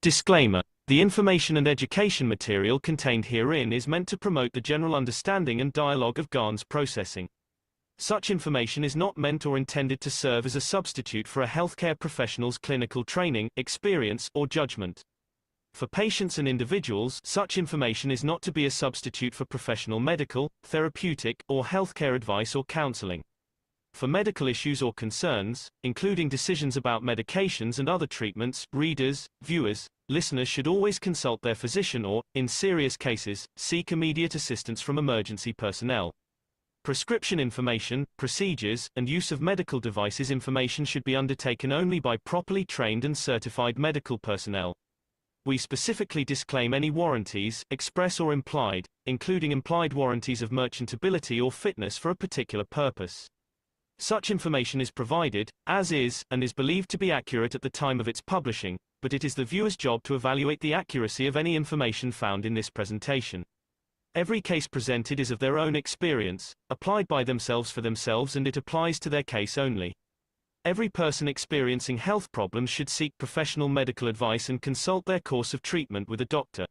Disclaimer: the information and education material contained herein is meant to promote the general understanding and dialogue of GANs processing. Such information is not meant or intended to serve as a substitute for a healthcare professional's clinical training, experience, or judgment. For patients and individuals, such information is not to be a substitute for professional medical, therapeutic, or healthcare advice or counseling. For medical issues or concerns, including decisions about medications and other treatments, readers, viewers, listeners should always consult their physician or, in serious cases, seek immediate assistance from emergency personnel. Prescription information, procedures, and use of medical devices information should be undertaken only by properly trained and certified medical personnel. We specifically disclaim any warranties, express or implied, including implied warranties of merchantability or fitness for a particular purpose. Such information is provided, as is, and is believed to be accurate at the time of its publishing, but it is the viewer's job to evaluate the accuracy of any information found in this presentation. Every case presented is of their own experience, applied by themselves for themselves, and it applies to their case only. Every person experiencing health problems should seek professional medical advice and consult their course of treatment with a doctor.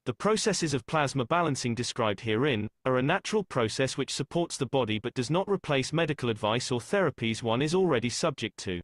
The processes of plasma balancing described herein are a natural process which supports the body but does not replace medical advice or therapies one is already subject to.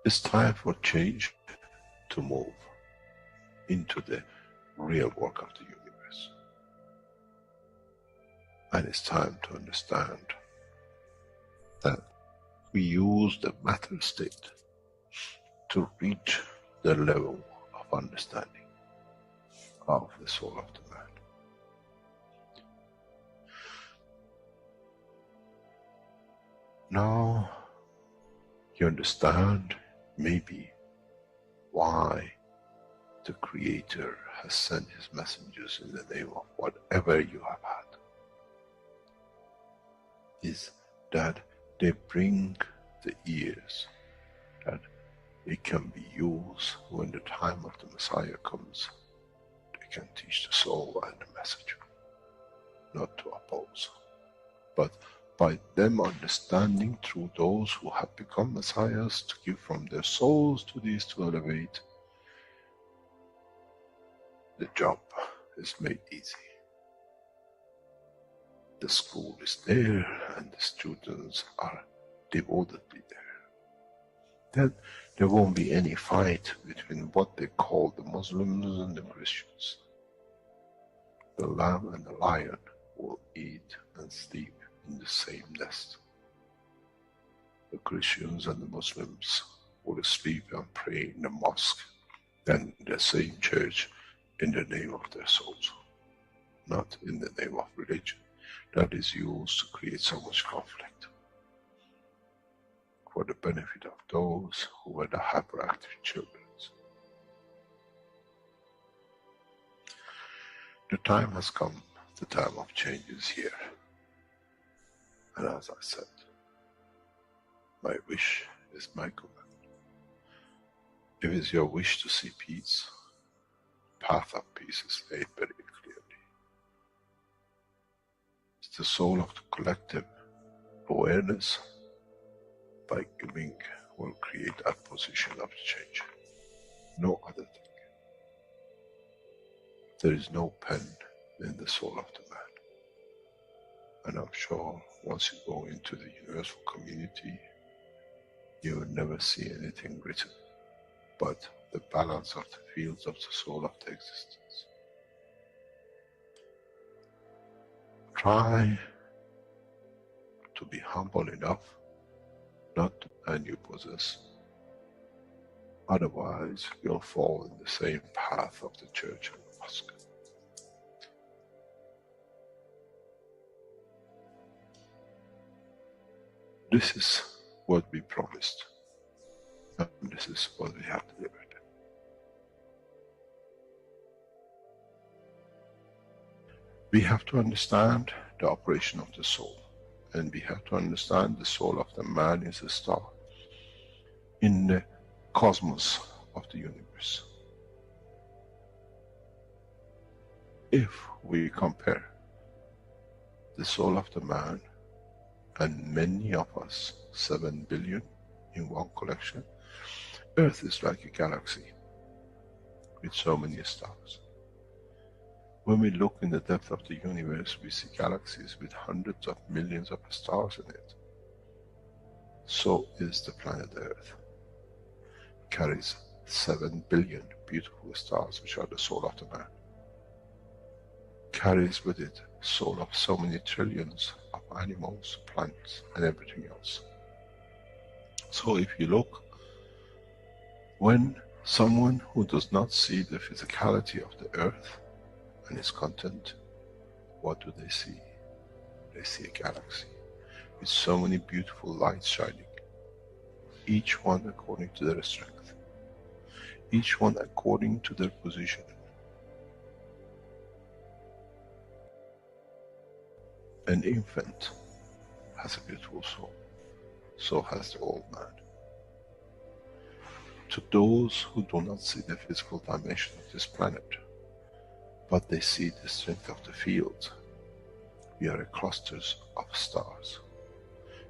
It's time for change to move into the real work of the universe. And it's time to understand that we use the matter state to reach the level of understanding of the soul of the man. Now you understand maybe why the Creator has sent His messengers in the name of whatever you have had. Is that they bring the ears, that it can be used when the time of the Messiah comes. They can teach the soul and the message, not to oppose, but by them understanding through those who have become messiahs to give from their souls to these to elevate, the job is made easy. The school is there and the students are devotedly there. Then there won't be any fight between what they call the Muslims and the Christians. The lamb and the lion will eat and sleep in the same nest. The Christians and the Muslims will sleep and pray in the mosque and in the same church in the name of their souls, not in the name of religion that is used to create so much conflict for the benefit of those who were the hyperactive children. The time has come, the time of change is here. And as I said, my wish is my command. If it's your wish to see peace, the path of peace is laid very clearly. It's the soul of the collective awareness by giving will create that position of change. No other thing. There is no pen in the soul of the man. And I'm sure once you go into the universal community, you will never see anything written but the balance of the fields of the soul of the existence. Try to be humble enough not to and you possess. Otherwise, you'll fall in the same path of the church and the mosque. This is what we promised, and this is what we have delivered. We have to understand the operation of the soul, and we have to understand the soul of the man is a star in the cosmos of the universe. If we compare the soul of the man and many of us, 7 billion in one collection, Earth is like a galaxy with so many stars. When we look in the depth of the universe, we see galaxies with hundreds of millions of stars in it. So is the planet Earth. It carries 7 billion beautiful stars, which are the soul of the man. Carries with it soul of so many trillions of animals, plants, and everything else. So if you look, when someone who does not see the physicality of the Earth and its content, what do they see? They see a galaxy with so many beautiful lights shining, each one according to their strength, each one according to their position. An infant has a beautiful soul, so has the old man. To those who do not see the physical dimension of this planet, but they see the strength of the field, we are clusters of stars.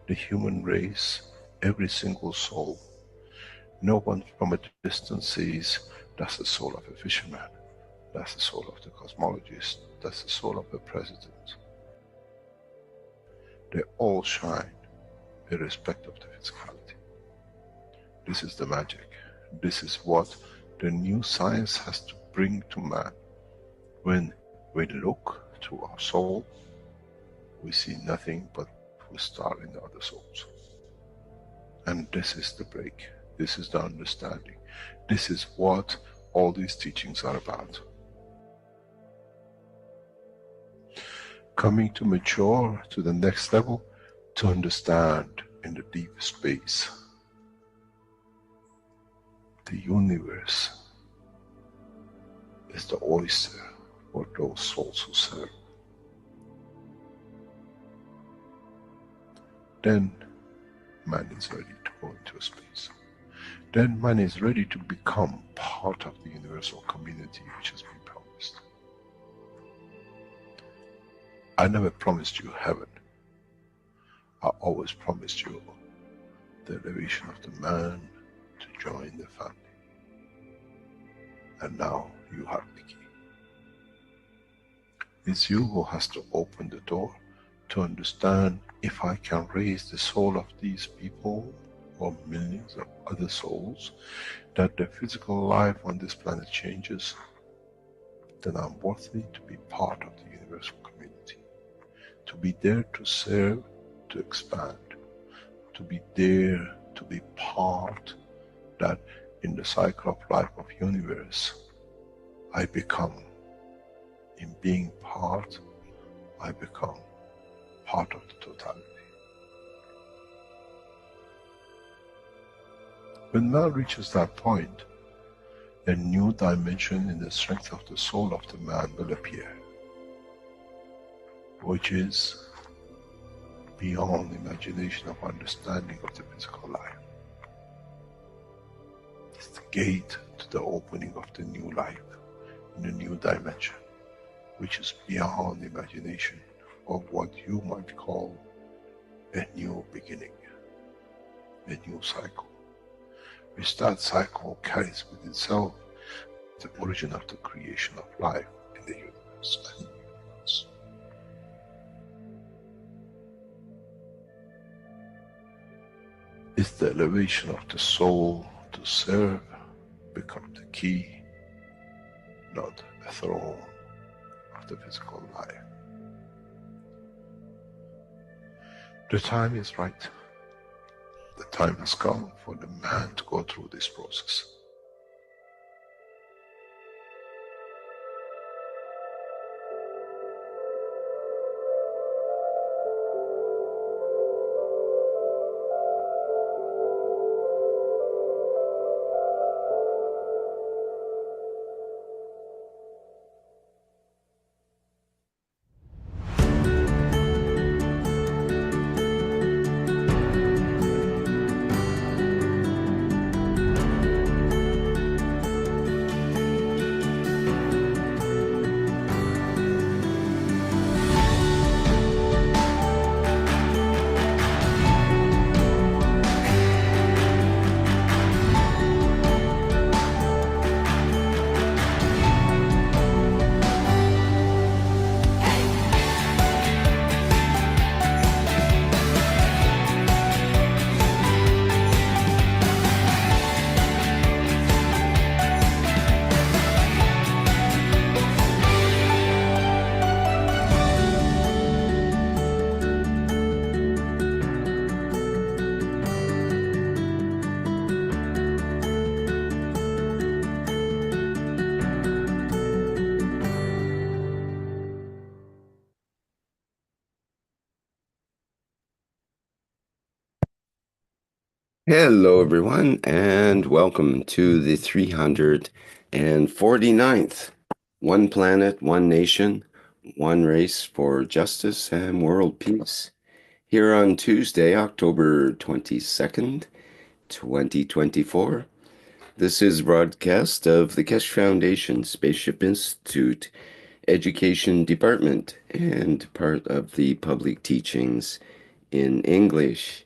The human race, every single soul, no one from a distance sees that's the soul of a fisherman, that's the soul of the cosmologist, that's the soul of the president. They all shine irrespective of the physicality. This is the magic. This is what the new science has to bring to man. When we look to our soul, we see nothing but a star in the other souls. And this is the break. This is the understanding. This is what all these teachings are about. Coming to mature to the next level, to understand in the deep space, the universe is the oyster for those souls who serve. Then man is ready to go into space. Then man is ready to become part of the universal community which has been promised. I never promised you heaven. I always promised you the elevation of the man to join the family. And now you have the key. It's you who has to open the door to understand, if I can raise the soul of these people or millions of other souls, that the physical life on this planet changes, then I'm worthy to be part of the universal community. To be there to serve, to expand, to be there, to be part, that in the cycle of life of universe, I become, in being part, I become part of the totality. When man reaches that point, a new dimension in the strength of the soul of the man will appear, which is beyond imagination of understanding of the physical life. It's the gate to the opening of the new life, in a new dimension, which is beyond imagination of what you might call a new beginning, a new cycle. Which that cycle carries with itself the origin of the creation of life in the universe and the universe. It's the elevation of the soul to serve become the key, not a throne of the physical life. The time is right. The time has come for the man to go through this process. Hello, everyone, and welcome to the 349th One Planet, One Nation, One Race for Justice and World Peace, here on Tuesday, October 22nd, 2024. This is a broadcast of the Keshe Foundation, Spaceship Institute, Education Department, and part of the public teachings in English.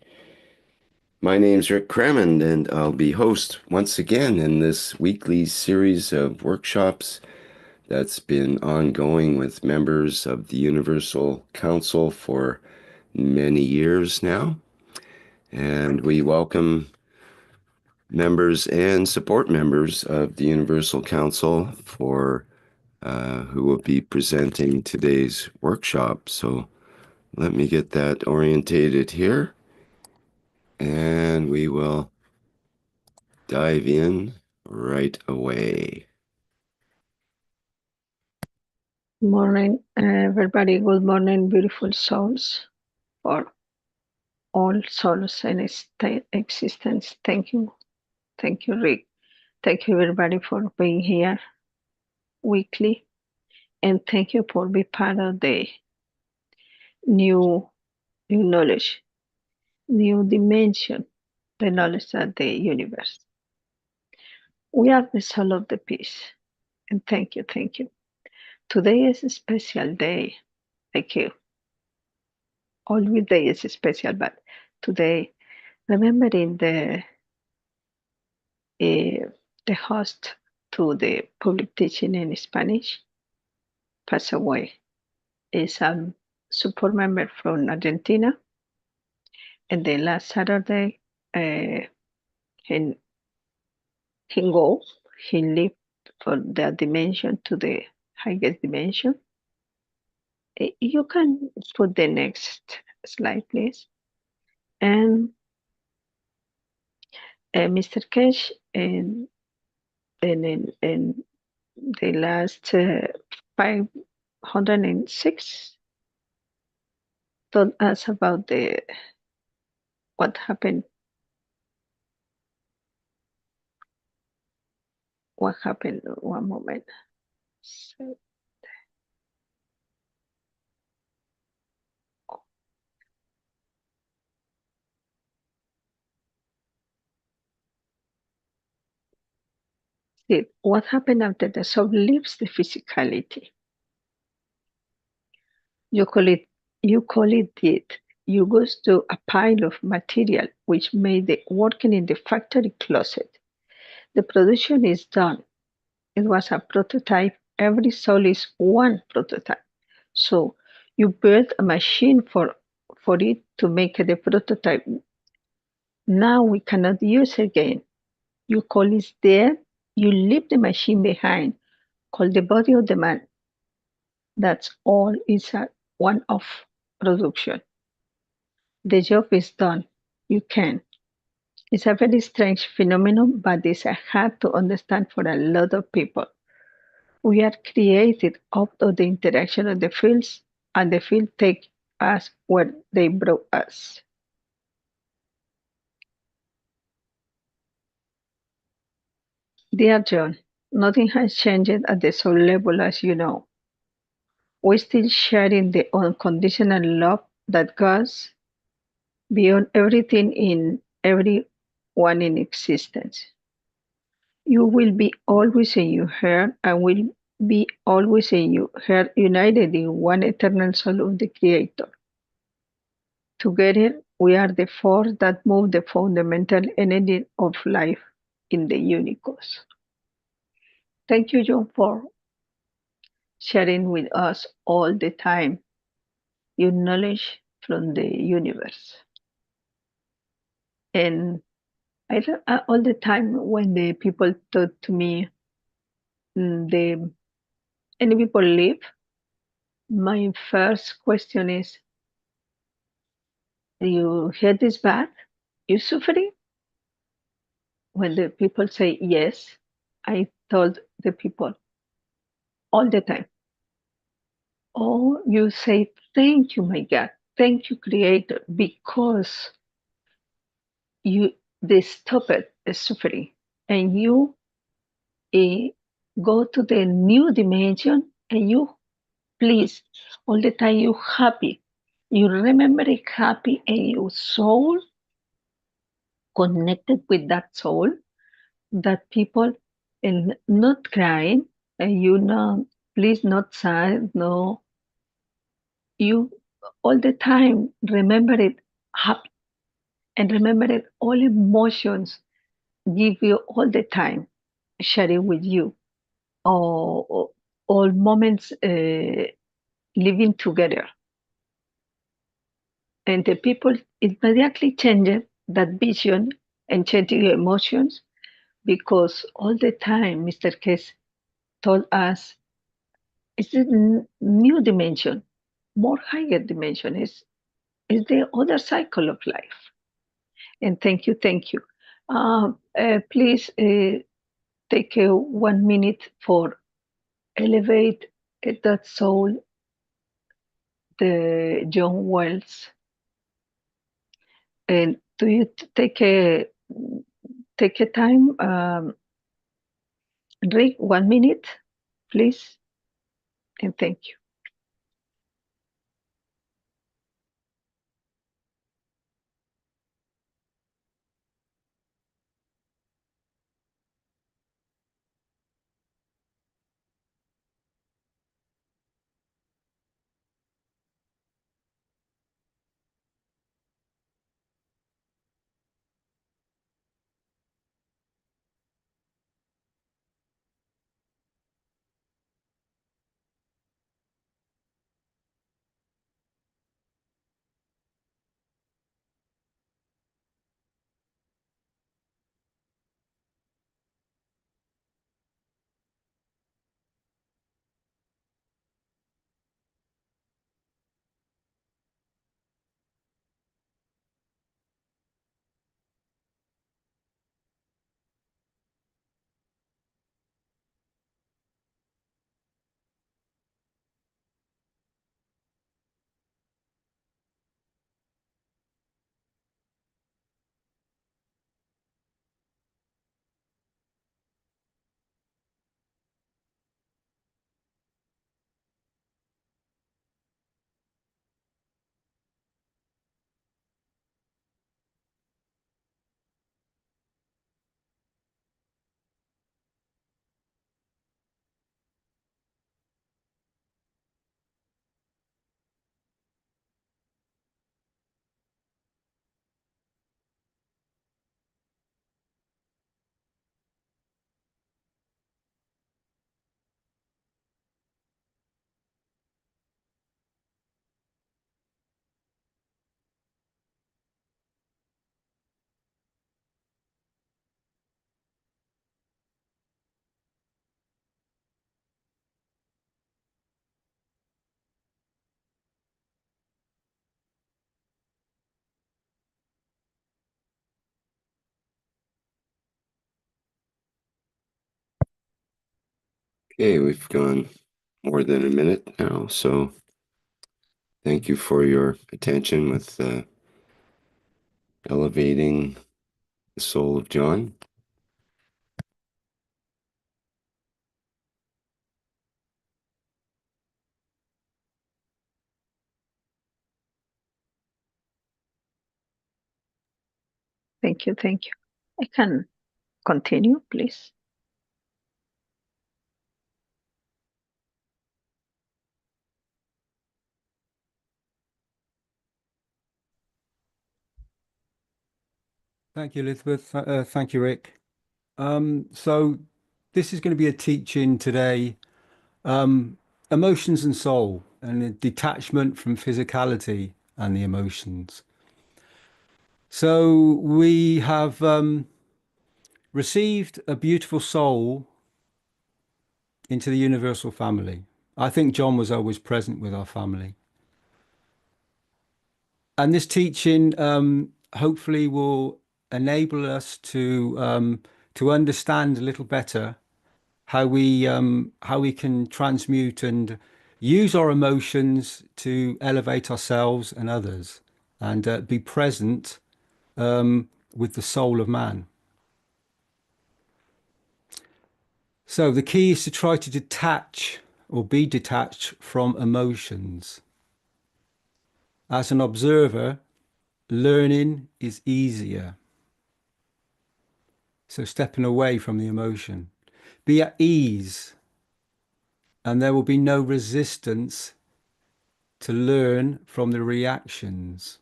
My name's Rick Crammond, and I'll be host once again in this weekly series of workshops that's been ongoing with members of the Universal Council for many years now. And we welcome members and support members of the Universal Council for who will be presenting today's workshop. So let me get that orientated here, and we will dive in right away. Morning, everybody. Good morning, beautiful souls, for all souls in existence. Thank you. Thank you, Rick. Thank you, everybody, for being here weekly. And thank you for being part of the new knowledge, new dimension, the knowledge of the universe. We are the soul of the peace. And thank you, thank you. Today is a special day. Thank you. Always day is special, but today, remembering the host to the public teaching in Spanish passed away. Is a support member from Argentina. And the last Saturday, he lived for that dimension to the highest dimension. You can put the next slide, please. And Mr. Keshe, in the last 506, told us about what happened. What happened? One moment. So, what happened after the soul leaves the physicality? You call it it. You goes to a pile of material which made the working in the factory closet. The production is done. It was a prototype. Every soul is one prototype. So you build a machine for it to make the prototype. Now we cannot use again. You call it there. You leave the machine behind. Call the body of the man. That's all. It's a one-off production. The job is done. You can. It's a very strange phenomenon, but it's hard to understand for a lot of people. We are created out of the interaction of the fields, and the field take us where they brought us. Dear John, nothing has changed at the soul level, as you know. We're still sharing the unconditional love that goes beyond everything in everyone in existence. You will be always in your heart and will be always in your heart, united in one eternal soul of the Creator. Together, we are the force that move the fundamental energy of life in the universe. Thank you, John, for sharing with us all the time your knowledge from the universe. And all the time when the people talk to me, any people leave, my first question is, you hear this bad? You suffering? When the people say yes, I told the people all the time, oh, you say, thank you, my God. Thank you, Creator, because they stop it suffering, and you go to the new dimension, and you please all the time you happy, you remember it happy, and your soul connected with that soul, that people, and not crying, and you know, please not sad, no, you all the time remember it happy, and remember it all emotions give you all the time, sharing with you, or all moments living together. And the people immediately change that vision and change your emotions, because all the time Mr. Case told us it's a new dimension, more higher dimension, is the other cycle of life. And thank you. Please take 1 minute for elevate that soul, the John Wells. And do you take a time, Rick, 1 minute, please, and thank you. Okay, we've gone more than a minute now, so thank you for your attention with elevating the soul of John. Thank you, thank you. I can continue, please. Thank you, Elizabeth. Thank you, Rick. So this is going to be a teaching today, emotions and soul, and a detachment from physicality and the emotions. So we have received a beautiful soul into the universal family. I think John was always present with our family. And this teaching hopefully will enable us to understand a little better how we can transmute and use our emotions to elevate ourselves and others, and be present with the soul of man. So the key is to try to detach or be detached from emotions. As an observer, learning is easier. So stepping away from the emotion. Be at ease, and there will be no resistance to learn from the reactions.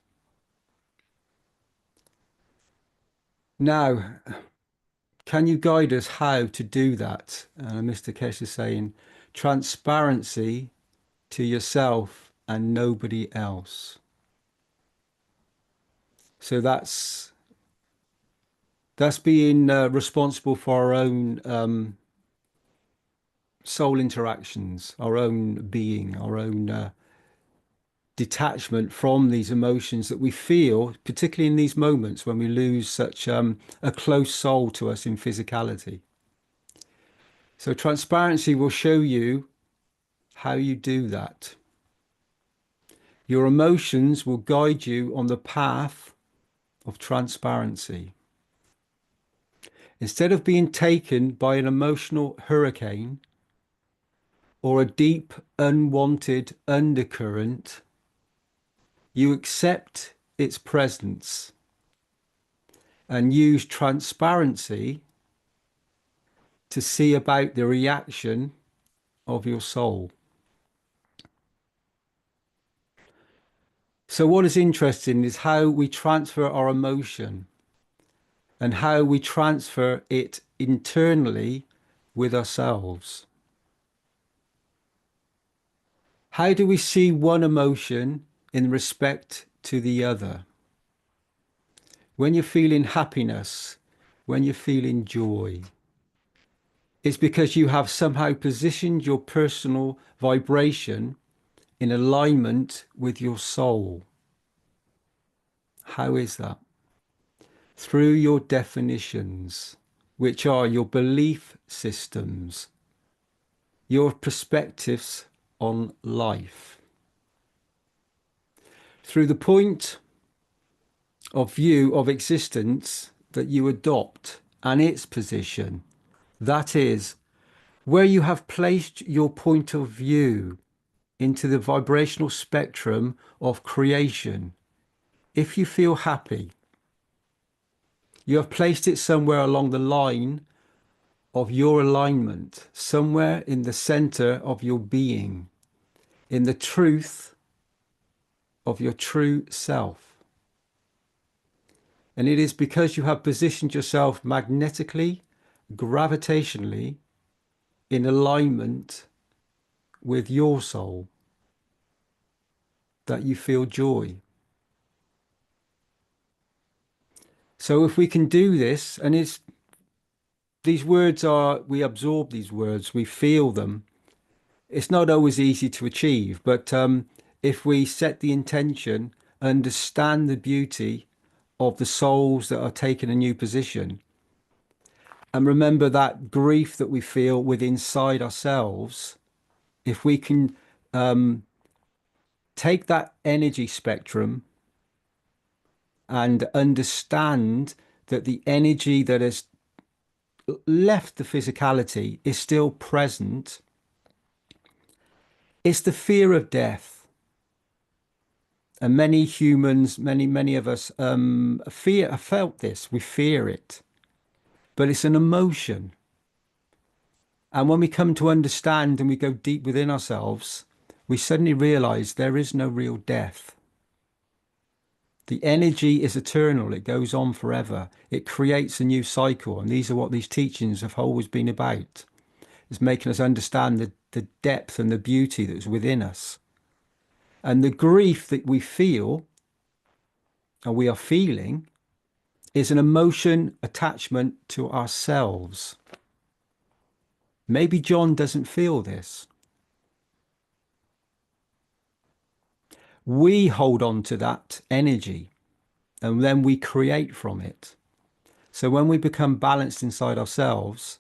Now, can you guide us how to do that? Mr. Keshe is saying, transparency to yourself and nobody else. So that's being responsible for our own soul interactions, our own being, our own detachment from these emotions that we feel, particularly in these moments when we lose such a close soul to us in physicality. So transparency will show you how you do that. Your emotions will guide you on the path of transparency. Instead of being taken by an emotional hurricane or a deep, unwanted undercurrent, you accept its presence and use transparency to see about the reaction of your soul. So what is interesting is how we transfer our emotion and how we transfer it internally with ourselves. How do we see one emotion in respect to the other? When you're feeling happiness, when you're feeling joy, it's because you have somehow positioned your personal vibration in alignment with your soul. How is that? Through your definitions, which are your belief systems, your perspectives on life. Through the point of view of existence that you adopt and its position, that is, where you have placed your point of view into the vibrational spectrum of creation. If you feel happy, you have placed it somewhere along the line of your alignment, somewhere in the center of your being, in the truth of your true self. And it is because you have positioned yourself magnetically, gravitationally, in alignment with your soul that you feel joy. So if we can do this, and these words are, we absorb these words, we feel them. It's not always easy to achieve, but if we set the intention, understand the beauty of the souls that are taking a new position, and remember that grief that we feel within inside ourselves, if we can take that energy spectrum and understand that the energy that has left the physicality is still present, it's the fear of death. And many humans, many of us have felt this. We fear it, but it's an emotion. And when we come to understand and we go deep within ourselves, we suddenly realize there is no real death. The energy is eternal. It goes on forever. It creates a new cycle. And these are what these teachings have always been about. It's making us understand the depth and the beauty that is within us. And the grief that we feel, and we are feeling, is an emotion attachment to ourselves. Maybe John doesn't feel this. We hold on to that energy and then we create from it. So when we become balanced inside ourselves,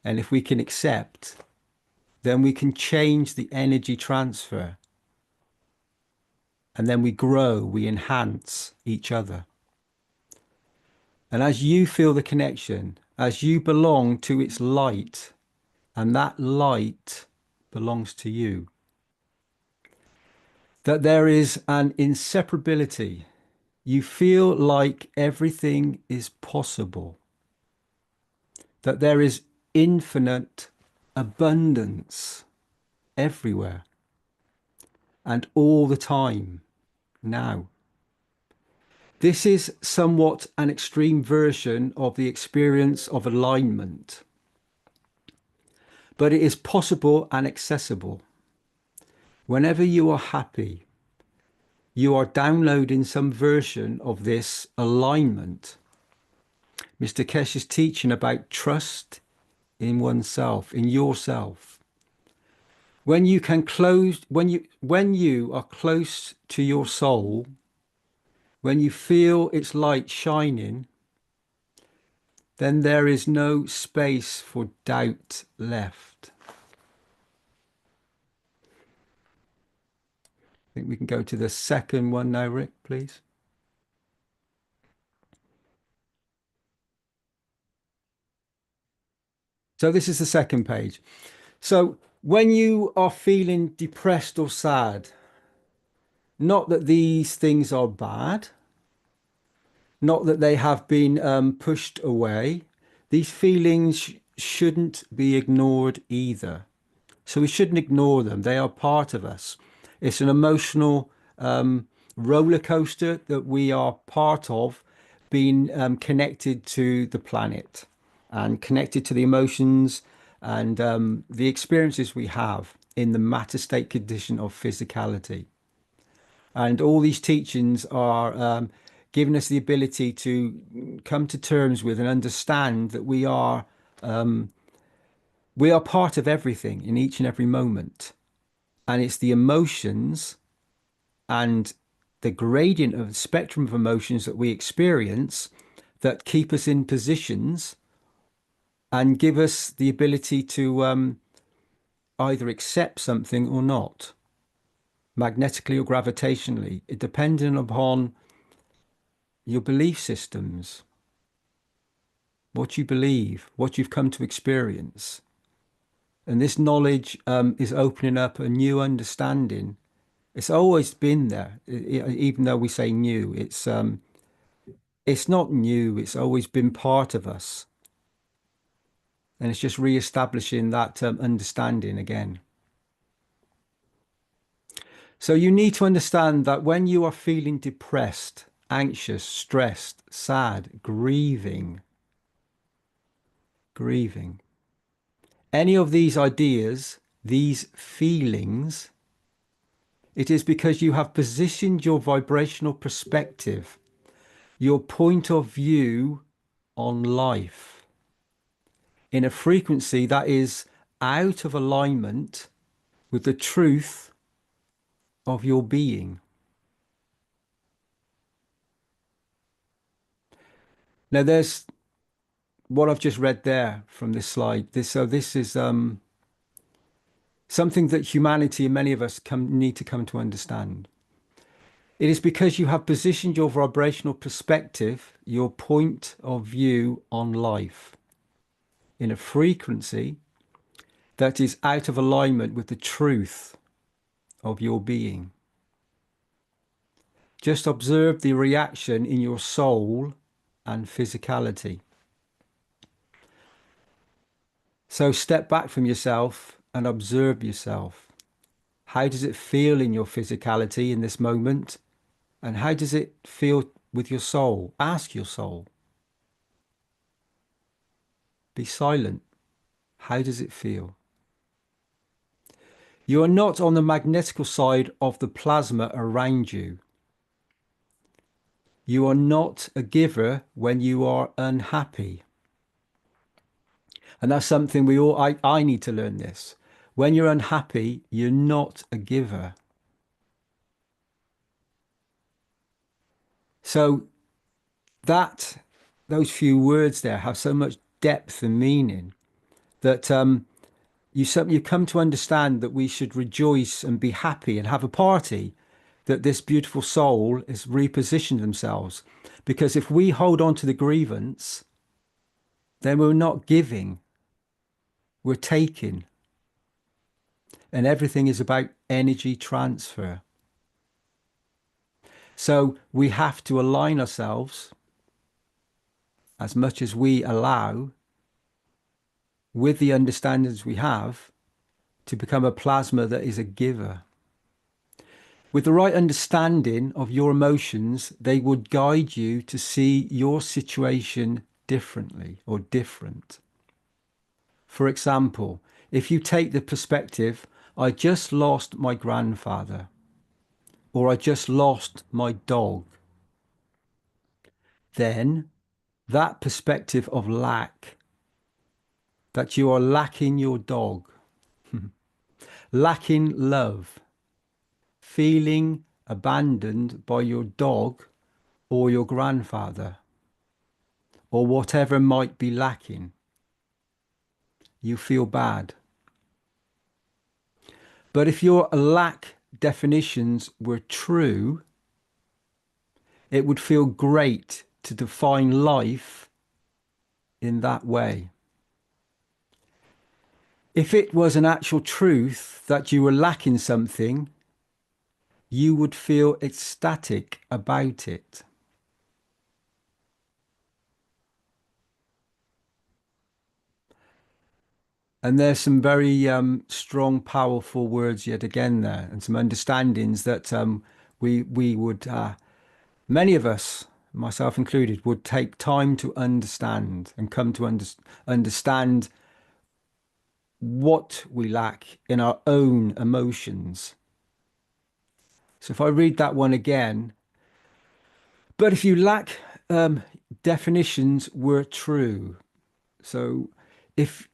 and if we can accept, then we can change the energy transfer. and then we grow, we enhance each other. And as you feel the connection, as you belong to its light, and that light belongs to you, that there is an inseparability. You feel like everything is possible, that there is infinite abundance everywhere and all the time now. This is somewhat an extreme version of the experience of alignment, but it is possible and accessible. Whenever you are happy, you are downloading some version of this alignment. Mr. Keshe is teaching about trust in oneself, in yourself. When you are close to your soul, when you feel its light shining, then there is no space for doubt left. I think we can go to the second one now, Rick, please. So this is the second page. So when you are feeling depressed or sad, not that these things are bad, not that they have been pushed away, these feelings shouldn't be ignored either. So we shouldn't ignore them. They are part of us. It's an emotional roller coaster that we are part of, being connected to the planet and connected to the emotions and the experiences we have in the matter state condition of physicality. And all these teachings are giving us the ability to come to terms with and understand that we are part of everything in each and every moment. And it's the emotions and the gradient of the spectrum of emotions that we experience that keep us in positions and give us the ability to either accept something or not, magnetically or gravitationally, depending upon your belief systems, what you believe, what you've come to experience. And this knowledge is opening up a new understanding. It's always been there, even though we say new. It's not new. It's always been part of us. And it's just re-establishing that understanding again. So you need to understand that when you are feeling depressed, anxious, stressed, sad, grieving, any of these ideas, these feelings, it is because you have positioned your vibrational perspective, your point of view on life, in a frequency that is out of alignment with the truth of your being. Now, there's what I've just read there from this slide. This is something that humanity and many of us need to come to understand. It is because you have positioned your vibrational perspective, your point of view on life, in a frequency that is out of alignment with the truth of your being. Just observe the reaction in your soul and physicality. So step back from yourself and observe yourself. How does it feel in your physicality in this moment? And how does it feel with your soul? Ask your soul. Be silent. How does it feel? You are not on the magnetical side of the plasma around you. You are not a giver when you are unhappy. And that's something I need to learn this. When you're unhappy, you're not a giver. So those few words there have so much depth and meaning that you come to understand that we should rejoice and be happy and have a party that this beautiful soul is repositioned themselves. Because if we hold on to the grievance, then we're not giving, we're taking. And everything is about energy transfer. So we have to align ourselves as much as we allow with the understandings we have to become a plasma that is a giver. With the right understanding of your emotions, they would guide you to see your situation differently or different. For example, if you take the perspective, I just lost my grandfather, or I just lost my dog, then that perspective of lack, that you are lacking your dog, lacking love, feeling abandoned by your dog or your grandfather, or whatever might be lacking, you feel bad. But if your lack definitions were true, it would feel great to define life in that way. If it was an actual truth that you were lacking something, you would feel ecstatic about it. And there's some very strong, powerful words yet again there, and some understandings that we would, many of us, myself included, would take time to understand and come to understand what we lack in our own emotions. So if I read that one again, but if you lack definitions were true. So if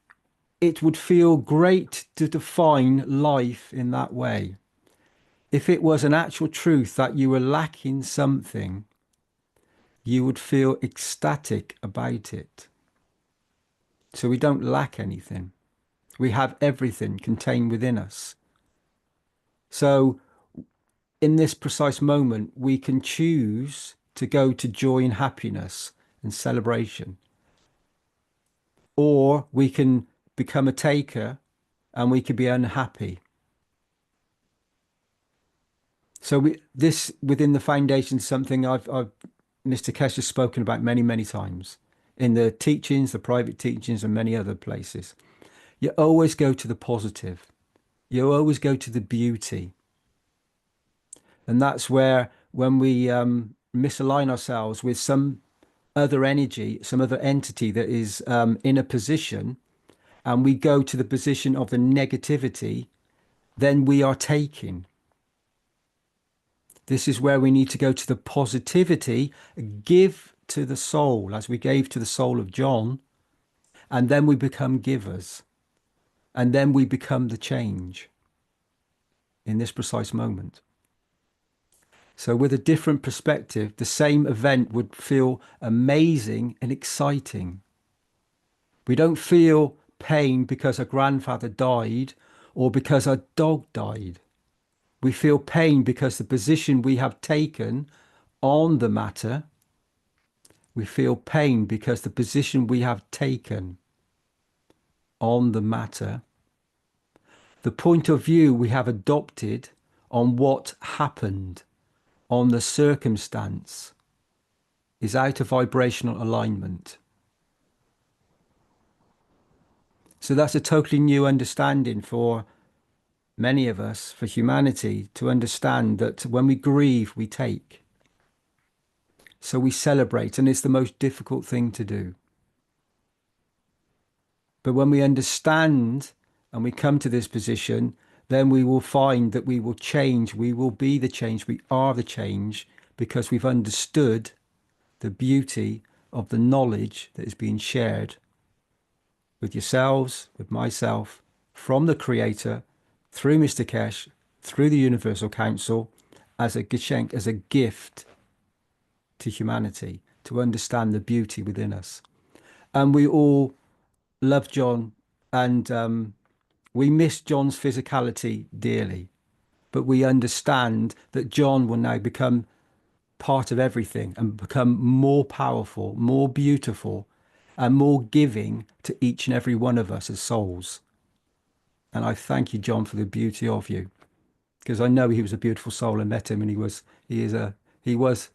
it would feel great to define life in that way. If it was an actual truth that you were lacking something, you would feel ecstatic about it. So we don't lack anything. We have everything contained within us. So in this precise moment, we can choose to go to joy and happiness and celebration. Or we can become a taker and we could be unhappy. So this within the foundation is something Mr. Keshe has spoken about many, many times in the teachings, the private teachings, and many other places. You always go to the positive. You always go to the beauty. And that's where when we misalign ourselves with some other energy, some other entity that is in a position, and we go to the position of the negativity, then we are taking. This is where we need to go to the positivity, give to the soul, as we gave to the soul of John, and then we become givers. And then we become the change in this precise moment. So with a different perspective, the same event would feel amazing and exciting. We don't feel pain because our grandfather died or because our dog died. We feel pain because the position we have taken on the matter. We feel pain because the position we have taken on the matter, the point of view we have adopted on what happened, on the circumstance, is out of vibrational alignment. So that's a totally new understanding for many of us, for humanity, to understand that when we grieve, we take. So we celebrate, and it's the most difficult thing to do. But when we understand and we come to this position, then we will find that we will change. We will be the change. We are the change because we've understood the beauty of the knowledge that is being shared with yourselves, with myself, from the Creator, through Mr. Keshe, through the Universal Council, as a geschenk, as a gift to humanity, to understand the beauty within us. And we all love John, and we miss John's physicality dearly. but we understand that John will now become part of everything and become more powerful, more beautiful, and more giving to each and every one of us as souls. And I thank you, John, for the beauty of you, because I know he was a beautiful soul. I met him, and he was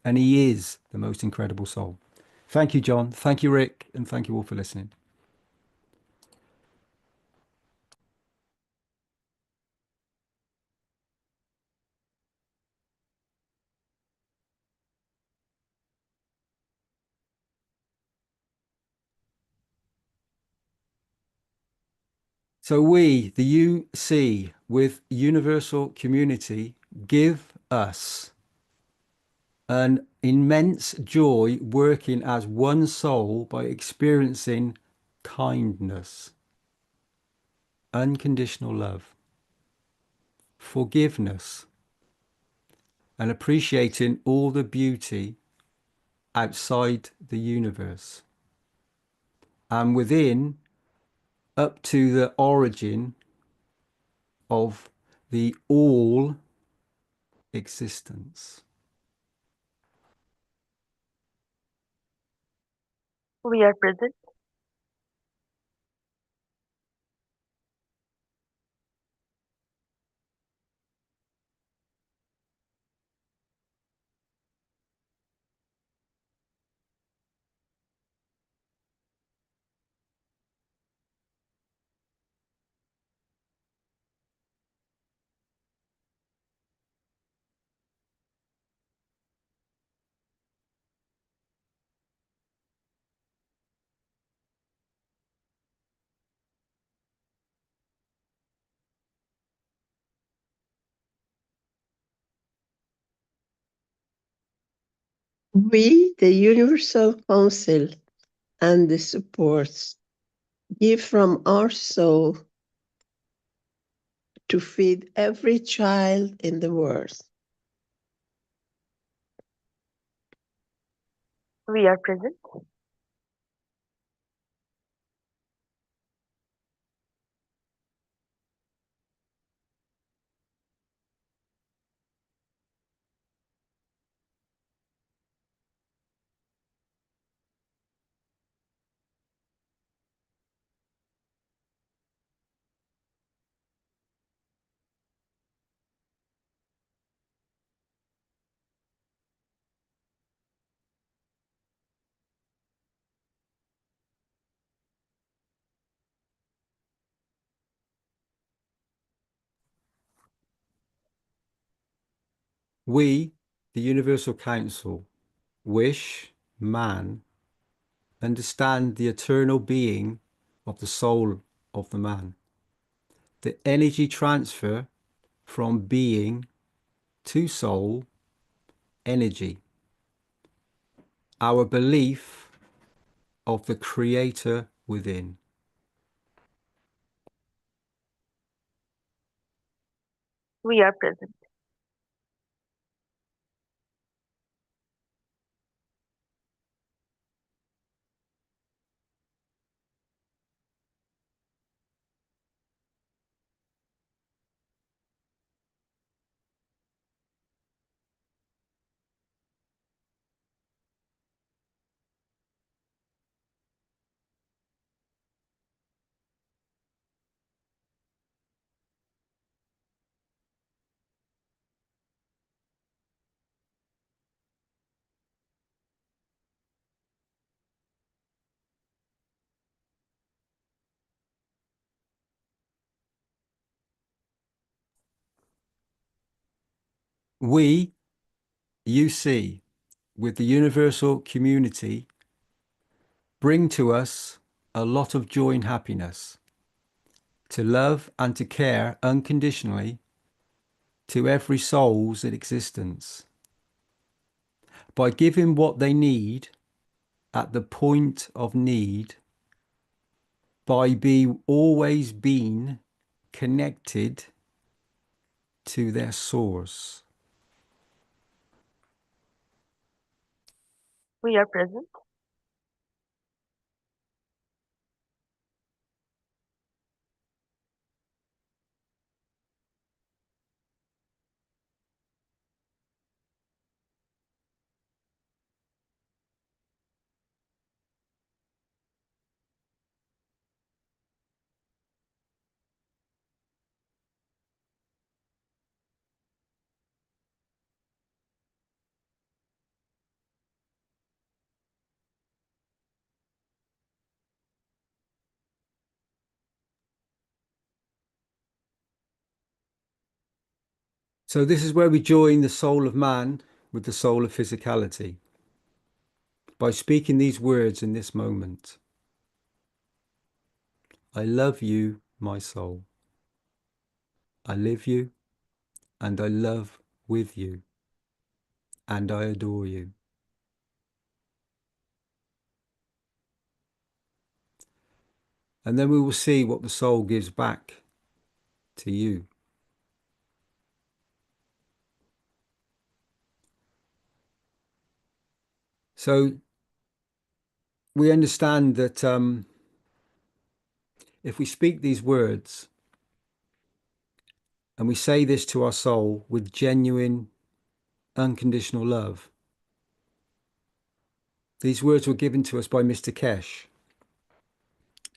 and he is the most incredible soul. Thank you, John. Thank you, Rick, and thank you all for listening. So we, the UC, with universal community, give us an immense joy working as one soul by experiencing kindness, unconditional love, forgiveness, and appreciating all the beauty outside the universe and within, up to the origin of the all existence. We are present. We, the Universal Council and the supports, give from our soul to feed every child in the world. We are present. We, the Universal Council, wish man understand the eternal being of the soul of the man, the energy transfer from being to soul energy, our belief of the creator within. We are present. We, UC, with the universal community, bring to us a lot of joy and happiness, to love and to care unconditionally to every soul's in existence, by giving what they need at the point of need, by being always being connected to their source. We are present. So this is where we join the soul of man with the soul of physicality by speaking these words in this moment. I love you, my soul. I live you, and I love with you, and I adore you. And then we will see what the soul gives back to you. So we understand that if we speak these words and we say this to our soul with genuine, unconditional love, these words were given to us by Mr. Keshe,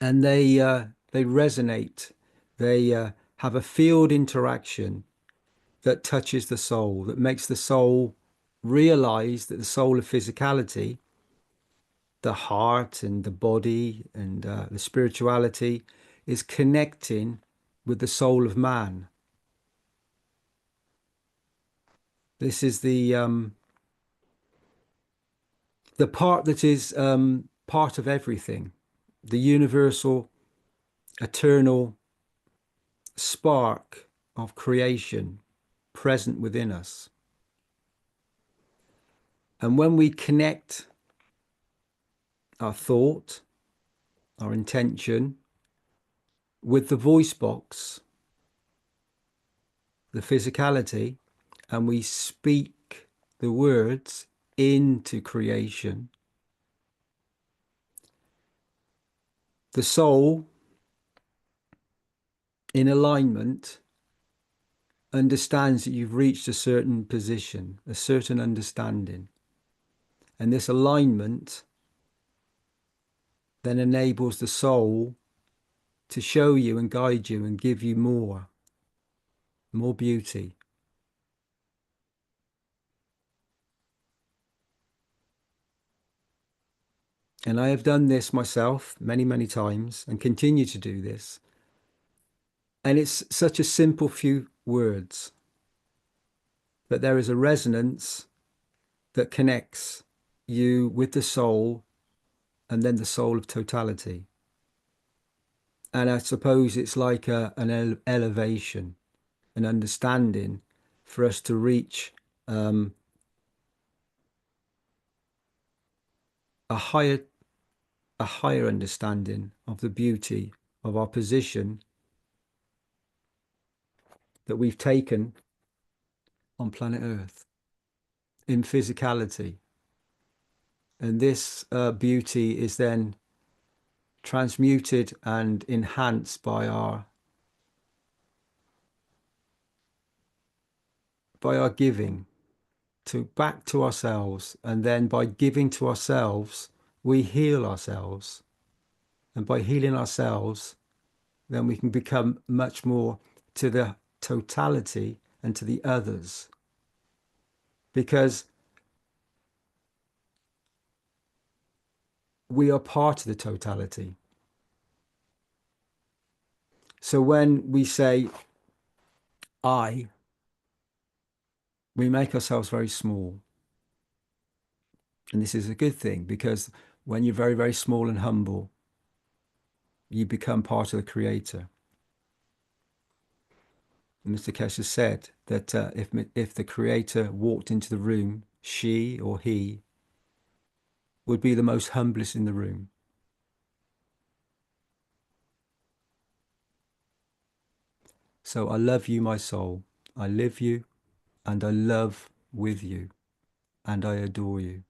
and they resonate. They have a field interaction that touches the soul, that makes the soul realize that the soul of physicality, the heart and the body and the spirituality, is connecting with the soul of man. This is the part that is part of everything, the universal, eternal spark of creation present within us. And when we connect our thought, our intention, with the voice box, the physicality, and we speak the words into creation, the soul, in alignment, understands that you've reached a certain position, a certain understanding. And this alignment then enables the soul to show you and guide you and give you more beauty. And I have done this myself many, many times and continue to do this. And it's such a simple few words, but there is a resonance that connects you with the soul and then the soul of totality. And I suppose it's like an elevation, an understanding for us to reach a higher understanding of the beauty of our position that we've taken on planet Earth in physicality. And this beauty is then transmuted and enhanced by our giving back to ourselves. And then by giving to ourselves, we heal ourselves. And by healing ourselves, then we can become much more to the totality and to the others. Because we are part of the totality. So when we say I, we make ourselves very small. And this is a good thing, because when you're very, very small and humble, you become part of the Creator. And Mr. Keshe said that if the Creator walked into the room, she or he would be the most humblest in the room. So I love you, my soul. I live you, and I love with you, and I adore you.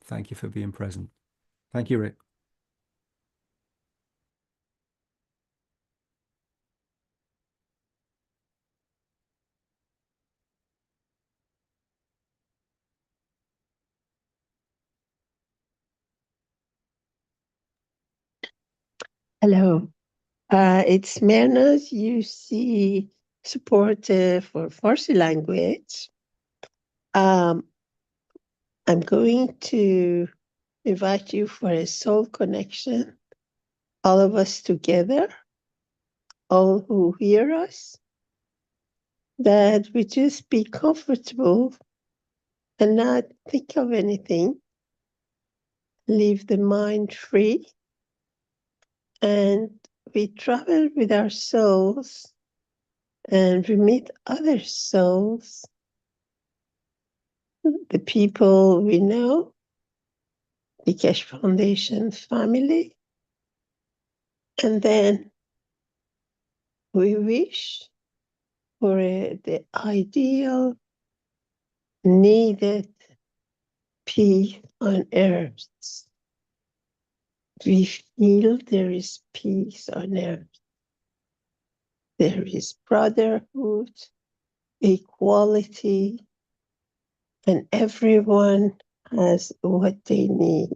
Thank you for being present. Thank you, Rick. Hello. It's Mehran's UC support for Farsi language. I'm going to invite you for a soul connection all of us together, all who hear us, that we just be comfortable and not think of anything, leave the mind free, and we travel with our souls and we meet other souls, the people we know, the Keshe Foundation family, and then we wish for the ideal, needed peace on earth. We feel there is peace on earth. There is brotherhood, equality, and everyone has what they need.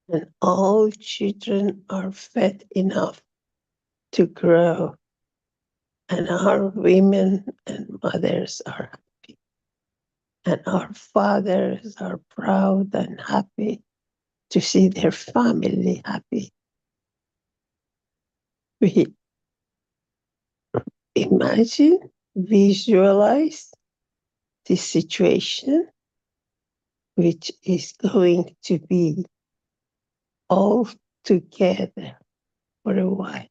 And all children are fed enough to grow. And our women and mothers are happy. And our fathers are proud and happy to see their family happy. We imagine, visualize this situation, which is going to be all together for a while.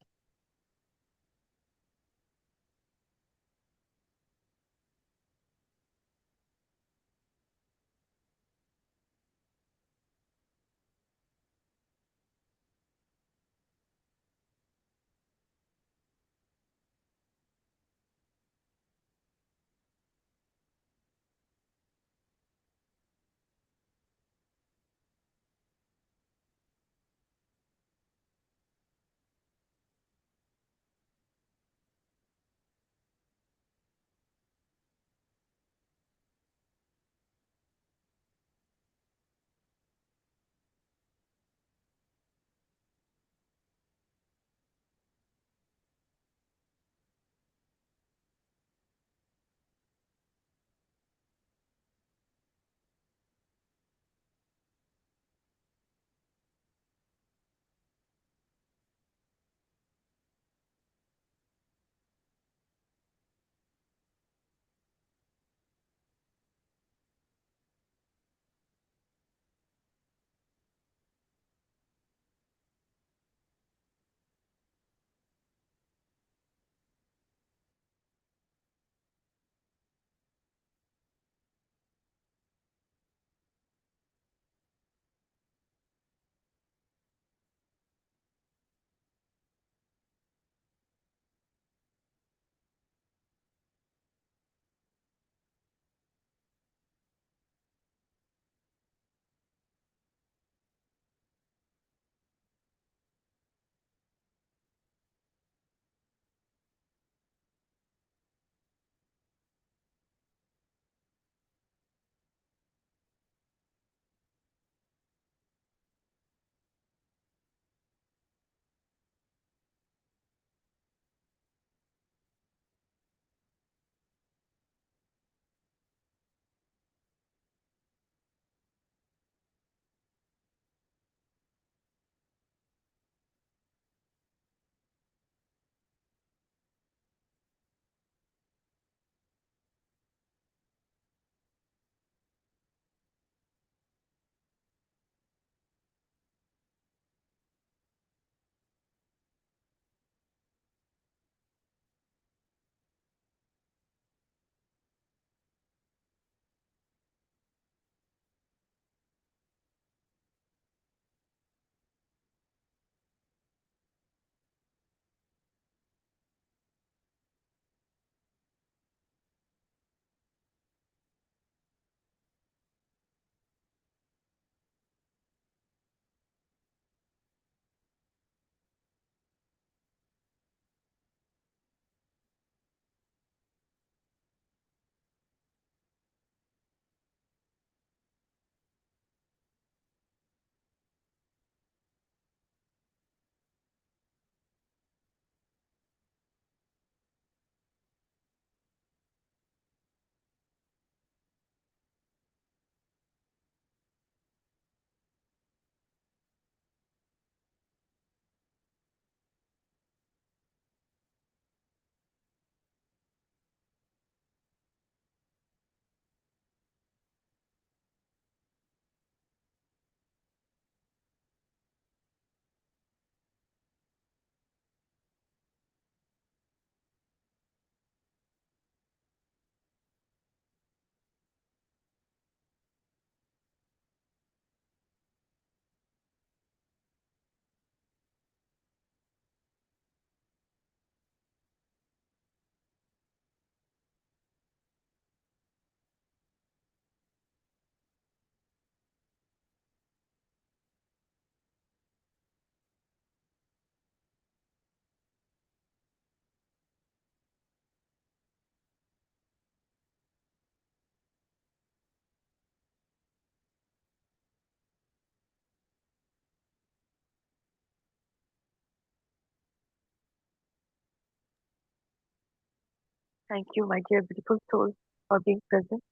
Thank you, my dear beautiful souls, for being present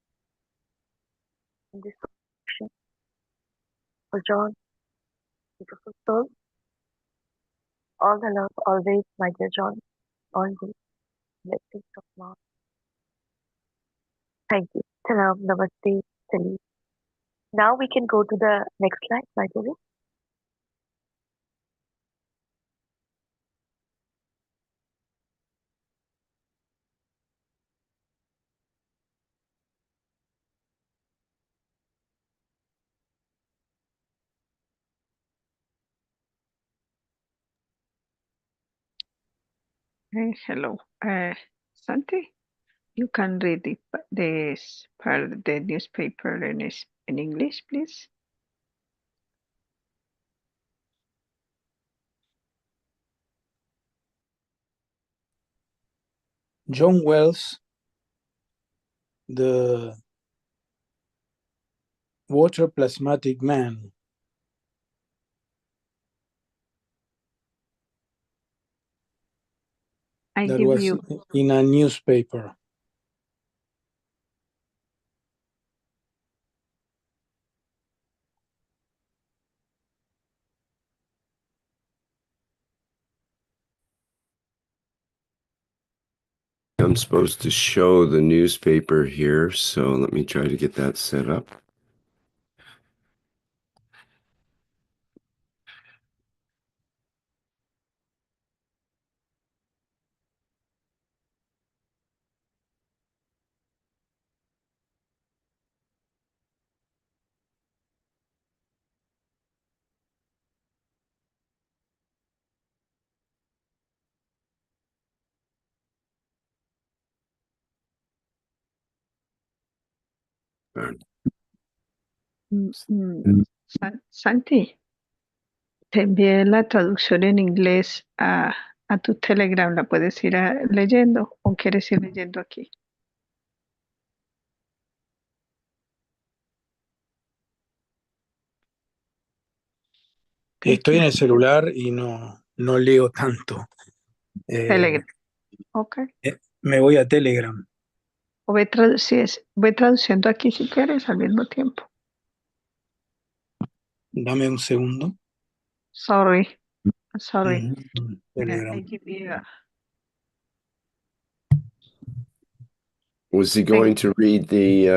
in this session. For John, beautiful soul, all the love, always, my dear John, always. Blessings of love. Thank you. Salam, namaste, salam. Now we can go to the next slide, my dear. Hello, Santi. You can read this part of the newspaper in English, please. John Wells, the water plasmatic man, I that give was you. in a newspaper. I'm supposed to show the newspaper here, so let me try to get that set up. Santi, te envié la traducción en inglés a tu Telegram. ¿La puedes ir leyendo o quieres ir leyendo aquí? Estoy en el celular y no leo tanto. Telegram. Ok. Me voy a Telegram. O voy traduciendo aquí si quieres al mismo tiempo. Dame un segundo. Sorry. Sorry. Telegram. I give you Was he going to read the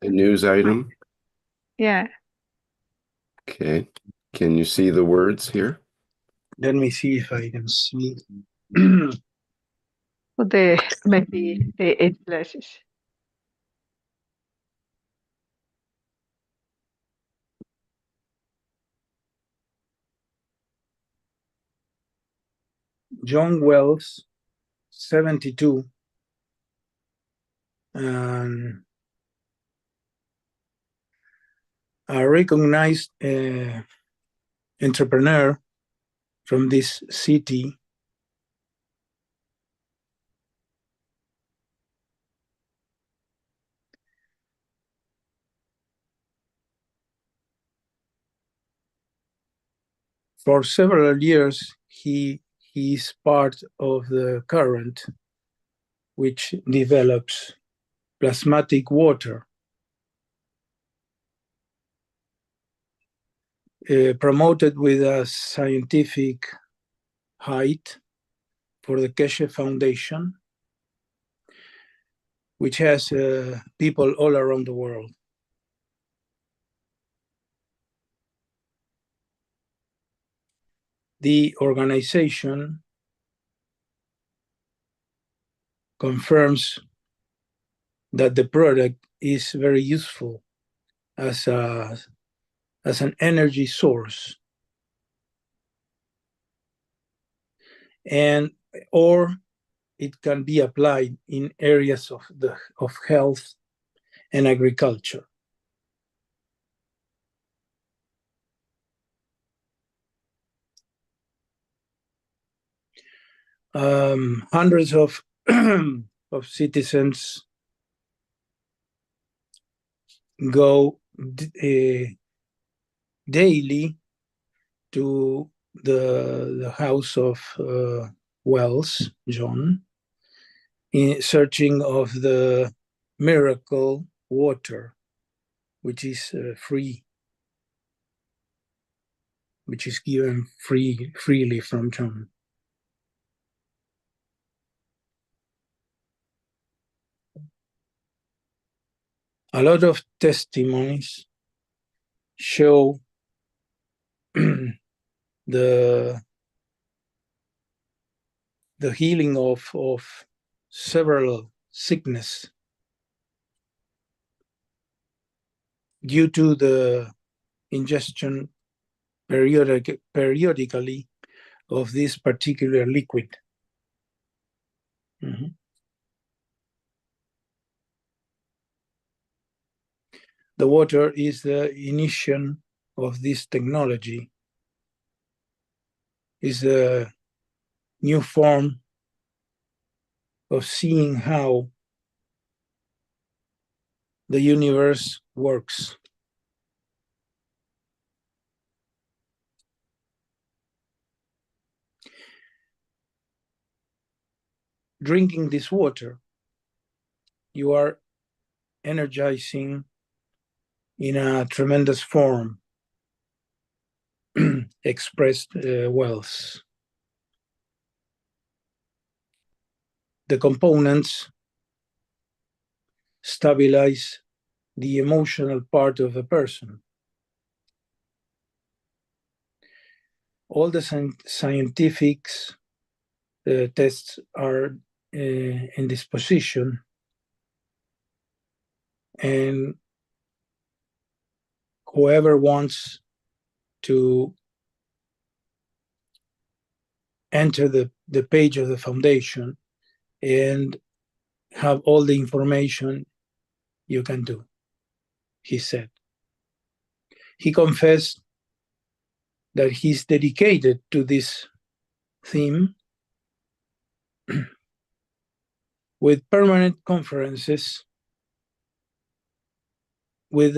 news item? Yeah. Okay. Can you see the words here? Let me see if I can see. Maybe the 8 classes. John Wells, 72, and a recognized entrepreneur from this city. For several years, he is part of the current which develops plasmatic water, promoted with a scientific height for the Keshe Foundation, which has people all around the world. The organization confirms that the product is very useful as an energy source, or it can be applied in areas of health and agriculture. Hundreds of citizens go daily to the house of Wells, John, in searching of the miracle water, which is free, which is given freely from John. A lot of testimonies show the healing of several sickness due to the ingestion periodically of this particular liquid. Mm-hmm. The water is the initiation of this technology, is a new form of seeing how the universe works. Drinking this water, you are energizing in a tremendous form expressed wealth. The components stabilize the emotional part of a person. All the scientific tests are in this position, and whoever wants to enter the page of the foundation and have all the information, you can do, he said. He confessed that he's dedicated to this theme with permanent conferences with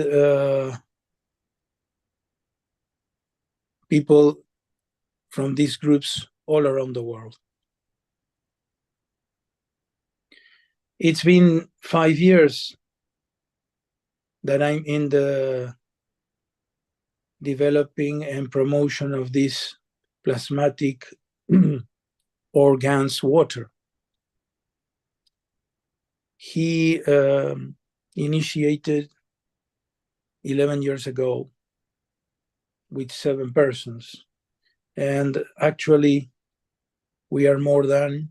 people from these groups all around the world. It's been 5 years that I'm in the developing and promotion of this plasmatic organs water. He initiated 11 years ago with 7 persons. And actually, we are more than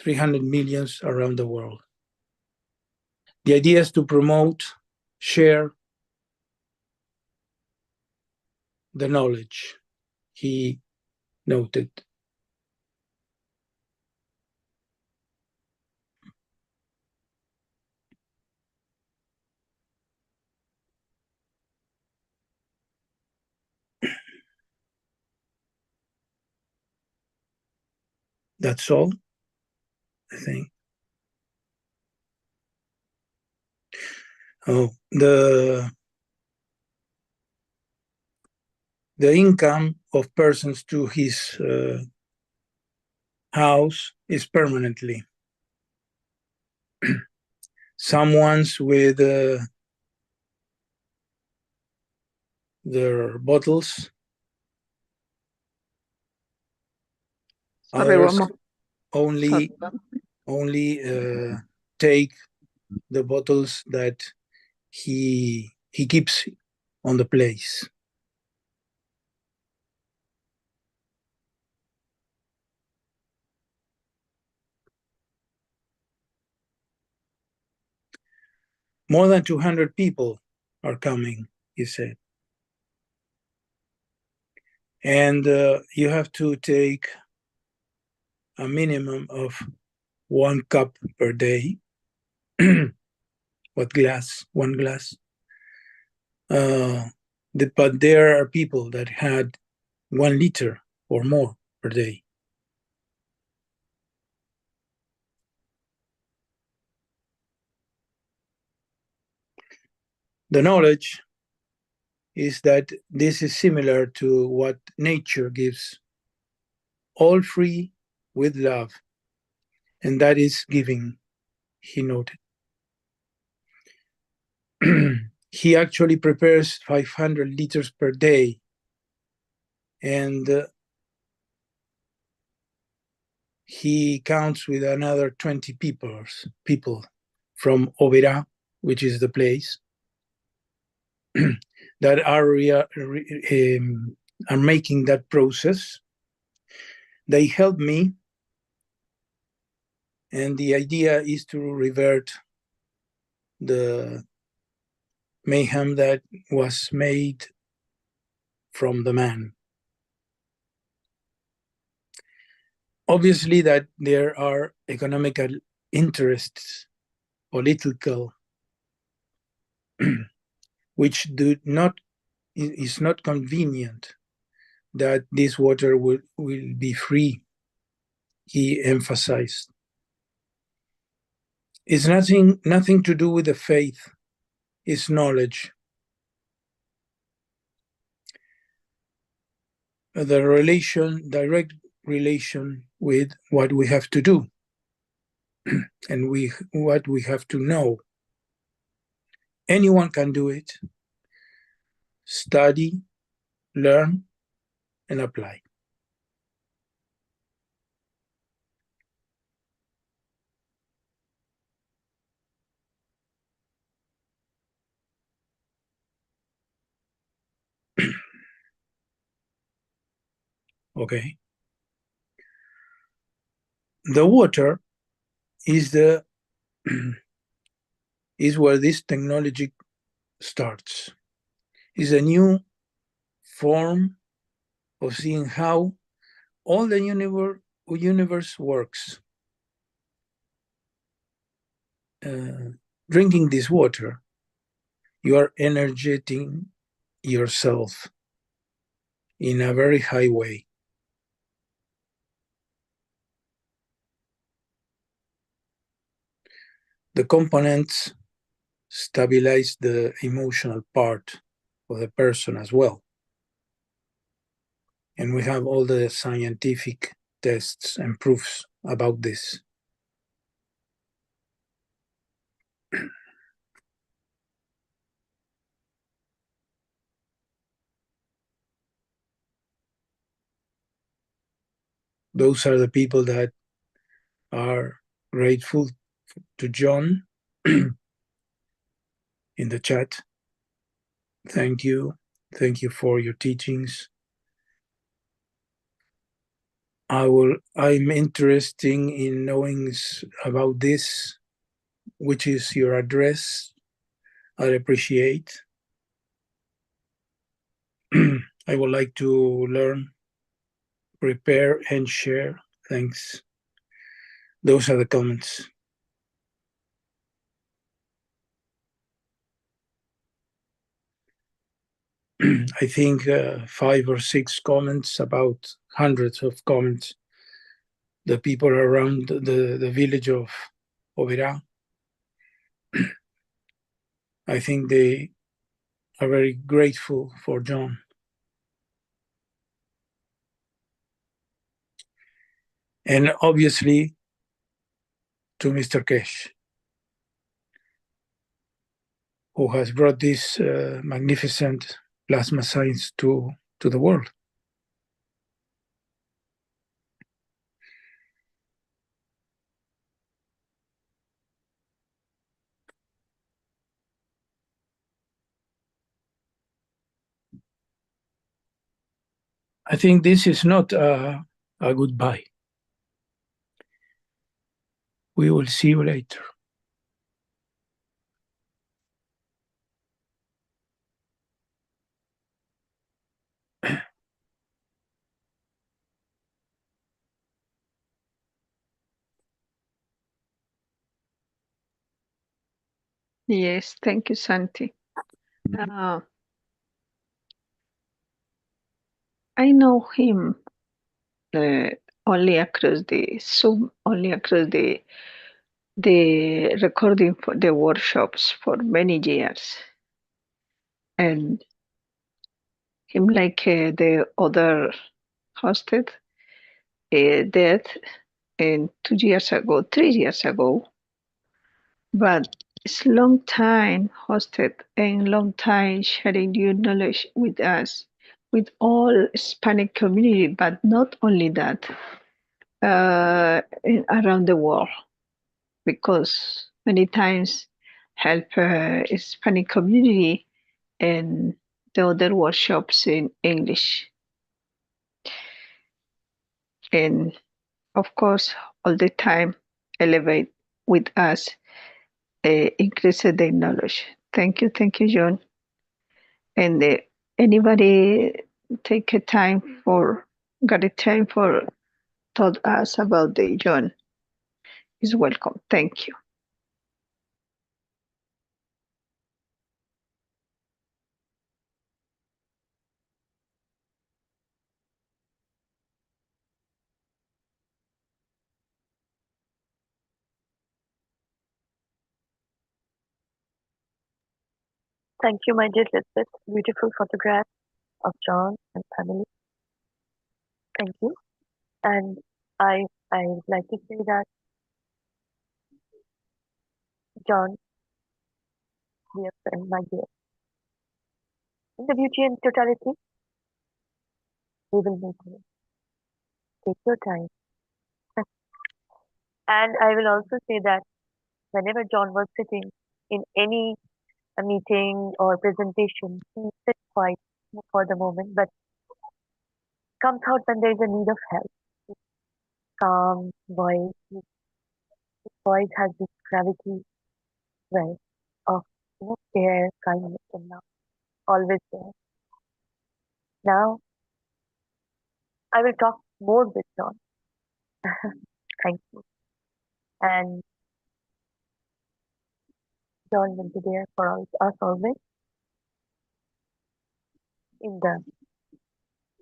300 million around the world. The idea is to promote, share the knowledge, he noted. That's all, I think. Oh, the income of persons to his house is permanently. Someone's with their bottles. Sorry, Others Sorry. only take the bottles that he keeps on the place. More than 200 people are coming, he said. And you have to take a minimum of 1 cup per day. One glass. But there are people that had 1 liter or more per day. The knowledge is that this is similar to what nature gives, all free with love, and that is giving, he noted. He actually prepares 500 liters per day, and he counts with another 20 people from Oberá, which is the place, that are making that process. They help me, and the idea is to revert the mayhem that was made from the man. Obviously that there are economical interests, political, which is not convenient that this water will be free, he emphasized. It's nothing to do with the faith, it's knowledge. The direct relation with what we have to do and what we have to know. Anyone can do it. Study, learn, and apply. Okay. The water is is where this technology starts. It's a new form of seeing how all the universe works. Drinking this water, you are energeting yourself in a very high way. The components stabilize the emotional part of the person as well. And we have all the scientific tests and proofs about this. Those are the people that are grateful to John in the chat. Thank you. Thank you for your teachings. I'm interested in knowing about this, which is your address. I'd appreciate. I would like to learn, prepare, and share. Thanks. Those are the comments. I think 5 or 6 comments, about hundreds of comments. The people around the village of Oberá, I think they are very grateful for John. And obviously to Mr. Keshe, who has brought this magnificent plasma science to the world. I think this is not a goodbye. We will see you later. Yes, thank you, Santi. I know him only across the Zoom, only across the recording for the workshops for many years. And him, like the other hosted, dead, and 2 years ago, 3 years ago, but it's long time hosted and long time sharing your knowledge with us, with all Hispanic community, but not only that, around the world, because many times help Hispanic community and the other workshops in English. And of course, all the time elevate with us, increase their knowledge. Thank you, John. And anybody take a time for got a time for told us about the John is welcome. Thank you. Thank you, my dear Lisbeth. Beautiful photograph of John and family. Thank you. And I would like to say that John, dear friend, my dear, in the beauty and totality, we will meet you. Take your time. And I will also say that whenever John was sitting in any meeting or presentation, he sits quiet for the moment, but comes out when there is a need of help. His calm voice, his voice has this gravity, well, of care, kindness, and love, always there. Now, I will talk more with John. Thank you. And John will be there for us always, in the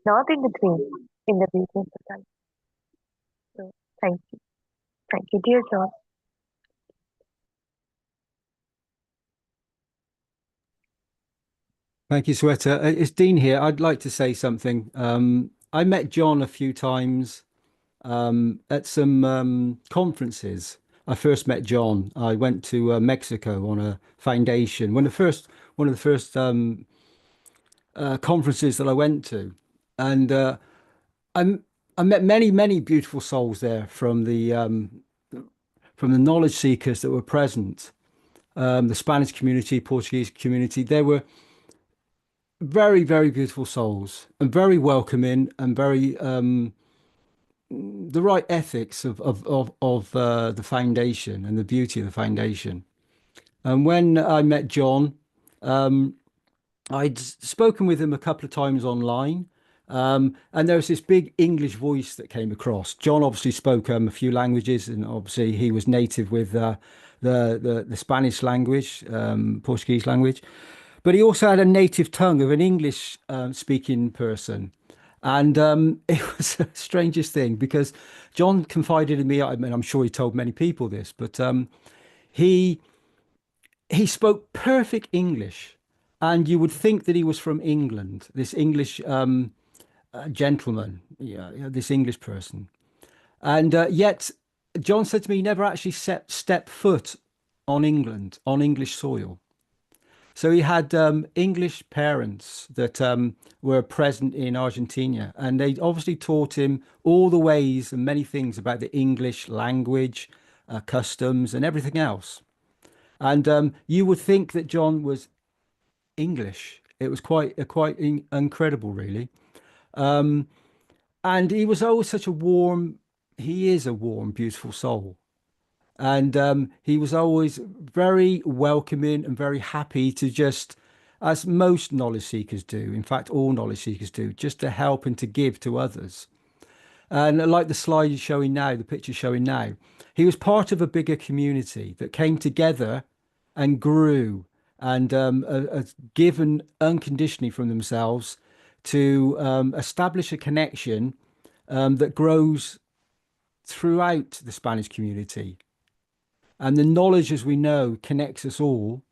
not in the dream, in the beauty and totality. So, thank you. Thank you, dear John. Thank you, Sweta. It's Dean here. I'd like to say something. I met John a few times at some conferences. I first met John. I went to Mexico on a foundation. One of the first conferences that I went to, and I I met many beautiful souls there from the knowledge seekers that were present. The Spanish community, Portuguese community. They were very beautiful souls and very welcoming and very the right ethics of the foundation and the beauty of the foundation. And when I met John, I'd spoken with him a couple of times online. And there was this big English voice that came across. John obviously spoke a few languages, and obviously he was native with the Spanish language, Portuguese language. But he also had a native tongue of an English speaking person. And it was the strangest thing because John confided in me. I mean, I'm sure he told many people this, but he he spoke perfect English, and you would think that he was from England. This English gentleman, yeah, this English person, and yet John said to me, he never actually stepped foot on England, on English soil. So he had English parents that were present in Argentina, and they obviously taught him all the ways and many things about the English language, customs, and everything else. And you would think that John was English. It was incredible, really. And he was always such a warm. He is a warm, beautiful soul. And he was always very welcoming and very happy to just, as most knowledge seekers do, in fact, all knowledge seekers do, just to help and to give to others. And like the slide you're showing now, the picture showing now, he was part of a bigger community that came together and grew and given unconditionally from themselves to establish a connection that grows throughout the Spanish community. And the knowledge, as we know, connects us all.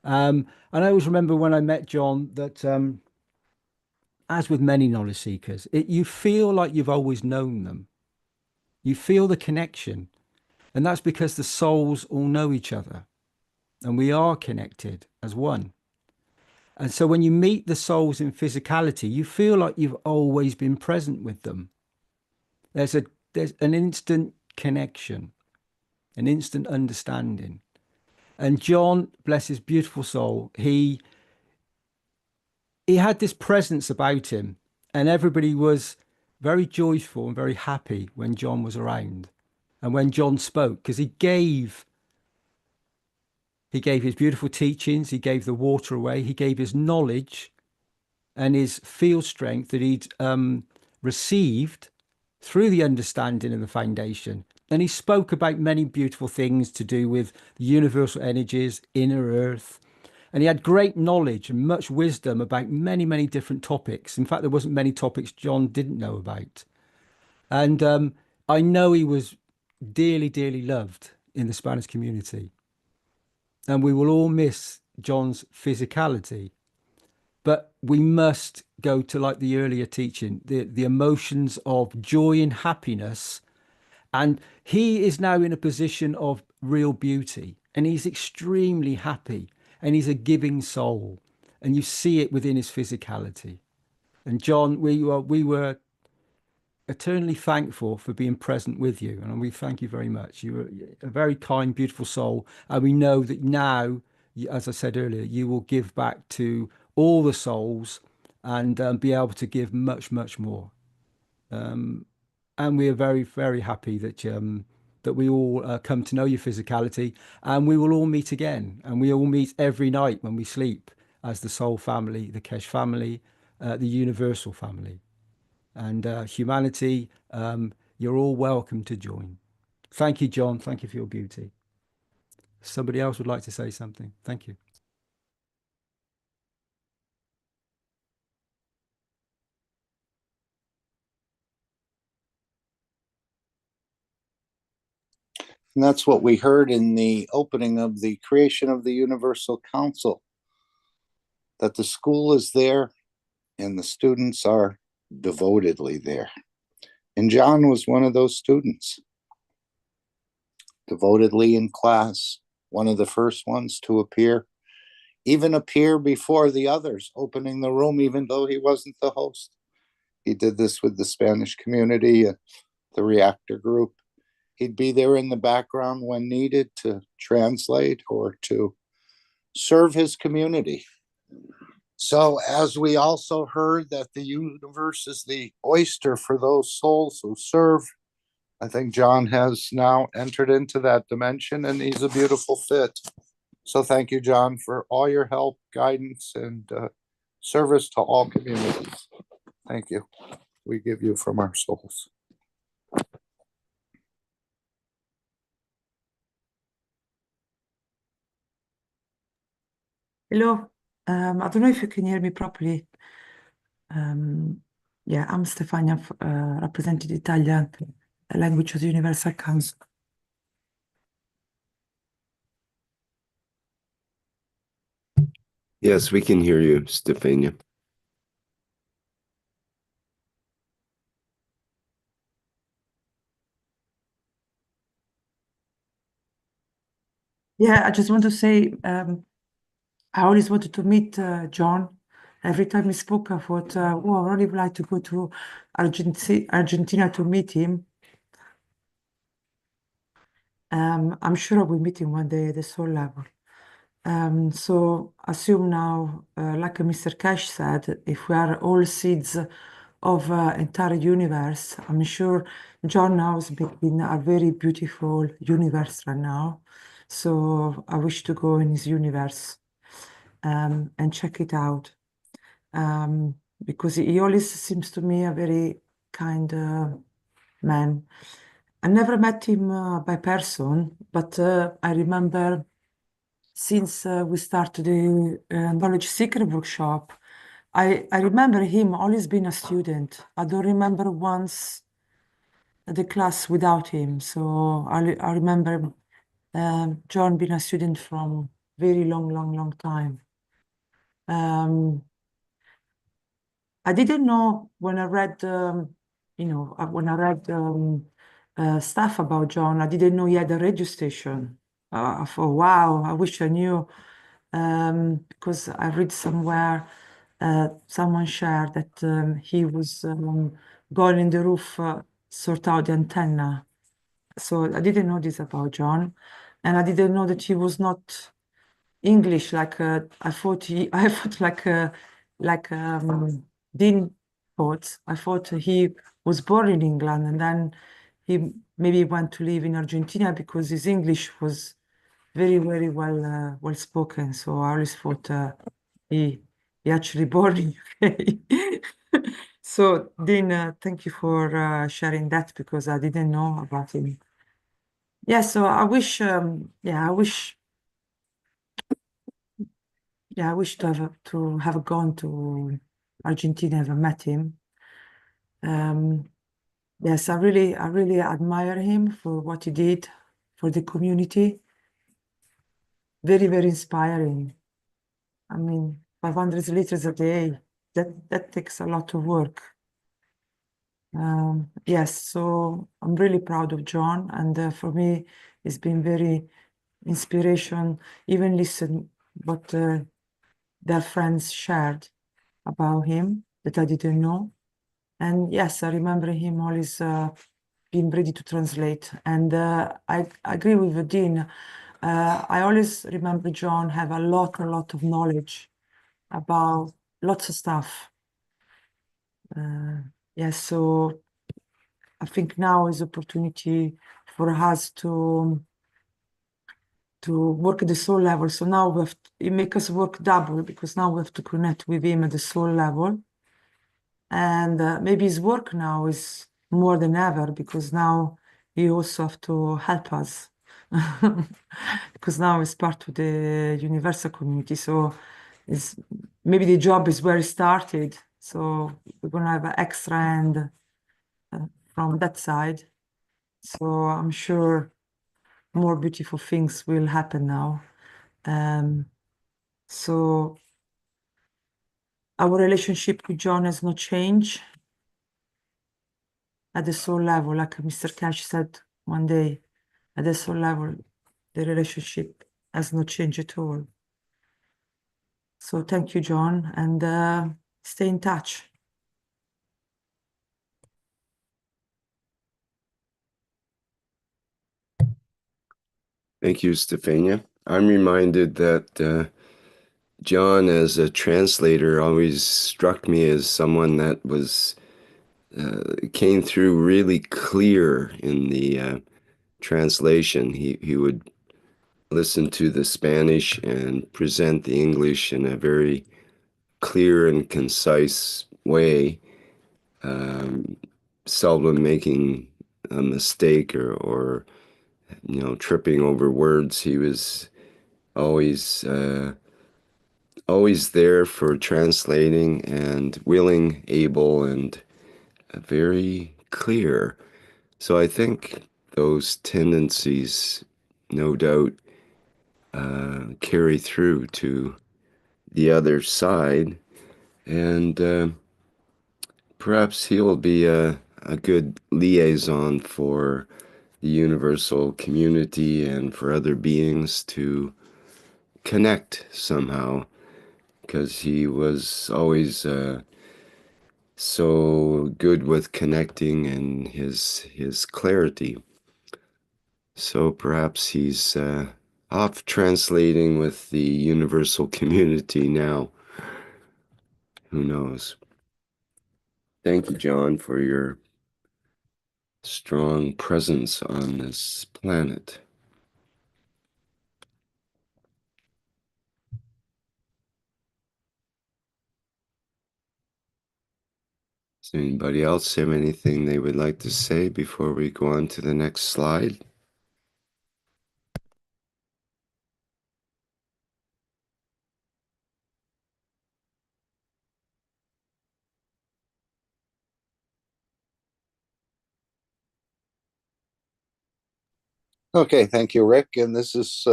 And I always remember when I met John that, as with many knowledge seekers, you feel like you've always known them. You feel the connection. And that's because the souls all know each other and we are connected as one. And so when you meet the souls in physicality, you feel like you've always been present with them. There's an instant connection, an instant understanding. And John, bless his beautiful soul, he had this presence about him, and everybody was very joyful and very happy when John was around and when John spoke, because he gave his beautiful teachings, he gave the water away, he gave his knowledge and his field strength that he'd received through the understanding of the foundation. And he spoke about many beautiful things to do with the universal energies, inner earth. And he had great knowledge and much wisdom about many, many different topics. In fact, there wasn't many topics John didn't know about. And I know he was dearly, dearly loved in the Spanish community. And we will all miss John's physicality. But we must go to, like the earlier teaching, the emotions of joy and happiness. And he is now in a position of real beauty. And he's extremely happy. And he's a giving soul. And you see it within his physicality. And John, we were eternally thankful for being present with you. And we thank you very much. You're a very kind, beautiful soul. And we know that now, as I said earlier, you will give back to all the souls and be able to give much, much more. And we are very, very happy that that we all come to know your physicality, and we will all meet again. And we all meet every night when we sleep as the soul family, the Keshe family, the universal family. And humanity, you're all welcome to join. Thank you, John. Thank you for your beauty. Somebody else would like to say something. Thank you. And that's what we heard in the opening of the creation of the Universal Council, that the school is there and the students are devotedly there. And John was one of those students, devotedly in class, one of the first ones to appear, even appear before the others, opening the room, even though he wasn't the host. He did this with the Spanish community, the Reactor group. He'd be there in the background when needed to translate or to serve his community. So as we also heard that the universe is the oyster for those souls who serve, I think John has now entered into that dimension and he's a beautiful fit. So thank you, John, for all your help, guidance, and service to all communities. Thank you. We give you from our souls. Hello, I don't know if you can hear me properly. Yeah, I'm Stefania, representing the Italian language of the Universal Council. Yes, we can hear you, Stefania. Yeah, I just want to say, I always wanted to meet John. Every time he spoke, I thought, oh, I really would like to go to Argentina to meet him. I'm sure I will meet him one day at the soul level. So assume now, like Mr. Keshe said, if we are all seeds of entire universe, I'm sure John now is in a very beautiful universe right now. So I wish to go in his universe and check it out. Because he always seems to me a very kind man. I never met him by person, but I remember since we started the Knowledge Seeker workshop, I remember him always being a student. I don't remember once the class without him. So I remember John being a student from very long time. I didn't know when I read, when I read stuff about John. I didn't know he had a radio station. I thought, wow, I wish I knew, because I read somewhere, someone shared that he was going in the roof, sort out the antenna. So I didn't know this about John, and I didn't know that he was not English. Like I thought I thought like Dean thought. I thought he was born in England, and then he maybe went to live in Argentina because his English was very, very well spoken. So I always thought he actually born in UK. So Dean, thank you for sharing that because I didn't know about him. Yeah, so I wish, I wish to have gone to Argentina, ever met him. Yes, I really admire him for what he did for the community. Very, very inspiring. I mean, 500 liters a day, that takes a lot of work. Yes, so I'm really proud of John, and for me, it's been very inspiration. Even listen what their friends shared about him that I didn't know. And yes, I remember him always being ready to translate. And I agree with Dean. I always remember John have a lot of knowledge about lots of stuff. Yes, so I think now is opportunity for us to work at the soul level. So now we have it make us work double because now we have to connect with him at the soul level. And maybe his work now is more than ever because now he also have to help us because now he's part of the universal community. So it's maybe the job is where it started. So we're gonna have an extra hand from that side. So I'm sure more beautiful things will happen now. So our relationship with John has not changed at the soul level, like Mr. Keshe said one day, at the soul level, the relationship has not changed at all. So thank you, John, and stay in touch. Thank you, Stefania. I'm reminded that John, as a translator, always struck me as someone that was came through really clear in the translation. He would listen to the Spanish and present the English in a very clear and concise way, seldom making a mistake or tripping over words. He was always always there for translating and willing, able, and very clear. So I think those tendencies, no doubt, carry through to the other side, and perhaps he'll be a good liaison for the universal community and for other beings to connect somehow, because he was always so good with connecting and his clarity. So perhaps he's off translating with the universal community now. Who knows? Thank you, John, for your strong presence on this planet. Does anybody else have anything they would like to say before we go on to the next slide? Okay, thank you, Rick. And this is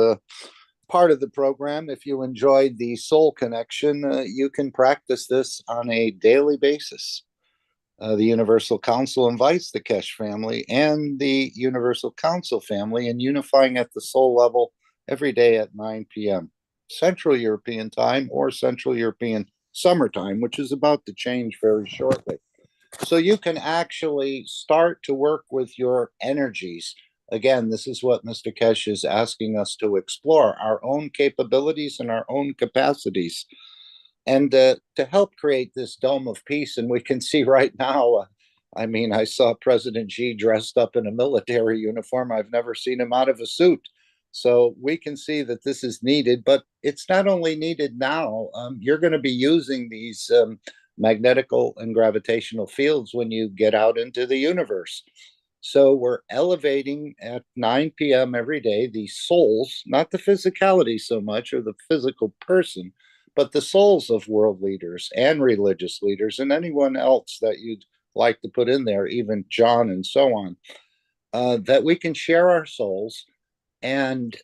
part of the program. If you enjoyed the soul connection, you can practice this on a daily basis. The Universal Council invites the Keshe family and the Universal Council family in unifying at the soul level every day at 9 p.m. Central European time or Central European summertime, which is about to change very shortly. So you can actually start to work with your energies. Again, this is what Mr. Keshe is asking us to explore, our own capabilities and our own capacities, and to help create this dome of peace. And we can see right now, I mean, I saw President Xi dressed up in a military uniform. I've never seen him out of a suit. So we can see that this is needed, but it's not only needed now. You're going to be using these magnetical and gravitational fields when you get out into the universe. So we're elevating at 9 p.m. every day the souls, not the physicality so much or the physical person, but the souls of world leaders and religious leaders and anyone else that you'd like to put in there, even John and so on, that we can share our souls. And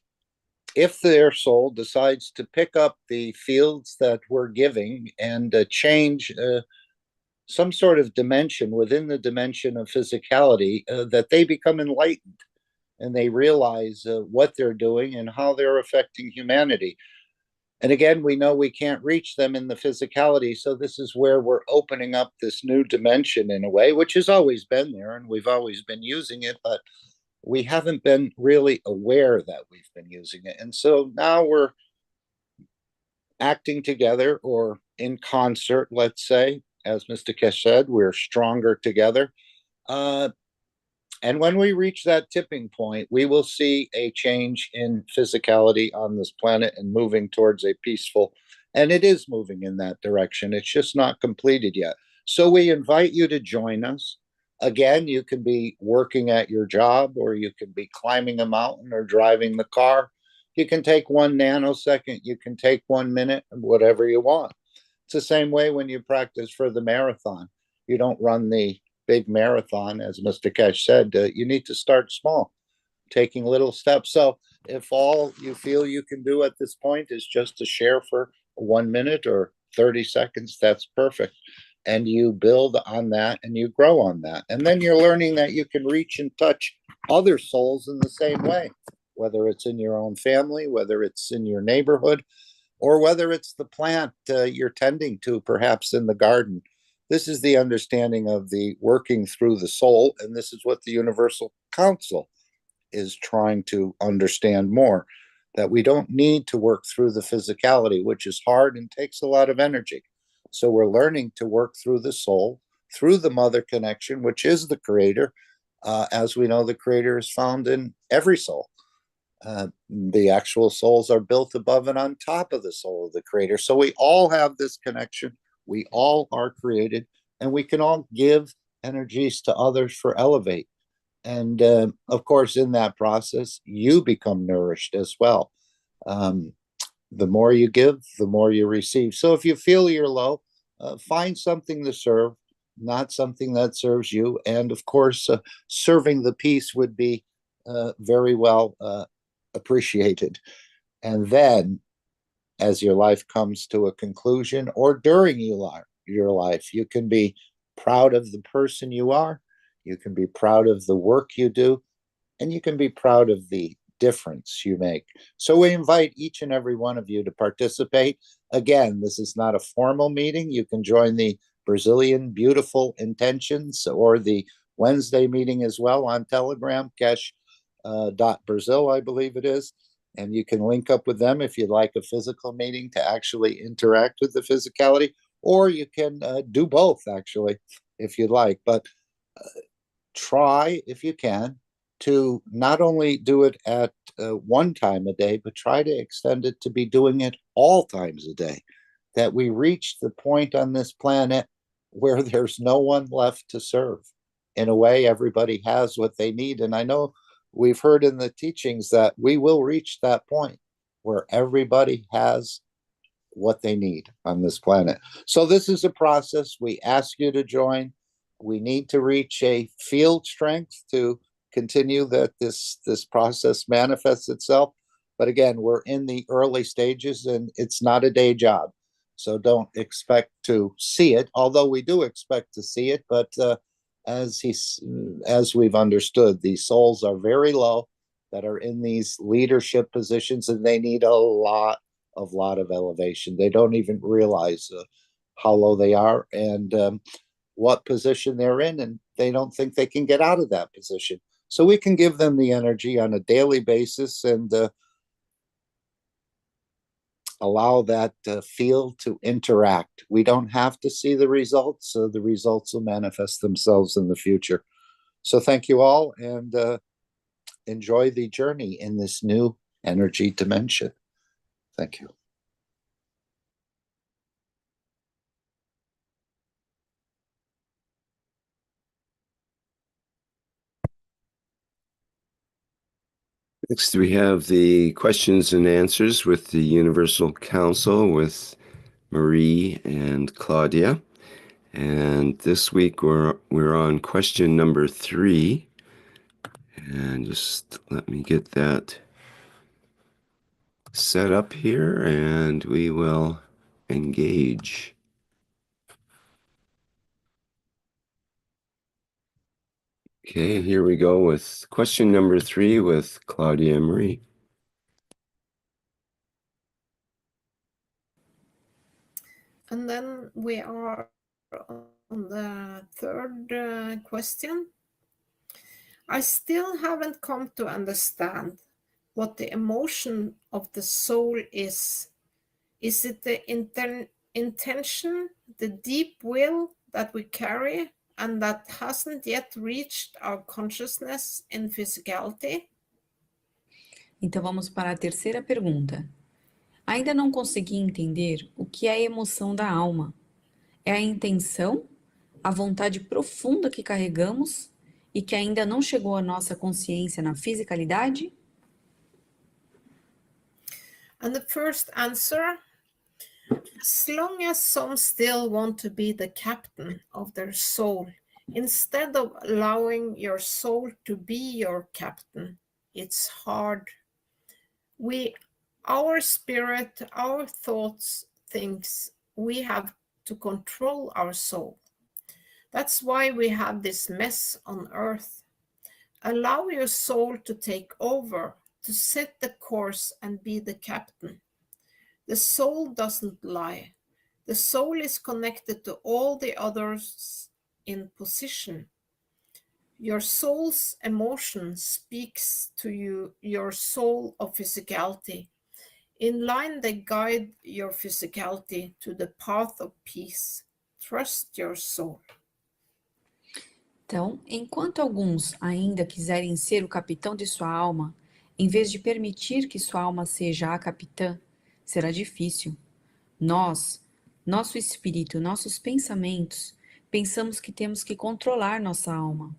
if their soul decides to pick up the fields that we're giving and change some sort of dimension within the dimension of physicality, that they become enlightened and they realize what they're doing and how they're affecting humanity. And again, we know we can't reach them in the physicality. So this is where we're opening up this new dimension in a way, which has always been there and we've always been using it, but we haven't been really aware that we've been using it. And so now we're acting together or in concert, let's say, as Mr. Keshe said, we're stronger together. And when we reach that tipping point, we will see a change in physicality on this planet and moving towards a peaceful, and it is moving in that direction. It's just not completed yet. So we invite you to join us. Again, you can be working at your job, or you can be climbing a mountain or driving the car. You can take 1 nanosecond, you can take 1 minute, whatever you want. It's the same way when you practice for the marathon. You don't run the big marathon, as Mr. Keshe said. You need to start small, taking little steps. So if all you feel you can do at this point is just to share for 1 minute or 30 seconds, that's perfect. And you build on that and you grow on that. And then you're learning that you can reach and touch other souls in the same way, whether it's in your own family, whether it's in your neighborhood, or whether it's the plant you're tending to, perhaps in the garden. This is the understanding of the working through the soul, and this is what the Universal Council is trying to understand more, that we don't need to work through the physicality, which is hard and takes a lot of energy. So we're learning to work through the soul, through the mother connection, which is the creator. As we know, the creator is found in every soul. The actual souls are built above and on top of the soul of the creator. So we all have this connection. We all are created, and we can all give energies to others for elevate. And of course, in that process, you become nourished as well. The more you give, the more you receive. So if you feel you're low, find something to serve, not something that serves you. And of course, serving the peace would be very well appreciated. And then, as your life comes to a conclusion or during your life, you can be proud of the person you are, you can be proud of the work you do, and you can be proud of the difference you make. So we invite each and every one of you to participate. Again, this is not a formal meeting. You can join the Brazilian Beautiful Intentions or the Wednesday meeting as well on Telegram, Keshe.Brazil, I believe it is. And you can link up with them if you'd like a physical meeting to actually interact with the physicality, or you can do both, actually, if you'd like. But try, if you can, to not only do it at one time a day, but try to extend it to be doing it all times a day, that we reach the point on this planet where there's no one left to serve. In a way, everybody has what they need. And I know we've heard in the teachings that we will reach that point where everybody has what they need on this planet. So this is a process. We ask you to join. We need to reach a field strength to continue that this process manifests itself. But again, we're in the early stages, and it's not a day job. So don't expect to see it, although we do expect to see it. But as we've understood, these souls are very low that are in these leadership positions, and they need a lot of elevation. They don't even realize how low they are and what position they're in, and they don't think they can get out of that position. So we can give them the energy on a daily basis and allow that field to interact. We don't have to see the results, so the results will manifest themselves in the future. So thank you all, and enjoy the journey in this new energy dimension. Thank you. Next, we have the questions and answers with the Universal Council with Marie and Claudia. And this week we're on question number 3. And just let me get that set up here and we will engage. Okay, here we go with question number 3 with Claudia and Marie. And then we are on the third question. I still haven't come to understand what the emotion of the soul is. Is it the intention, the deep will that we carry and that hasn't yet reached our consciousness in physicality? Então vamos para a terceira pergunta. Ainda não consegui entender o que é a emoção da alma. É a intenção, a vontade profunda que carregamos e que ainda não chegou à nossa consciência na fisicalidade? And the first answer, as long as some still want to be the captain of their soul, instead of allowing your soul to be your captain, it's hard. Our spirit, our thoughts, thinks we have to control our soul. That's why we have this mess on earth. Allow your soul to take over, to set the course and be the captain. The soul doesn't lie. The soul is connected to all the others in position. Your soul's emotion speaks to you, your soul of physicality. In line, they guide your physicality to the path of peace. Trust your soul. Então, enquanto alguns ainda quiserem ser o capitão de sua alma, em vez de permitir que sua alma seja a capitã, será difícil. Nós, nosso espírito, nossos pensamentos, pensamos que temos que controlar nossa alma.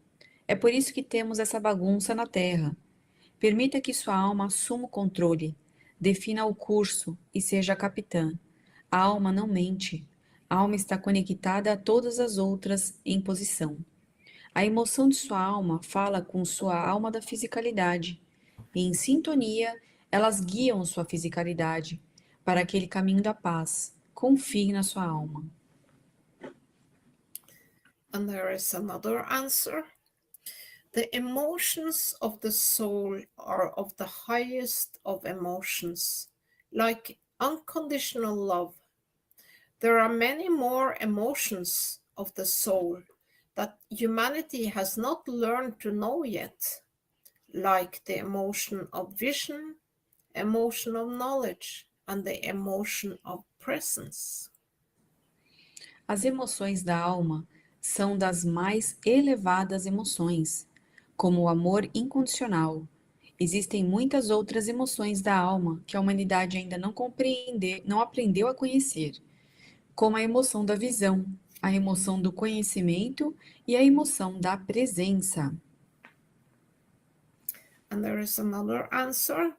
É por isso que temos essa bagunça na Terra. Permita que sua alma assuma o controle, defina o curso e seja a capitã. A alma não mente. A alma está conectada a todas as outras em posição. A emoção de sua alma fala com sua alma da fisicalidade, e em sintonia, elas guiam sua fisicalidade para aquele caminho da paz. Confie na sua alma. And there is another answer. The emotions of the soul are of the highest of emotions, like unconditional love. There are many more emotions of the soul that humanity has not learned to know yet, like the emotion of vision, emotion of knowledge, and the emotion of presence. As emoções da alma são das mais elevadas emoções, como o amor incondicional. Existem muitas outras emoções da alma que a humanidade ainda não aprendeu a conhecer, como a emoção da visão, a emoção do conhecimento e a emoção da presença. And there is another answer.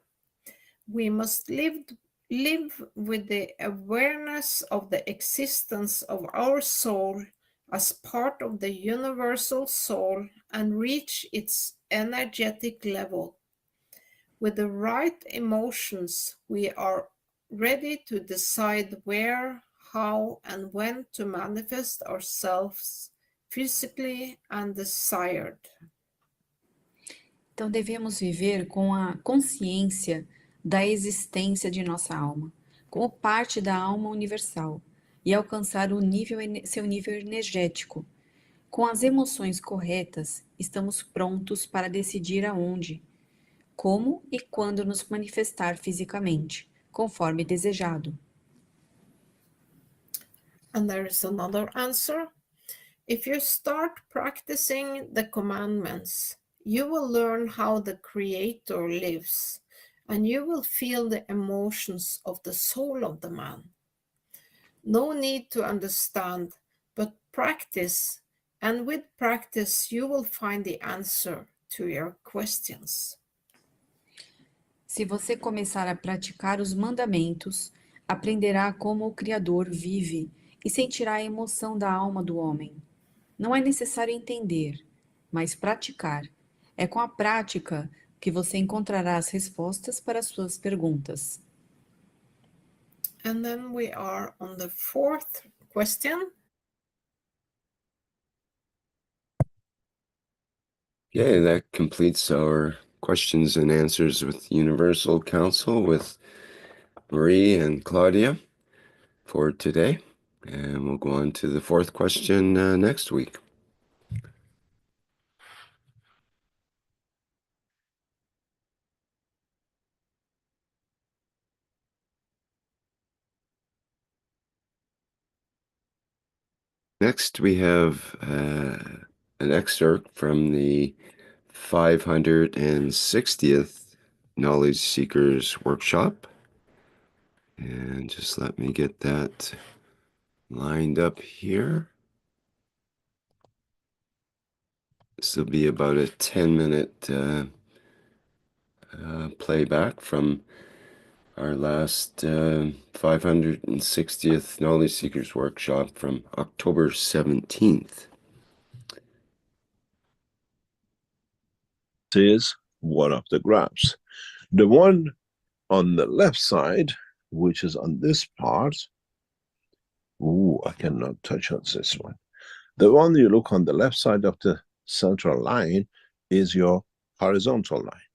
We must live with the awareness of the existence of our soul as part of the universal soul and reach its energetic level. With the right emotions, we are ready to decide where, how and when to manifest ourselves physically and desired. Então devemos viver com a consciência da existência de nossa alma, como parte da alma universal, e alcançar seu nível energético. Com as emoções corretas, estamos prontos para decidir aonde, como e quando nos manifestar fisicamente, conforme desejado. And there is another answer. If you start practicing the commandments, you will learn how the Creator lives, and you will feel the emotions of the soul of the man. No need to understand, but practice, and with practice you will find the answer to your questions. Se você começar a praticar os mandamentos, aprenderá como o Criador vive e sentirá a emoção da alma do homem. Não é necessário entender, mas praticar. É com a prática que você encontrará as respostas para as suas perguntas. And then we are on the fourth question. Okay, that completes our questions and answers with Universal Council with Marie and Claudia for today. And we'll go on to the fourth question next week. Next, we have an excerpt from the 560th Knowledge Seekers Workshop. And just let me get that lined up here. This will be about a 10-minute playback from our last 560th Knowledge Seekers Workshop from October 17th. Is one of the graphs. The one on the left side, which is on this part, I cannot touch on this one. The one you look on the left side of the central line is your horizontal line.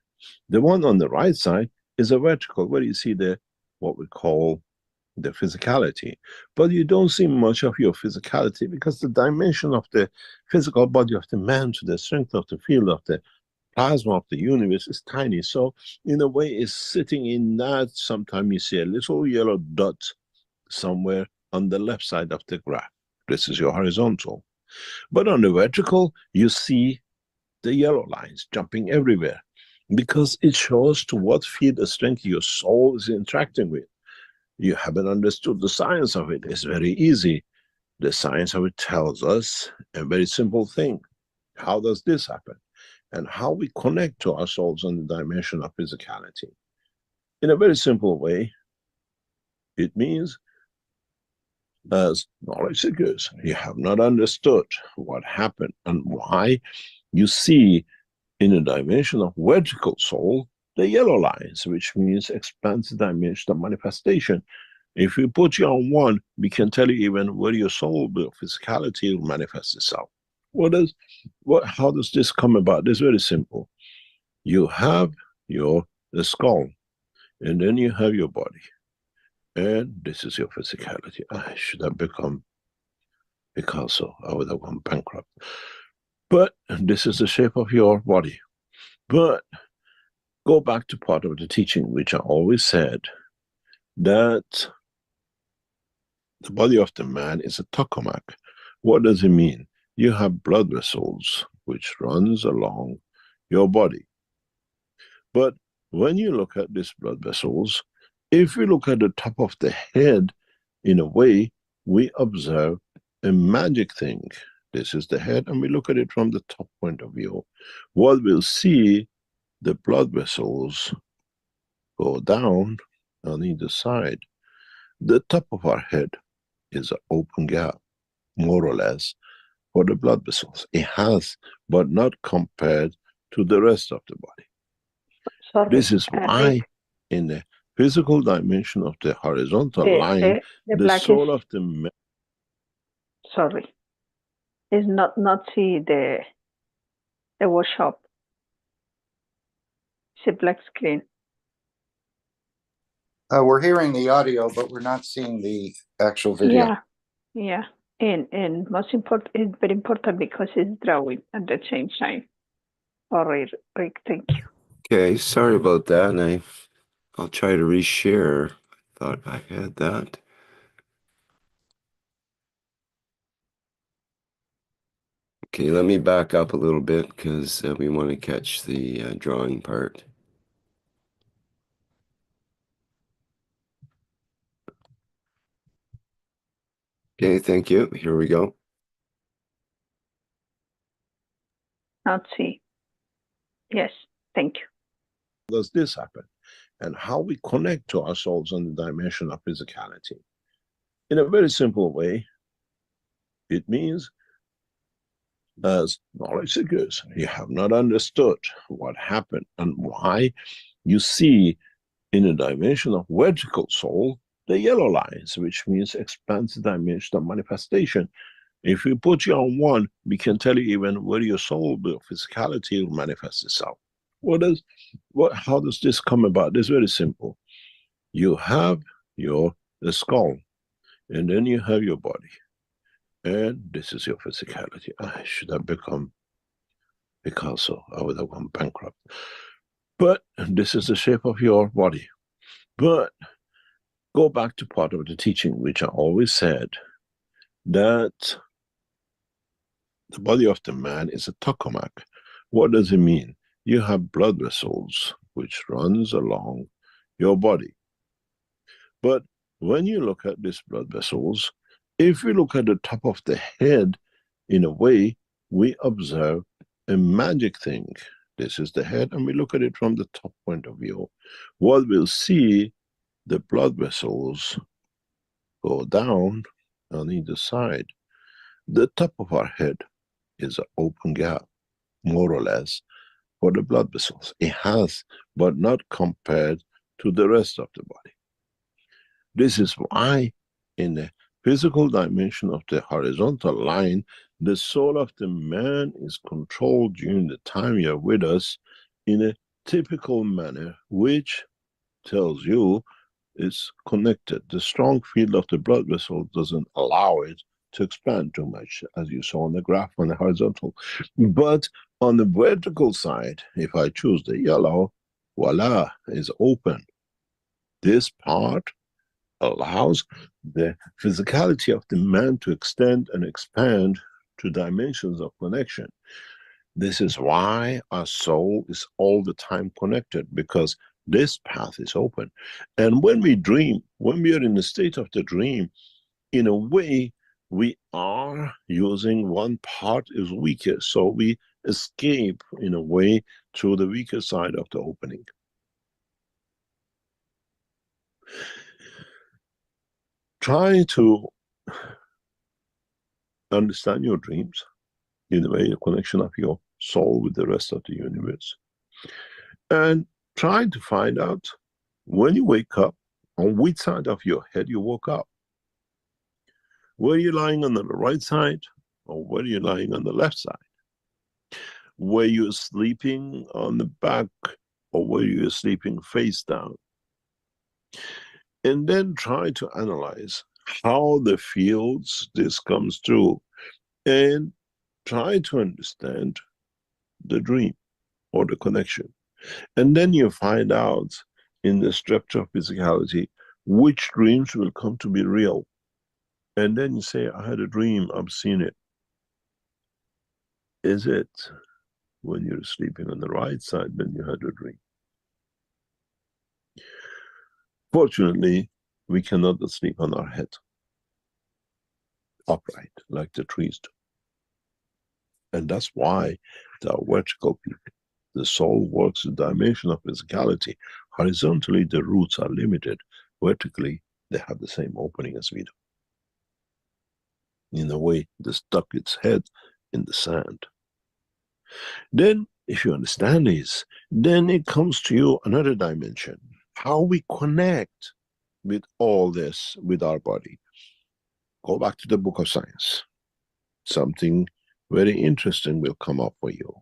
The one on the right side is a vertical, where you see the what we call the physicality. But you don't see much of your physicality because the dimension of the physical body of the man to the strength of the field of the plasma of the universe is tiny. So in a way it's sitting in that. Sometimes you see a little yellow dot somewhere on the left side of the graph. This is your horizontal. But on the vertical, you see the yellow lines jumping everywhere because it shows to what field of strength your soul is interacting with. You haven't understood the science of it. It's very easy. The science of it tells us a very simple thing. How does this happen? And how we connect to our souls on the dimension of physicality. In a very simple way, it means, as knowledge seekers, you have not understood what happened and why you see in a dimension of vertical soul the yellow lines, which means expansive dimension of manifestation. If we put you on one, we can tell you even where your soul, the physicality will manifest itself. How does this come about? It's very simple. You have the skull, and then you have your body. And this is your physicality. I should have become Picasso. I would have gone bankrupt. But this is the shape of your body. But go back to part of the teaching, which I always said, that the body of the man is a tokamak. What does it mean? You have blood vessels, which runs along your body. But when you look at these blood vessels, if we look at the top of the head, in a way, we observe a magic thing. This is the head, and we look at it from the top point of view. What we'll see, the blood vessels go down on either side. The top of our head is an open gap, more or less, for the blood vessels. It has, but not compared to the rest of the body. Sorry, This is why in the physical dimension of the horizontal line, the soul of the man. Sorry, it's not see the workshop. It's a black screen. We're hearing the audio, but we're not seeing the actual video. Yeah. And most important, it's very important because it's drawing at the same time. Sorry, Rick, thank you. Okay, sorry about that. I'll try to reshare. I thought I had that. Okay, let me back up a little bit because we want to catch the drawing part. Okay, thank you. Here we go. Not see. Yes, thank you. Does this happen? And how we connect to our souls on the dimension of physicality. In a very simple way, it means, as knowledge seekers, you have not understood what happened and why you see in a dimension of vertical soul the yellow lines, which means expansive dimension of manifestation. If we put you on one, we can tell you even where your soul, the physicality will manifest itself. How does this come about? It's very simple. You have the skull, and then you have your body. And this is your physicality. I should have become Picasso. I would have gone bankrupt. But this is the shape of your body. But go back to part of the teaching, which I always said, that the body of the man is a tokamak. What does it mean? You have blood vessels, which runs along your body. But when you look at these blood vessels, if we look at the top of the head, in a way, we observe a magic thing. This is the head, and we look at it from the top point of view. What we'll see, the blood vessels go down on either side. The top of our head is an open gap, more or less, for the blood vessels. It has, but not compared to the rest of the body. This is why in the physical dimension of the horizontal line, the soul of the man is controlled during the time you're with us in a typical manner, which tells you it's connected. The strong field of the blood vessel doesn't allow it to expand too much, as you saw on the graph on the horizontal. But on the vertical side, if I choose the yellow, voila, is open. This part allows the physicality of the man to extend and expand to dimensions of connection. This is why our soul is all the time connected, because this path is open. And when we dream, when we are in the state of the dream, in a way, we are using one part is weaker, so we escape in a way through the weaker side of the opening. Try to understand your dreams in a way, the connection of your soul with the rest of the universe. And try to find out when you wake up, on which side of your head you woke up. Were you lying on the right side, or were you lying on the left side? Were you sleeping on the back, or were you sleeping face down? And then try to analyze how the fields this comes through, and try to understand the dream or the connection. And then you find out in the structure of physicality which dreams will come to be real. And then you say, I had a dream, I've seen it. Is it when you're sleeping on the right side when you had a dream? Fortunately, we cannot sleep on our head upright like the trees do. And that's why the vertical people, the soul works in the dimension of physicality. Horizontally, the roots are limited. Vertically, they have the same opening as we do. In a way, they stuck its head in the sand. Then, if you understand this, then it comes to you another dimension. how we connect with all this, with our body. Go back to the book of science. Something very interesting will come up for you.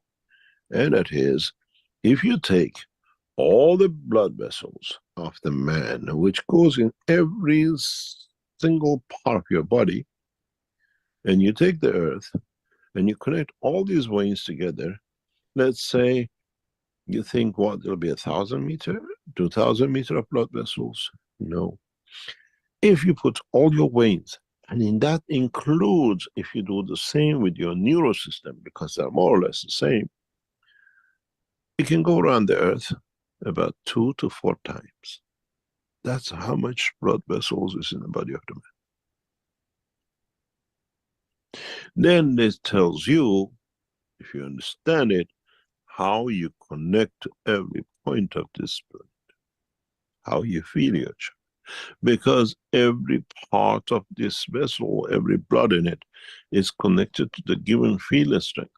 And that is, if you take all the blood vessels of the man, which goes in every single part of your body, and you take the earth, and you connect all these veins together, let's say you think, what, it'll be 1,000 meter, 2,000 meter of blood vessels? No. If you put all your veins, and in that includes, if you do the same with your neural system, because they're more or less the same, it can go around the earth about 2 to 4 times. That's how much blood vessels is in the body of the man. Then this tells you, if you understand it, how you connect to every point of this blood, how you feel your child. Because every part of this vessel, every blood in it, is connected to the given field strength.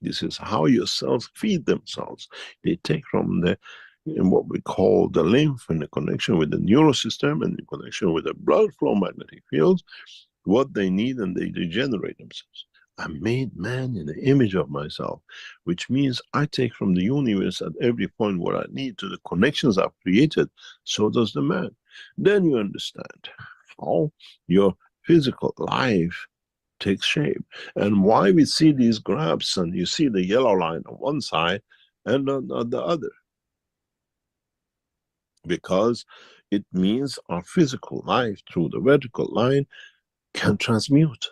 This is how your cells feed themselves. They take from the, in what we call the lymph, and the connection with the neural system, and the connection with the blood flow magnetic fields, what they need, and they regenerate themselves. I made man in the image of myself, which means I take from the universe at every point what I need to the connections I've created. So does the man. Then you understand how your physical life takes shape, and why we see these graphs, and you see the yellow line on one side and on the other. Because it means our physical life through the vertical line can transmute.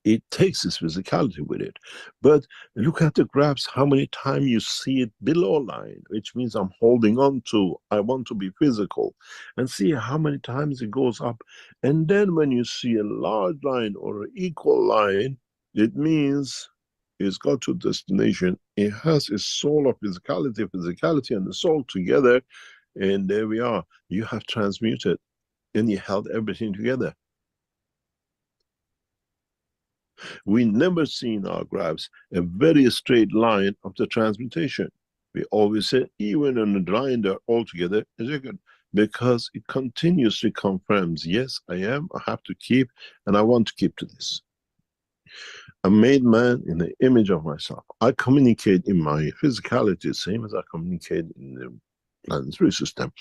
It takes its physicality with it. But look at the graphs, how many times you see it below line, which means I'm holding on to, I want to be physical, and see how many times it goes up. And then when you see a large line or an equal line, it means it's got to destination. It has its soul of physicality and the soul together, and there we are. You have transmuted, and you held everything together. We never see in our graphs a very straight line of the transmutation. We always say, even on the line, they're all together, because it continuously confirms, yes, I am, I have to keep, and I want to keep to this. I made man in the image of myself. I communicate in my physicality, same as I communicate in the planetary system,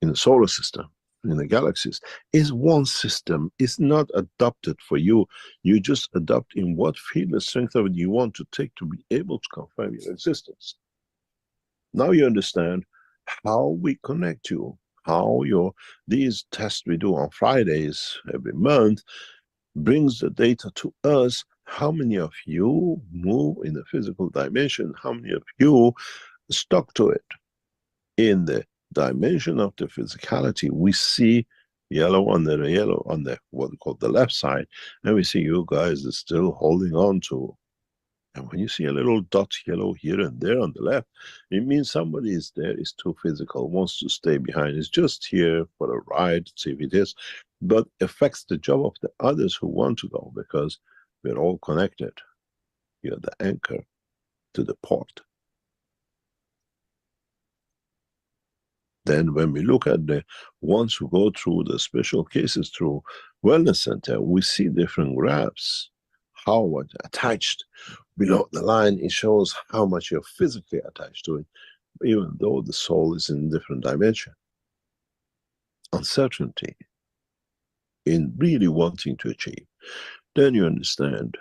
in the solar system, in the galaxies. Is one system. It's not adopted for you. You just adopt in what field and strength of it you want to take to be able to confirm your existence. Now you understand how we connect you, how these tests we do on Fridays every month brings the data to us. How many of you move in the physical dimension? How many of you stuck to it? In the dimension of the physicality, we see yellow on the what we call the left side, and we see you guys are still holding on to. And when you see a little dot yellow here and there on the left, it means somebody is there, is too physical, wants to stay behind, is just here for a ride, see if it is, but affects the job of the others who want to go, because we're all connected. You're the anchor to the port. Then when we look at the ones who go through the special cases through Wellness Center, we see different graphs, how attached. Below the line, it shows how much you're physically attached to it, even though the soul is in a different dimension. Uncertainty in really wanting to achieve. Then you understand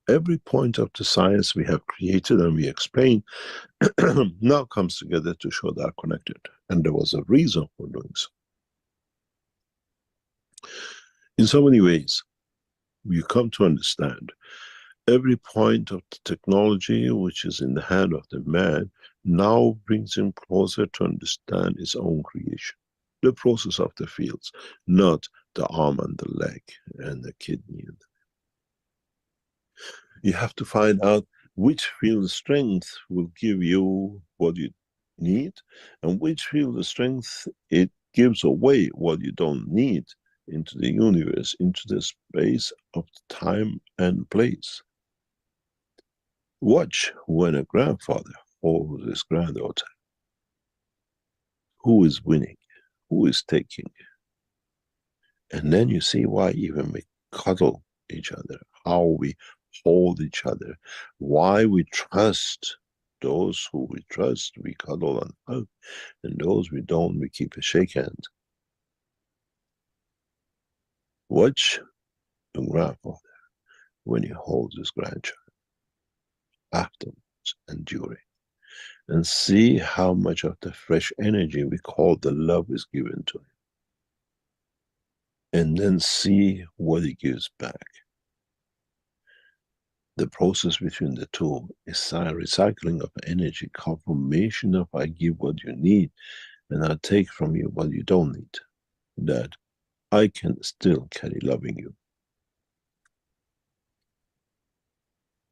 every point of the science we have created and we explain now comes together to show they are connected. And there was a reason for doing so. In so many ways, you come to understand every point of the technology which is in the hand of the man now brings him closer to understand his own creation. The process of the fields, not the arm and the leg and the kidney. You have to find out which field strength will give you what you need, and which field of strength it gives away what you don't need into the universe, into the space of time and place. Watch when a grandfather hold his granddaughter. Who is winning? Who is taking? And then you see why even we cuddle each other, how we hold each other, why we trust. Those who we trust, we cuddle and hug, and those we don't, we keep a shake hand. Watch a grandfather when he holds his grandchild afterwards and during, and see how much of the fresh energy we call the love is given to him. And then see what he gives back. The process between the two is recycling of energy, confirmation of I give what you need and I take from you what you don't need. That I can still carry loving you.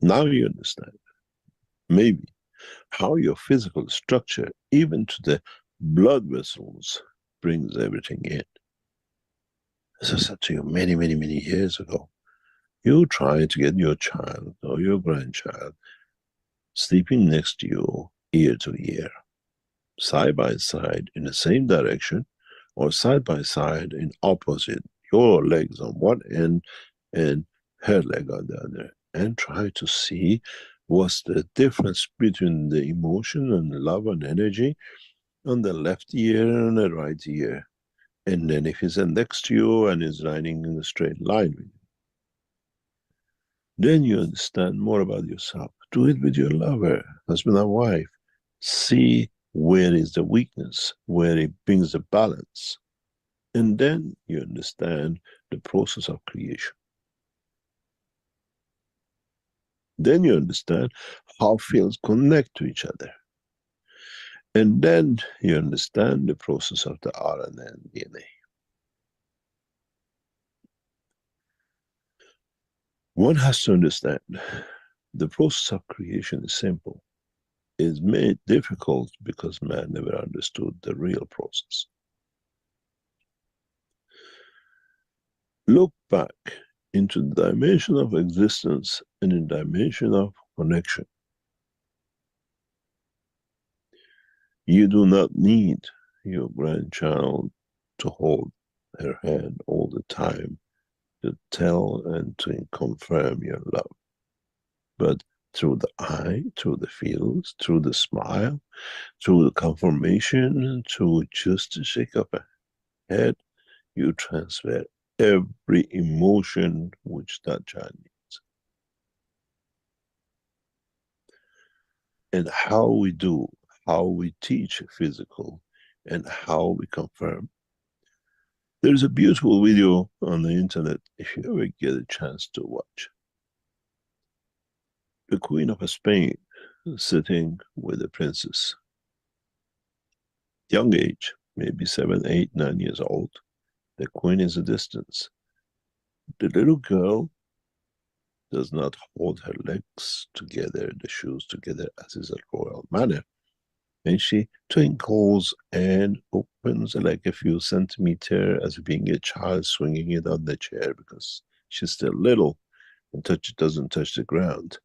Now you understand, maybe, how your physical structure, even to the blood vessels, brings everything in. As I said to you many, many, many years ago, you try to get your child or your grandchild sleeping next to you ear to ear, side by side in the same direction, or side by side in opposite, your legs on one end and her leg on the other, and try to see what's the difference between the emotion and love and energy on the left ear and the right ear. And then if he's next to you and is riding in a straight line with you, then you understand more about yourself. Do it with your lover, husband and wife. See where is the weakness, where it brings the balance. And then you understand the process of creation. Then you understand how fields connect to each other. And then you understand the process of the RNA and DNA. One has to understand the process of creation is simple. It's made difficult because man never understood the real process. Look back into the dimension of existence and in dimension of connection. You do not need your grandchild to hold her hand all the time to tell and to confirm your love. But through the eye, through the feels, through the smile, through the confirmation, through just to shake up a head, you transfer every emotion which that child needs. And how we do, how we teach physical, and how we confirm. There's a beautiful video on the internet, if you ever get a chance to watch. The Queen of Spain sitting with the princess. Young age, maybe 7, 8, 9 years old. The queen is a distance. The little girl does not hold her legs together, the shoes together, as is a royal manner. And she twinkles and opens like a few centimeters as being a child swinging it on the chair because she's still little and doesn't touch the ground.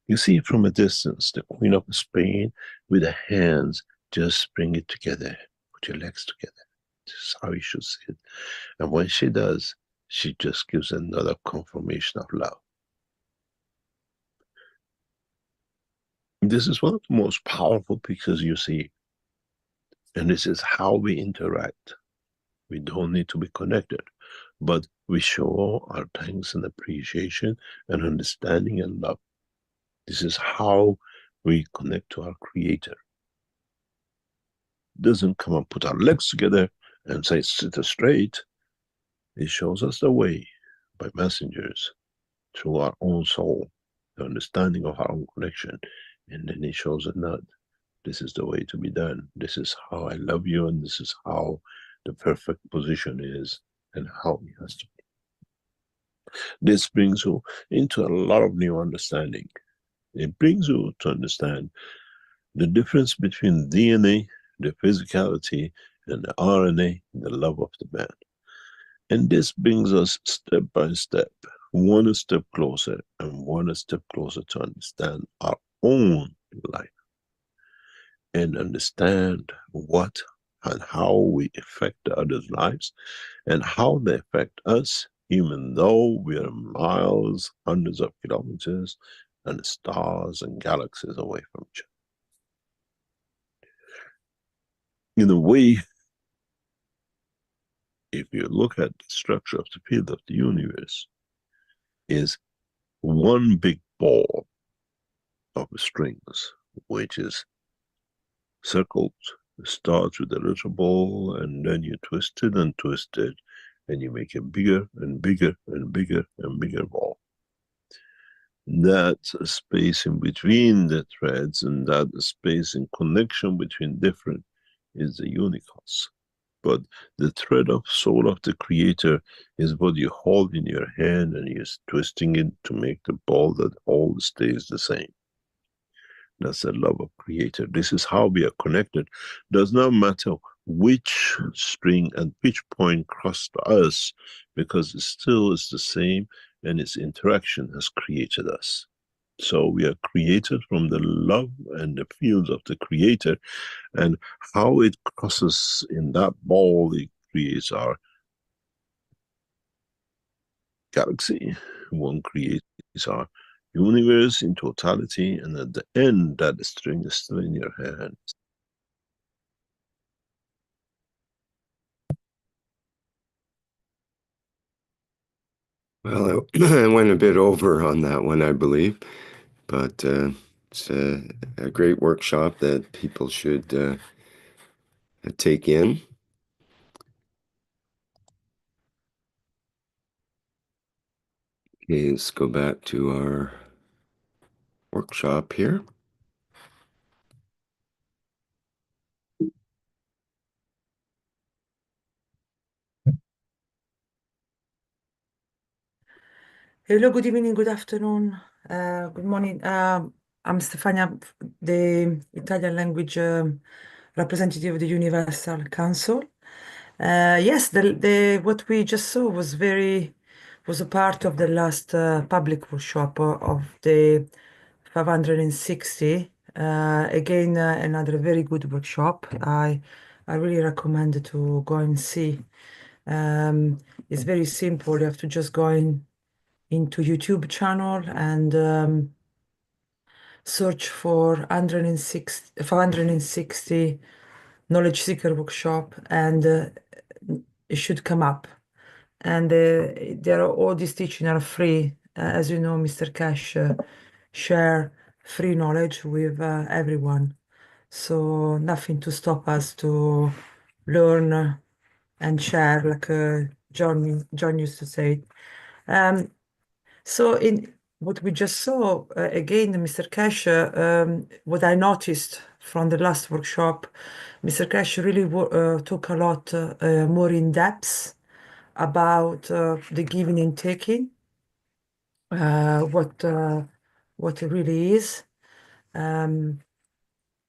You see from a distance the Queen of Spain with her hands just bring it together, put your legs together. This is how you should see it. And when she does, she just gives another confirmation of love. This is one of the most powerful pictures you see. And this is how we interact. We don't need to be connected, but we show our thanks and appreciation and understanding and love. This is how we connect to our Creator. Doesn't come and put our legs together and say sit straight. It shows us the way by messengers through our own soul, the understanding of our own connection, and then it shows a nod. This is the way to be done. This is how I love you, and this is how the perfect position is, and how it has to be. This brings you into a lot of new understanding. It brings you to understand the difference between DNA, the physicality, and the RNA, the love of the man. And this brings us step by step, one step closer and one step closer to understand our own life. and understand what and how we affect the others' lives and how they affect us, even though we are miles, hundreds of kilometers, and stars and galaxies away from each other. In a way, if you look at the structure of the field of the universe, is one big ball of strings, which is circled, starts with a little ball, and then you twist it and twist it, and you make a bigger and bigger and bigger and bigger ball. That space in between the threads and that space in connection between different is the unicos. But the thread of soul of the creator is what you hold in your hand and you're twisting it to make the ball that all stays the same. That's the love of creator. This is how we are connected. Does not matter which string and which point crossed us, because it still is the same and its interaction has created us. So we are created from the love and the fields of the creator, and how it crosses in that ball, it creates our galaxy. One creates our universe in totality, and at the end, that string is still in your hand. Well, I went a bit over on that one, I believe, but it's a great workshop that people should take in. Okay, let's go back to our workshop here. Hello, good evening, good afternoon, good morning. I'm Stefania, the Italian language representative of the Universal Council. Yes, what we just saw was a part of the last public workshop of the 560. Again, another very good workshop. I really recommend to go and see. It's very simple. You have to just go into YouTube channel and search for 560 knowledge seeker workshop, and it should come up. And all these teaching are free. As you know, Mr. Keshe share free knowledge with everyone. So nothing to stop us to learn and share, like John used to say. So in what we just saw, again, Mr. Keshe, what I noticed from the last workshop, Mr. Keshe really took a lot more in depth about the giving and taking, what it really is. And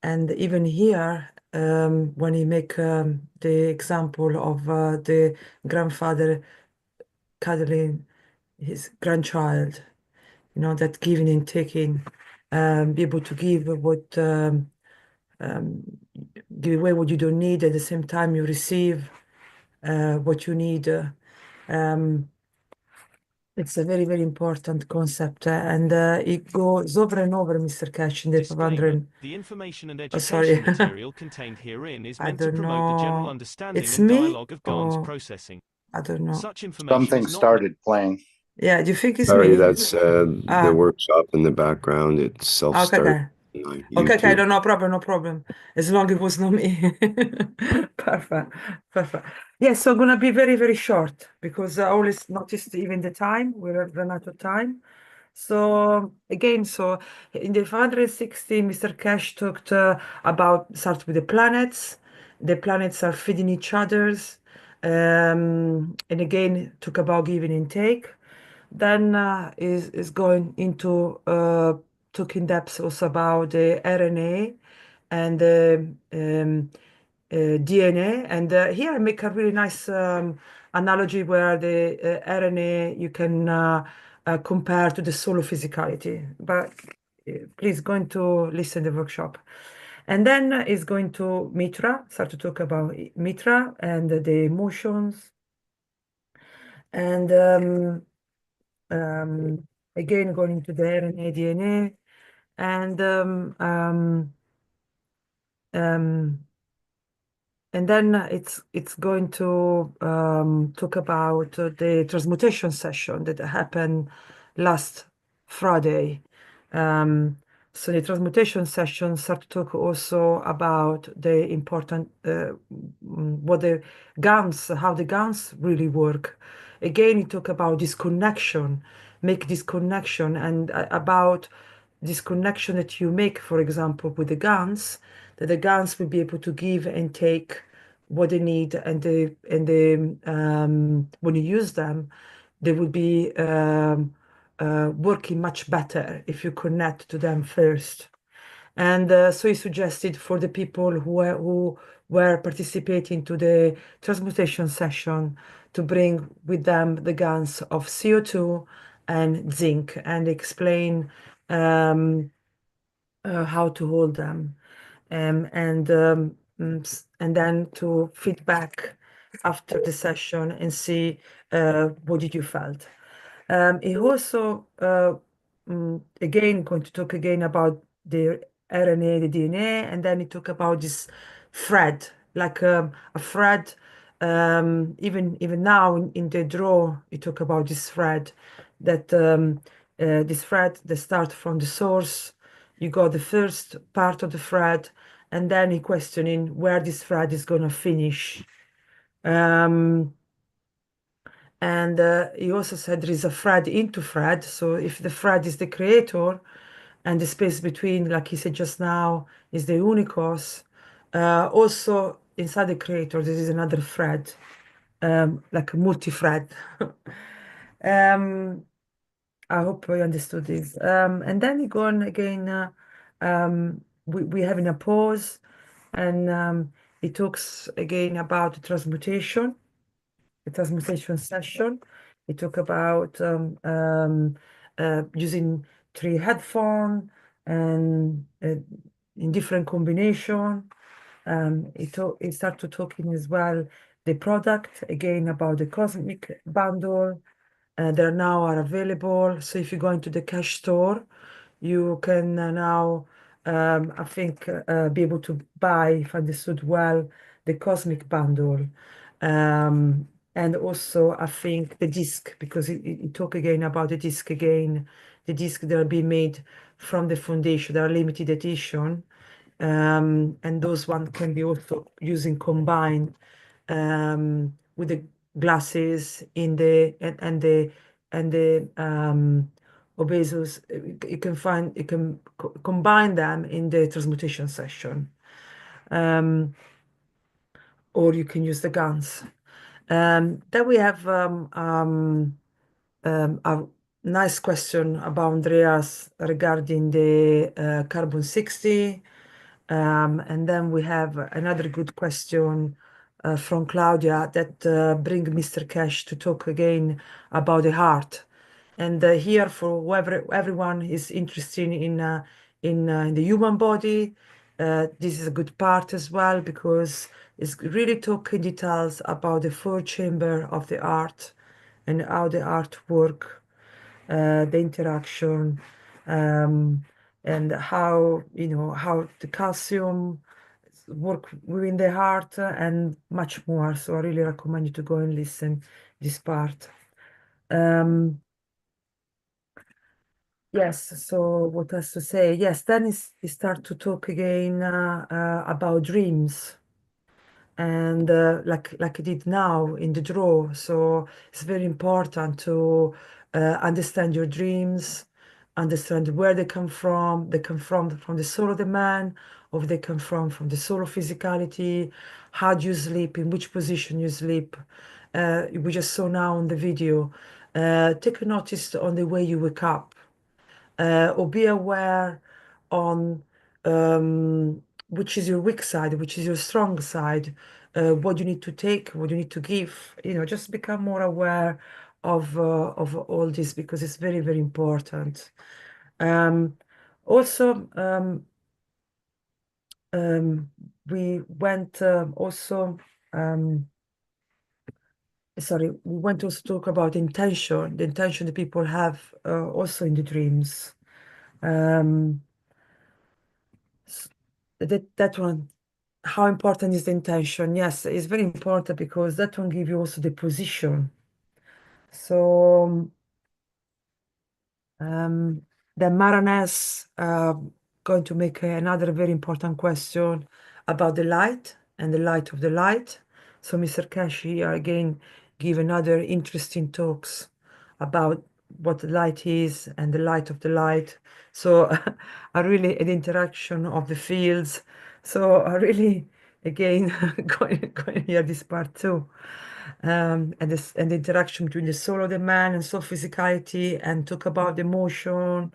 even here, when he make the example of the grandfather cuddling his grandchild, that giving and taking, be able to give give away what you don't need, at the same time you receive what you need. It's a very, very important concept, and it goes over and over, Mr. Keshe, in the Disclaimer: 500. the information and Oh, sorry. education material contained herein is I meant to don't promote the general know. understanding It's and me dialogue of GAN's or processing. I don't know. Such information Something is not meant. started playing. Yeah, do you think it's Sorry, me? that's the Ah, workshop in the background. It's okay, self-start okay. on Okay, YouTube. no problem, no problem. As long as it was not me. Perfect, perfect. Yeah, so gonna be very, very short because I always noticed even the time, we're run out of time. So again, so in the 560, Mr. Keshe talked about, start with the planets. The planets are feeding each other's. And again, talk about give and take. Then is going into talking depth also about the RNA and the DNA. And here I make a really nice analogy where the RNA you can compare to the soul of physicality. But please go into listen to the workshop. And then is going to Mitra, start to talk about Mitra and the emotions. And again, going into the RNA, DNA. And then it's going to talk about the transmutation session that happened last Friday. So the transmutation session start to talk also about the important what the GANs, how the GANs really work. Again, it talk about this connection, make this connection, and about this connection that you make, for example, with the GANs, that the GANs will be able to give and take what they need, and when you use them, they will be working much better if you connect to them first. And so he suggested for the people who were participating to the transmutation session to bring with them the GANs of CO2 and zinc, and explain how to hold them, and then to feedback after the session and see what did you felt. He also again going to talk again about the RNA, the DNA, and then he talk about this thread, like a thread. Even now in the draw, he talk about this thread, that this thread that start from the source. You got the first part of the thread, and then he questioning where this thread is going to finish. And he also said there is a thread into thread. So if the thread is the creator, and the space between, like he said just now, is the unicos, also inside the creator there is another thread, like a multi-thread. I hope you understood this. And then he go on again. We having a pause, and he talks again about the transmutation session. He talk about using 3 headphone and in different combination. He start to talking as well the product again about the cosmic bundle. They now are available. So if you go into the cash store, you can now, I think, be able to buy, if I understood well, the cosmic bundle. And also, I think the disc, because it talk again about the disc again, the disc that are being made from the foundation, they are limited edition. And those one can be also using combined with the glasses in the and the obesos. You can combine them in the transmutation session, or you can use the guns. Then we have a nice question about Andreas regarding the carbon 60. And then we have another good question from Claudia that bring Mr. Keshe to talk again about the heart. And here, for whoever everyone is interested in the human body, this is a good part as well, because it's really talking details about the 4 chamber of the heart and how the heart work, the interaction, and how how the calcium work within the heart, and much more. So I really recommend you to go and listen this part. Yes, so what else to say? Yes, then he start to talk again about dreams, and like he did now in the draw. So it's very important to understand your dreams, understand where they come from. They come from the soul of the man, or they come from the soul of physicality. How do you sleep? In which position you sleep? We just saw now on the video. Take a notice on the way you wake up, or be aware on which is your weak side, which is your strong side, what you need to take, what you need to give. Just become more aware of all this, because it's very, very important. Also, we went also sorry, we want to also talk about intention, the intention that people have also in the dreams. That one, how important is the intention? Yes, it's very important because that one gives you also the position. So then Mehran is going to make another very important question about the light and the light of the light. So Mr. Keshe again give another interesting talks about what the light is and the light of the light. So are really an interaction of the fields. So I really again going here this part too. And the interaction between the soul of the man and soul physicality, and talk about the emotion.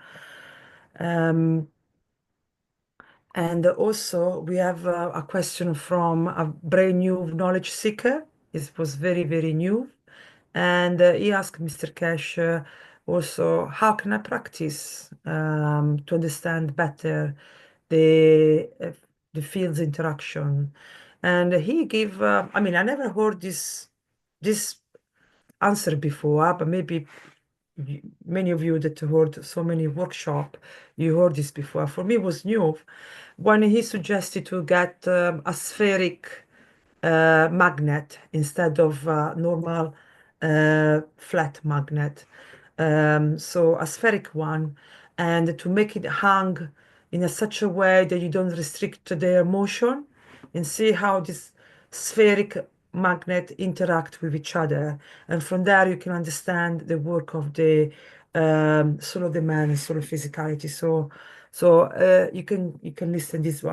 And also we have a question from a brand new knowledge seeker. It was very, very new. And he asked Mr. Keshe also, how can I practice to understand better the field's interaction? And he gave, I mean, I never heard this answer before, but maybe many of you that heard so many workshop, you heard this before. For me, it was new when he suggested to get a spheric magnet instead of normal flat magnet. So a spheric one, and to make it hang in such a way that you don't restrict their motion, and see how this spheric magnet interact with each other. And from there you can understand the work of the soul of the man and soul of physicality. So you can listen this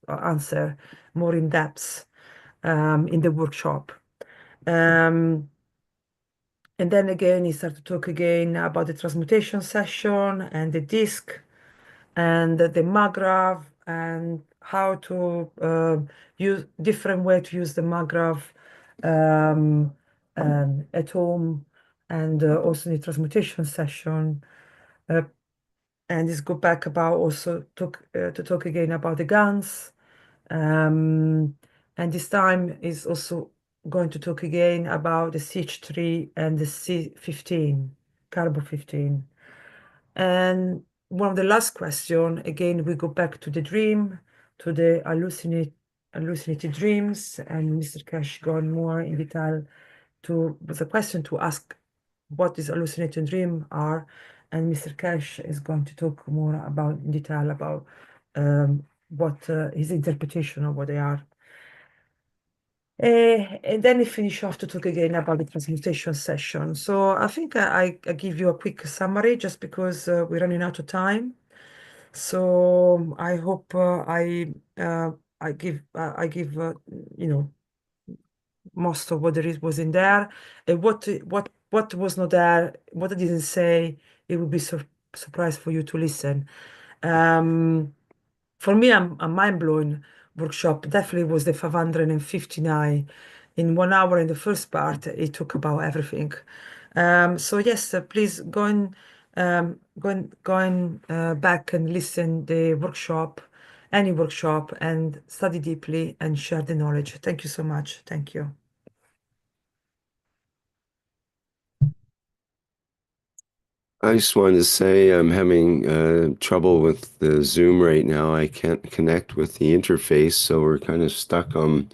answer more in depth in the workshop. And then again, he started to talk again about the transmutation session and the disc and the maggrav, and how to use different way to use the maggrav at home, and also the transmutation session. And this go back about also to talk again about the guns. And this time is also going to talk again about the CH3 and the C15, carbon 15. And one of the last question, again, we go back to the dream, to the hallucinated dreams, and Mr. Keshe gone more in detail with a question to ask what these hallucinated dream are, and Mr. Keshe is going to talk more about in detail about what his interpretation of what they are. And then he finish off to talk again about the transmutation session. So I think I give you a quick summary just because we're running out of time. So I hope I give you know, most of what was in there. And what was not there, what I didn't say, it would be surprise for you to listen. For me, a mind-blowing workshop definitely was the 559. In 1 hour in the first part, it took about everything. So yes, please go back and listen the workshop, any workshop, and study deeply and share the knowledge. Thank you so much. Thank you. I just wanted to say I'm having trouble with the Zoom right now. I can't connect with the interface, so we're kind of stuck on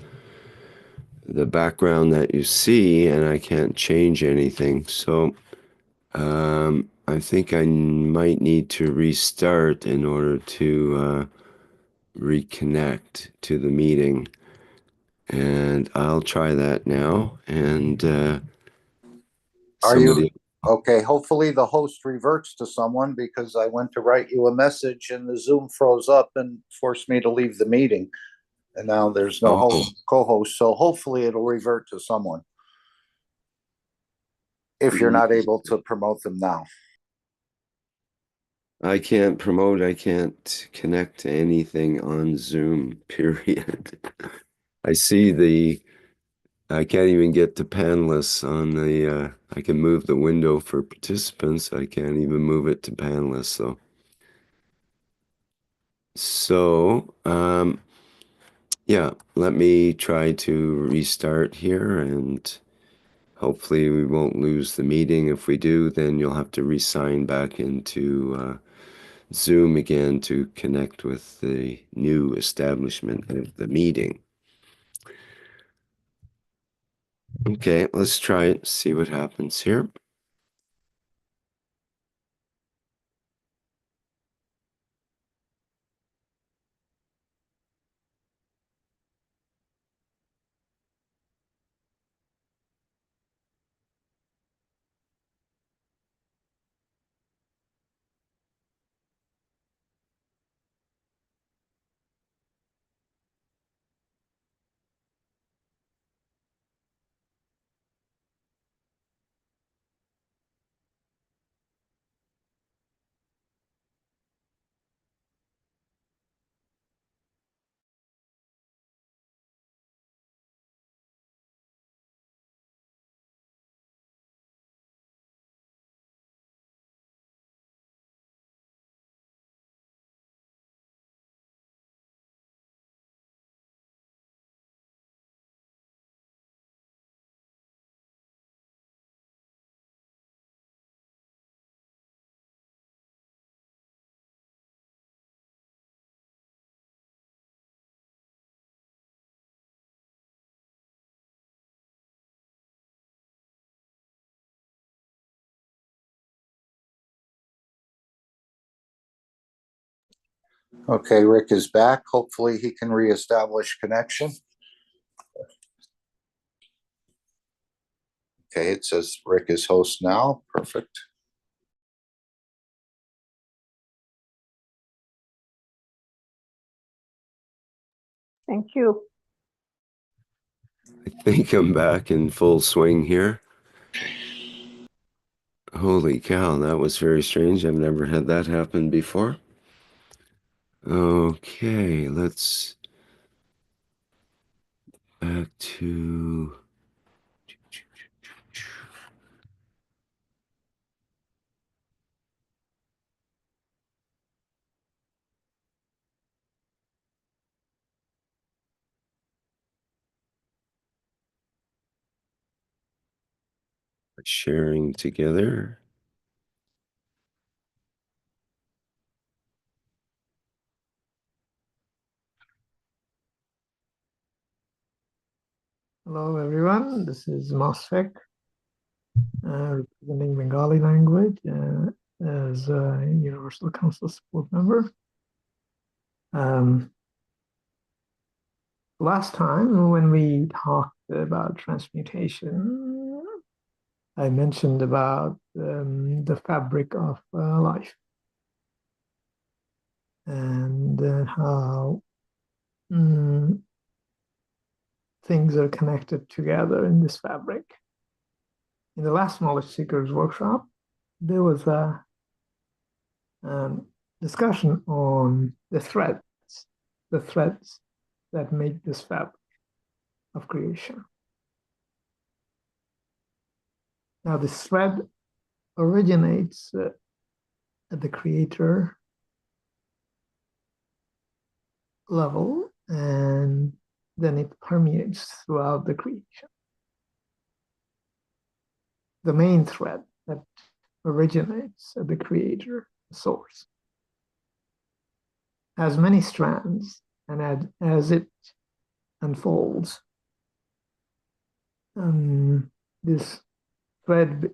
the background that you see, and I can't change anything. So I think I might need to restart in order to reconnect to the meeting. And I'll try that now. And Are you okay? Hopefully the host reverts to someone, because I went to write you a message and the Zoom froze up and forced me to leave the meeting. And now there's no co-host. So hopefully it'll revert to someone, if you're not able to promote them now. I can't promote, I can't connect to anything on Zoom, period. I see I can't even get to panelists on the, I can move the window for participants. I can't even move it to panelists, so. Yeah, let me try to restart here, and hopefully we won't lose the meeting. If we do, then you'll have to re-sign back into Zoom again to connect with the new establishment of the meeting. Okay, let's try it, see what happens here. Okay, Rick is back. Hopefully he can reestablish connection. Okay, it says Rick is host now. Perfect. Thank you. I think I'm back in full swing here. Holy cow, that was very strange. I've never had that happen before. Okay, let's back to sharing together. Hello everyone, this is Mosfek, representing Bengali language as a Universal Council support member. Last time when we talked about transmutation, I mentioned about the fabric of life and how things are connected together in this fabric. In the last Knowledge Seekers workshop, there was a discussion on the threads that make this fabric of creation. Now, this thread originates at the creator level, and then it permeates throughout the creation. The main thread that originates at the creator source has many strands, and as it unfolds, this thread,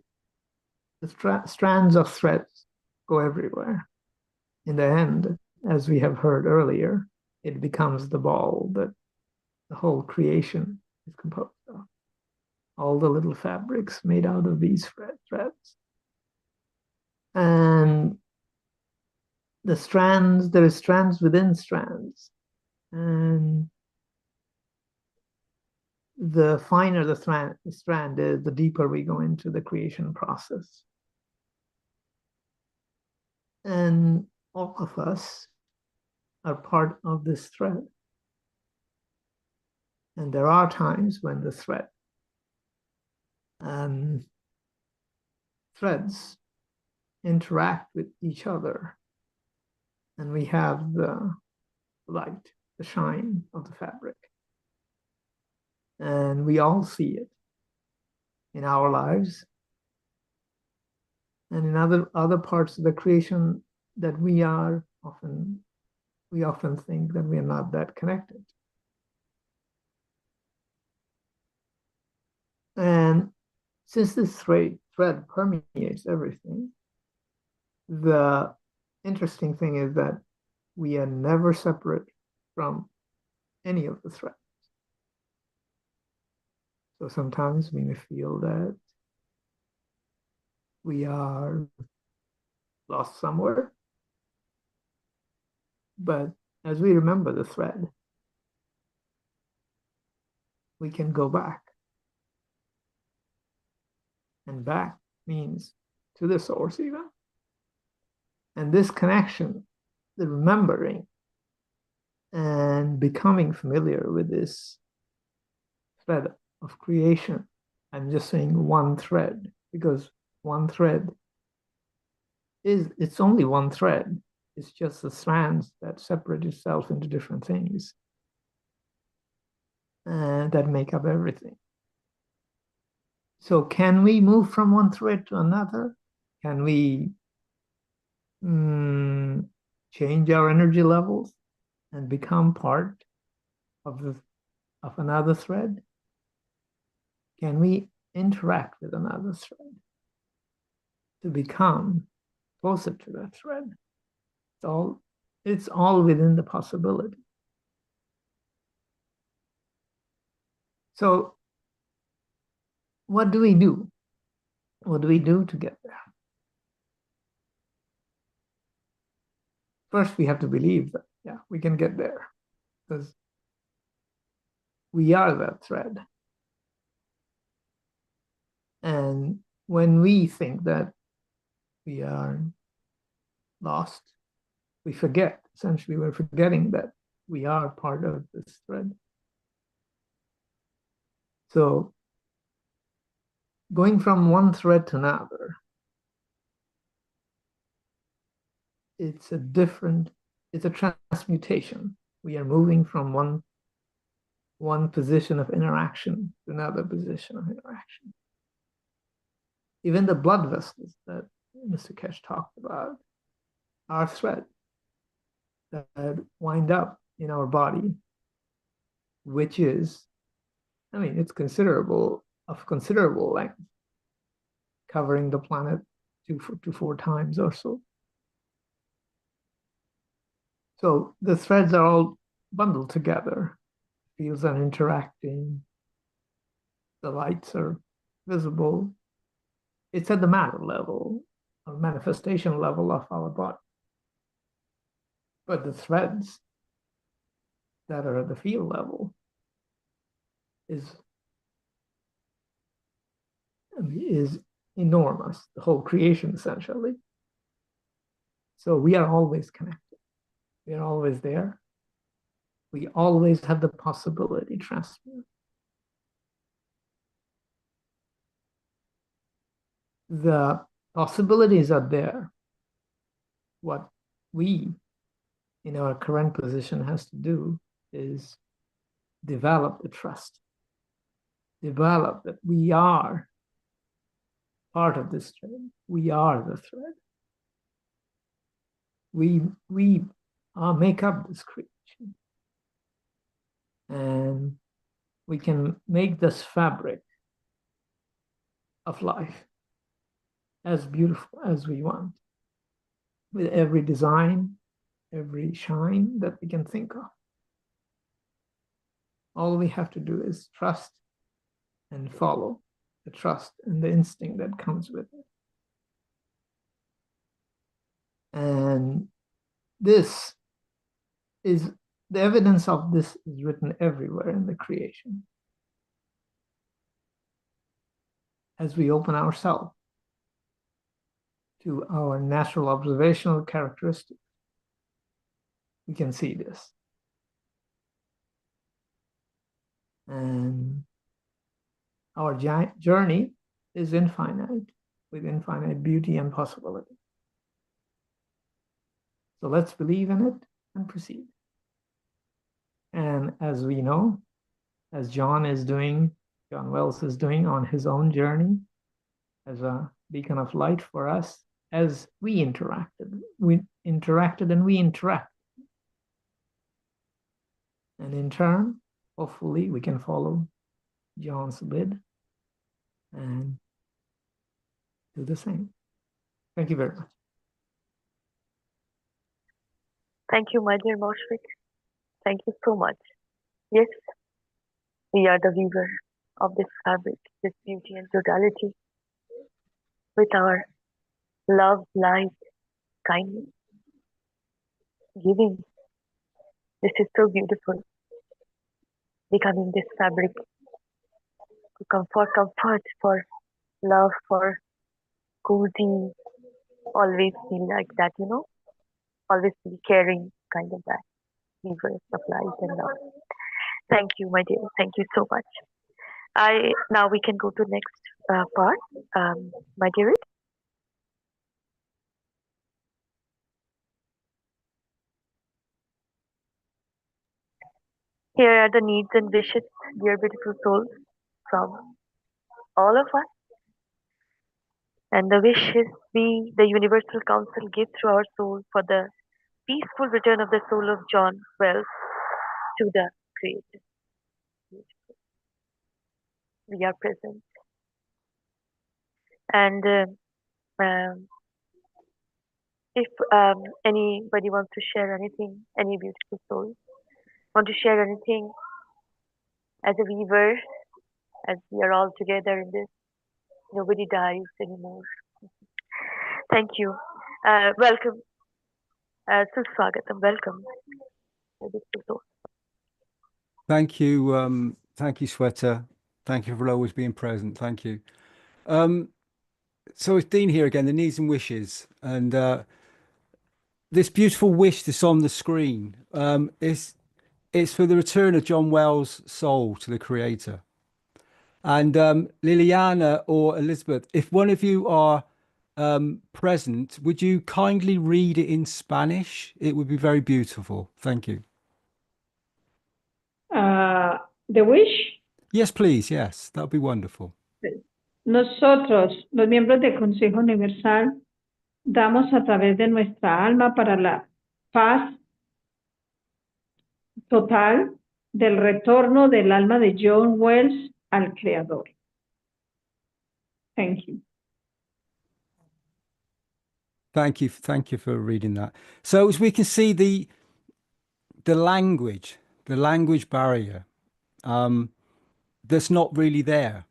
the strands of threads go everywhere. In the end, as we have heard earlier, it becomes the ball that the whole creation is composed of. All the little fabrics made out of these threads. And the strands, there are strands within strands. And the finer the strand is, the deeper we go into the creation process. And all of us are part of this thread. And there are times when the threads interact with each other, and we have the light, the shine of the fabric. And we all see it in our lives and in other parts of the creation that we often think that we are not that connected. And since this thread permeates everything, the interesting thing is that we are never separate from any of the threads. So sometimes we may feel that we are lost somewhere, but as we remember the thread, we can go back. And back means to the source even. And this connection, the remembering and becoming familiar with this thread of creation. I'm just saying one thread because one thread it's only one thread. It's just the strands that separate itself into different things and that make up everything. So can we move from one thread to another? Can we change our energy levels and become part of another thread? Can we interact with another thread to become closer to that thread? It's all within the possibility. So what do we do? What do we do to get there? First, we have to believe that, yeah, we can get there because we are that thread. And when we think that we are lost, we forget. Essentially, we're forgetting that we are part of this thread. So going from one thread to another, it's a transmutation. We are moving from one position of interaction to another position of interaction. Even the blood vessels that Mr. Keshe talked about are threads that wind up in our body, which is, it's of considerable length, covering the planet 2 to 4 times or so. So the threads are all bundled together. Fields are interacting. The lights are visible. It's at the matter level, or manifestation level of our body. But the threads that are at the field level is enormous, the whole creation essentially. So we are always connected. We are always there. We always have the possibility to transmute. The possibilities are there. What we, in our current position, has to do is develop the trust. Develop that we are part of this thread. We are the thread. We make up this creation. And we can make this fabric of life as beautiful as we want, with every design, every shine that we can think of. All we have to do is trust and follow the trust and the instinct that comes with it. And this is, the evidence of this is written everywhere in the creation. As we open ourselves to our natural observational characteristics, we can see this. And our journey is infinite, with infinite beauty and possibility. So let's believe in it and proceed. as we know, as John Wells is doing on his own journey as a beacon of light for us, as we interacted. We interacted and we interact. And in turn, hopefully we can follow John's lead and do the same. Thank you very much. Thank you, my dear Moshfik. Thank you so much. Yes, we are the weaver of this fabric, this beauty and totality, with our love, light, kindness, giving. This is so beautiful. Becoming this fabric to comfort, for love, for cozy, always feel like that, always feel caring, kind of that weaver of light and love. Thank you, my dear. Thank you so much. Now we can go to next part, my dear. Here are the needs and wishes, dear beautiful souls, from all of us. And the wishes the Universal Council, give through our soul for the peaceful return of the soul of John Wells to the Creator. We are present. And if anybody wants to share anything, any beautiful souls want to share anything as a weaver, as we are all together in this, nobody dies anymore. Thank you. Welcome. Suswagatam. Welcome. Thank you. Thank you, Sweta. Thank you for always being present. Thank you. So it's Dean here again, the needs and wishes. And this beautiful wish that's on the screen, it's for the return of John Wells' soul to the Creator. And Liliana or Elizabeth, if one of you are present, would you kindly read it in Spanish? It would be very beautiful. Thank you. The wish. Yes, please. Yes, that would be wonderful. Nosotros, los miembros del Consejo Universal, damos a través de nuestra alma para la paz total del retorno del alma de John Wells al Creador. Thank you. Thank you for reading that. So as we can see, the language barrier, that's not really there.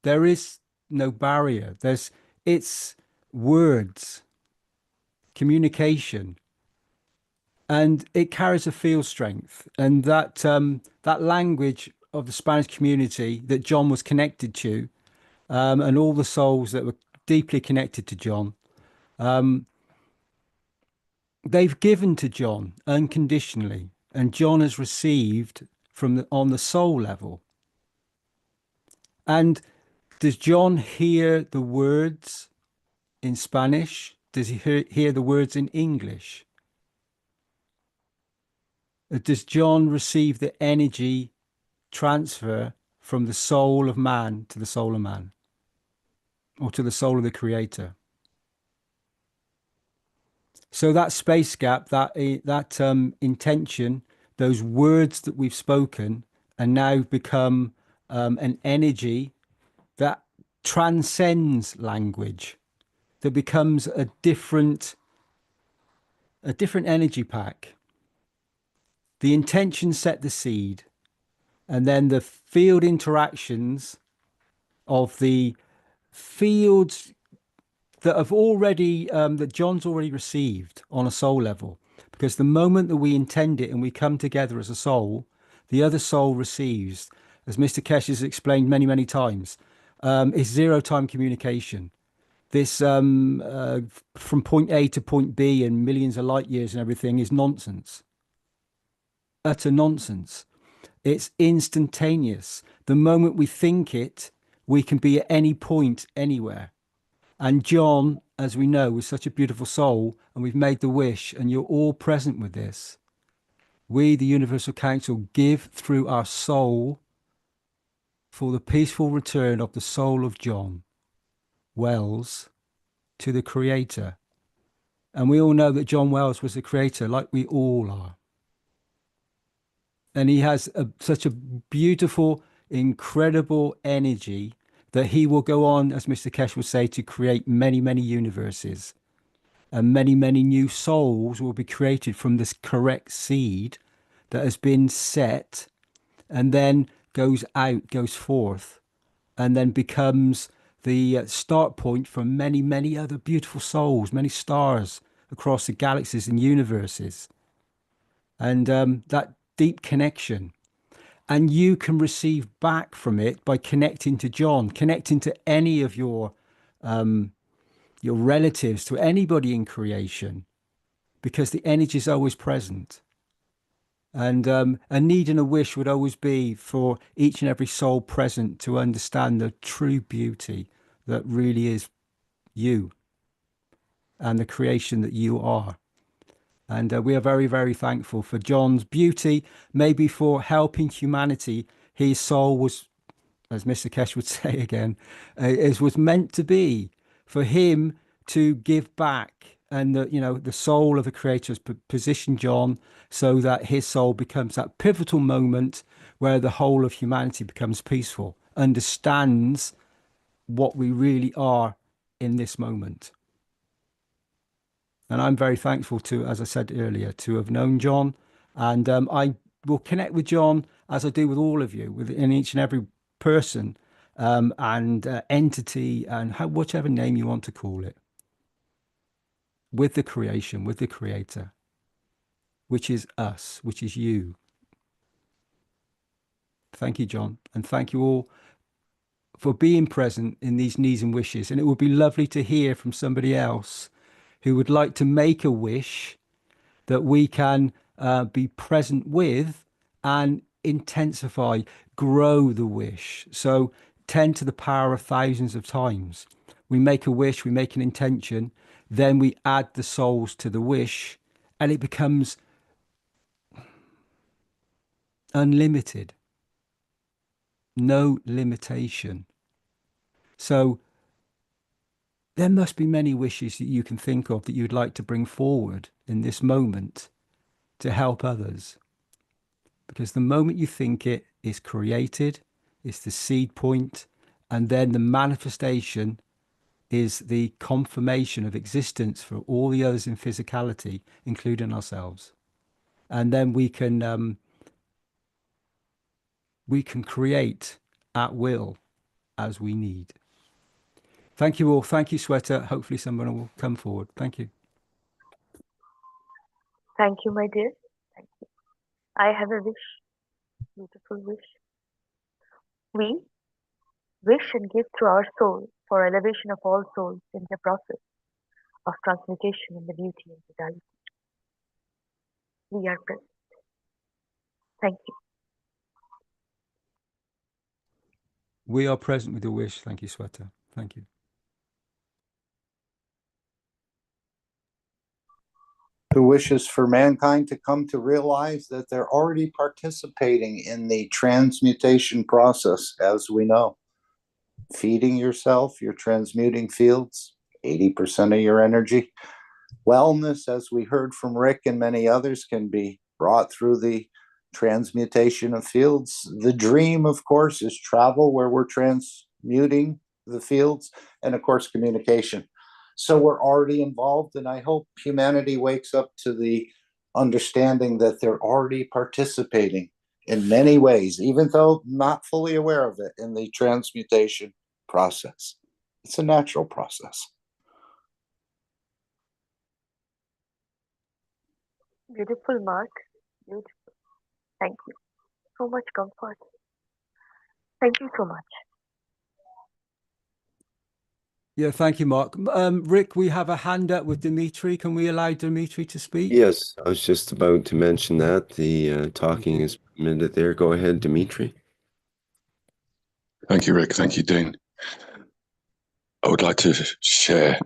There is no barrier. It's words, communication, and it carries a field strength. And that language of the Spanish community that John was connected to, and all the souls that were deeply connected to John, they've given to John unconditionally, and John has received on the soul level. And does John hear the words in Spanish? Does he hear the words in English? Does John receive the energy transfer from the soul of man to the soul of man, or to the soul of the Creator? So that space gap, that intention, those words that we've spoken, and now become an energy that transcends language, that becomes a different energy pack. The intention set the seed, and then the field interactions of the fields that have already that John's already received on a soul level, because the moment that we intend it and we come together as a soul, the other soul receives, as Mr. Keshe has explained many times, is zero-time communication. This from point A to point B and millions of light years and everything is nonsense. Utter nonsense. It's instantaneous. The moment we think it, we can be at any point, anywhere. And John, as we know, was such a beautiful soul, and we've made the wish, and you're all present with this. we, the Universal Council, give through our soul for the peaceful return of the soul of John Wells to the Creator. And we all know that John Wells was the creator, like we all are. And he has such a beautiful, incredible energy that he will go on, as Mr. Keshe would say, to create many, many universes. And many, many new souls will be created from this correct seed that has been set and then goes out, goes forth, and then becomes the start point for many, many other beautiful souls, many stars across the galaxies and universes. And that deep connection. And you can receive back from it by connecting to John, connecting to any of your relatives, to anybody in creation, because the energy is always present. And a need and a wish would always be for each and every soul present to understand the true beauty that really is you and the creation that you are. And we are very, very thankful for John's beauty, maybe for helping humanity. His soul was, as Mr. Keshe would say again, was meant to be for him to give back. And the soul of the Creator has positioned John so that his soul becomes that pivotal moment where the whole of humanity becomes peaceful, understands what we really are in this moment. And I'm very thankful to, as I said earlier, to have known John. And I will connect with John, as I do with all of you, in each and every person and entity and whichever name you want to call it, with the creation, with the Creator, which is us, which is you. Thank you, John. And thank you all for being present in these needs and wishes. And it would be lovely to hear from somebody else who would like to make a wish that we can be present with and intensify, grow the wish. So 10 to the power of thousands of times. We make a wish, we make an intention, then we add the souls to the wish, and it becomes unlimited. No limitation. So there must be many wishes that you can think of that you'd like to bring forward in this moment to help others. Because the moment you think it is created, it's the seed point, and then the manifestation is the confirmation of existence for all the others in physicality, including ourselves. And then we can create at will as we need. Thank you all. Thank you, Sweater. Hopefully someone will come forward. Thank you. Thank you, my dear. Thank you. I have a wish, beautiful wish. We wish and give through our soul for elevation of all souls in the process of transmutation in the beauty and totality. We are present. Thank you. We are present with your wish. Thank you, Sweater. Thank you. The wish is for mankind to come to realize that they're already participating in the transmutation process, as we know. Feeding yourself, you're transmuting fields, 80% of your energy. Wellness, as we heard from Rick and many others, can be brought through the transmutation of fields. The dream, of course, is travel, where we're transmuting the fields, and of course, communication. So we're already involved, and I hope humanity wakes up to the understanding that they're already participating in many ways, even though not fully aware of it, in the transmutation process. It's a natural process. Beautiful, Mark. Beautiful. Thank you. So much comfort. Thank you so much. Yeah, thank you, Mark. Rick, we have a hand up with Dimitri. Can we allow Dimitri to speak? Yes, I was just about to mention that. The talking is permitted there. Go ahead, Dimitri. Thank you, Rick. Thank you, Dean. I would like to share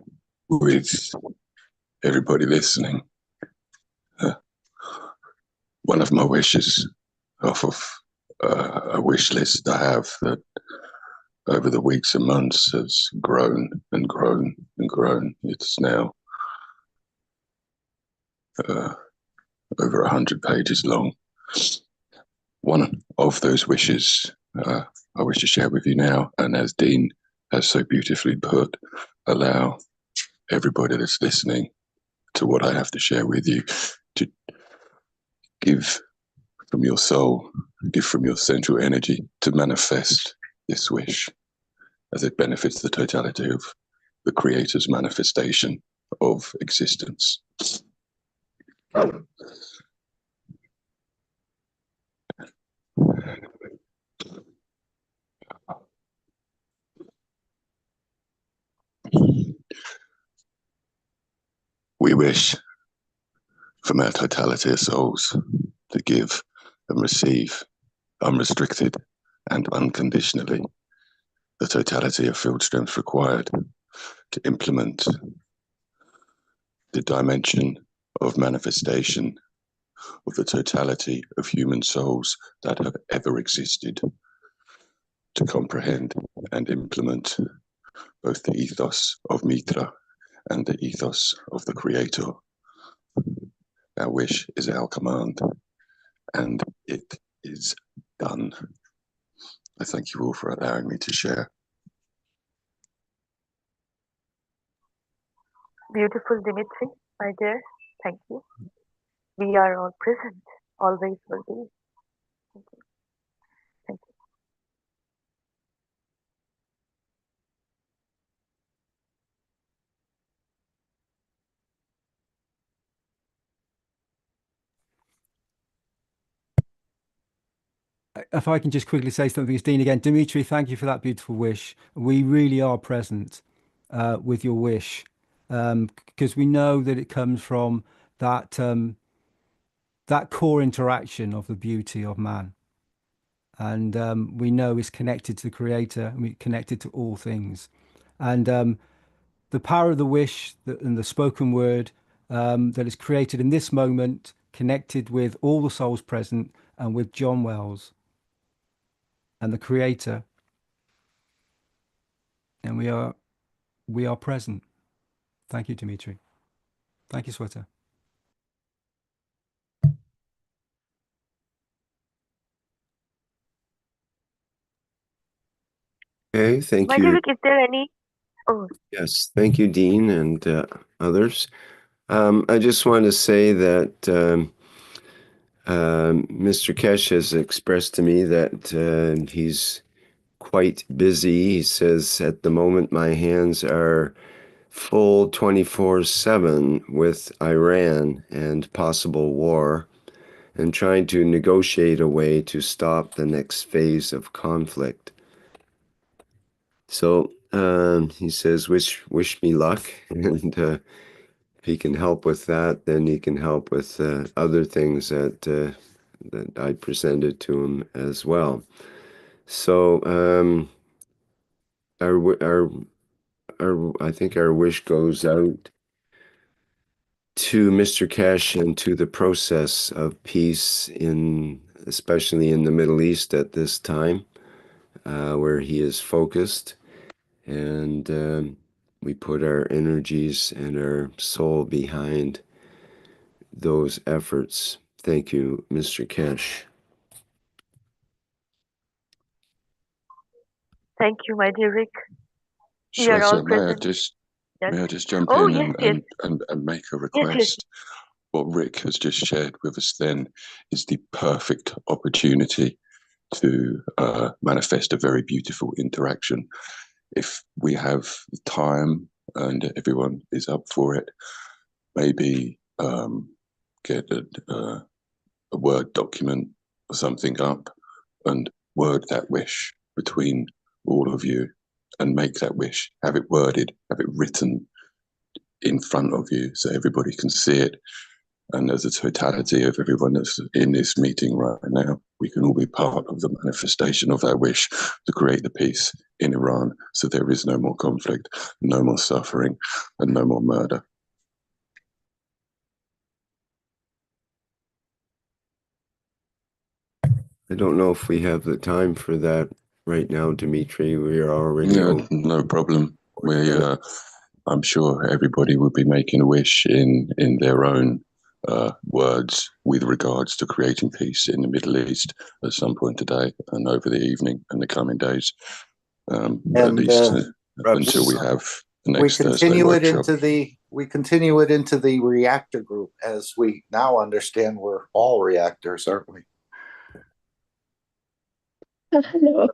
with everybody listening one of my wishes off of a wish list I have that over the weeks and months has grown and grown and grown. It's now over 100 pages long. One of those wishes I wish to share with you now, and as Dean has so beautifully put, allow everybody that's listening to what I have to share with you to give from your soul, give from your central energy to manifest this wish as it benefits the totality of the Creator's manifestation of existence. We wish from our totality of souls to give and receive unrestricted and unconditionally the totality of field strength required to implement the dimension of manifestation of the totality of human souls that have ever existed, to comprehend and implement both the ethos of Mitra and the ethos of the Creator. Our wish is our command, and it is done. I thank you all for allowing me to share. Beautiful, Dimitri, my dear. Thank you. We are all present, always will be. Thank you. Thank you. If I can just quickly say something, it's Dean again. Dimitri, thank you for that beautiful wish. We really are present with your wish, because we know that it comes from that that core interaction of the beauty of man, and we know it's connected to the Creator, and we're connected to all things, and the power of the wish and the spoken word that is created in this moment, connected with all the souls present and with John Wells and the Creator, and we are present. Thank you, Dimitri. Thank you, Sweta. Okay, thank My you. dear, is there any? Oh, Yes, thank you, Dean, and others. I just want to say that Mr. Keshe has expressed to me that he's quite busy. He says, at the moment, my hands are full 24/7 with Iran and possible war, and trying to negotiate a way to stop the next phase of conflict. So he says, wish me luck, and if he can help with that, then he can help with other things that I presented to him as well. So I think our wish goes out to Mr. Keshe and to the process of peace especially in the Middle East at this time, where he is focused, and we put our energies and our soul behind those efforts. Thank you, Mr. Keshe. thank you, my dear Rick. We are So all present. may I just jump Oh, in yes, yes. and make a Yes, yes. request? What Rick has just shared with us then is the perfect opportunity to manifest a very beautiful interaction. If we have time and everyone is up for it, maybe get a Word document or something up and word that wish between all of you, and make that wish, have it worded, have it written in front of you so everybody can see it. And as a totality of everyone that's in this meeting right now, we can all be part of the manifestation of that wish to create the peace in Iran, so there is no more conflict, no more suffering, and no more murder. I don't know if we have the time for that right now, Dimitri. We are already over. No problem. I'm sure everybody will be making a wish in their own words with regards to creating peace in the Middle East at some point today and over the evening and the coming days. At least until we have the next Thursday workshop. We continue it into the reactor group, as we now understand we're all reactors, aren't we? Hello.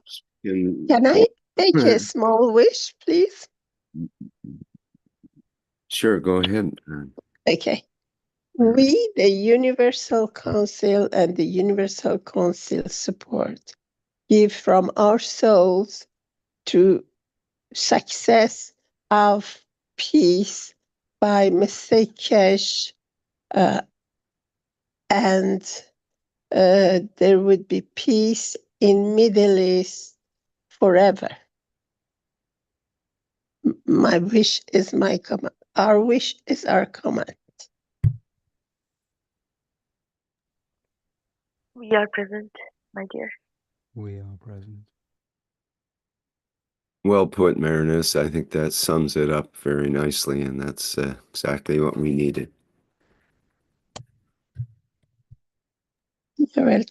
Can I take a small wish, please? Sure, go ahead. Okay. We, the Universal Council and the Universal Council support, give from our souls to success of peace by Mr. Keshe, and there would be peace in Middle East forever. My wish is my command. Our wish is our command. We are present, my dear. We are present. Well put, Marinus. I think that sums it up very nicely, and that's exactly what we needed. You're welcome.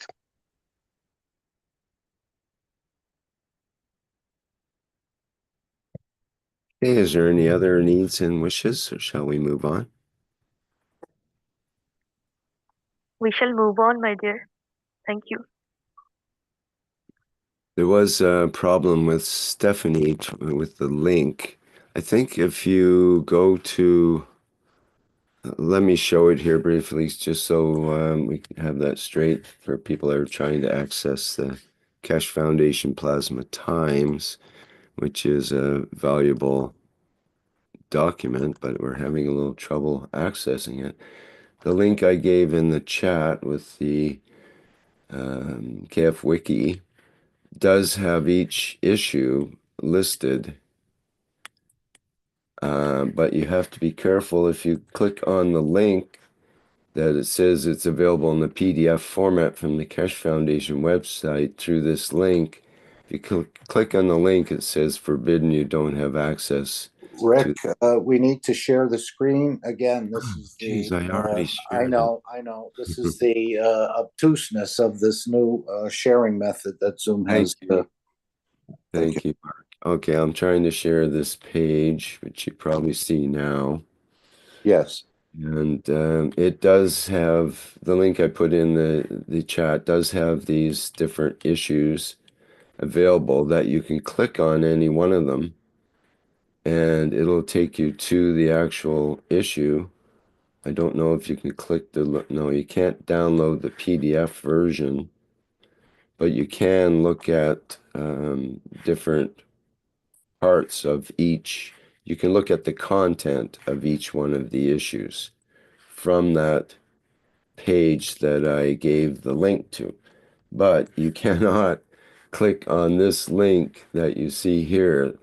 Okay, is there any other needs and wishes, or shall we move on? We shall move on, my dear. Thank you. There was a problem with Stephanie with the link. I think if you go to, let me show it here briefly, just so we can have that straight for people that are trying to access the Keshe Foundation Plasma Times, which is a valuable document, but we're having a little trouble accessing it. The link I gave in the chat with the KF Wiki does have each issue listed, but you have to be careful if you click on the link that it says it's available in the PDF format from the Keshe Foundation website through this link. If you click on the link, it says forbidden, you don't have access. Rick, we need to share the screen again. This is the. I already shared I know. This is the obtuseness of this new sharing method that Zoom has. Thank you, Mark. Okay, I'm trying to share this page, which you probably see now. Yes. And it does have, the link I put in the chat does have these different issues available that you can click on any one of them, and it'll take you to the actual issue. I don't know if you can click the, no, you can't download the PDF version, but you can look at different parts of each. You can look at the content of each one of the issues from that page that I gave the link to. But you cannot click on this link that you see here,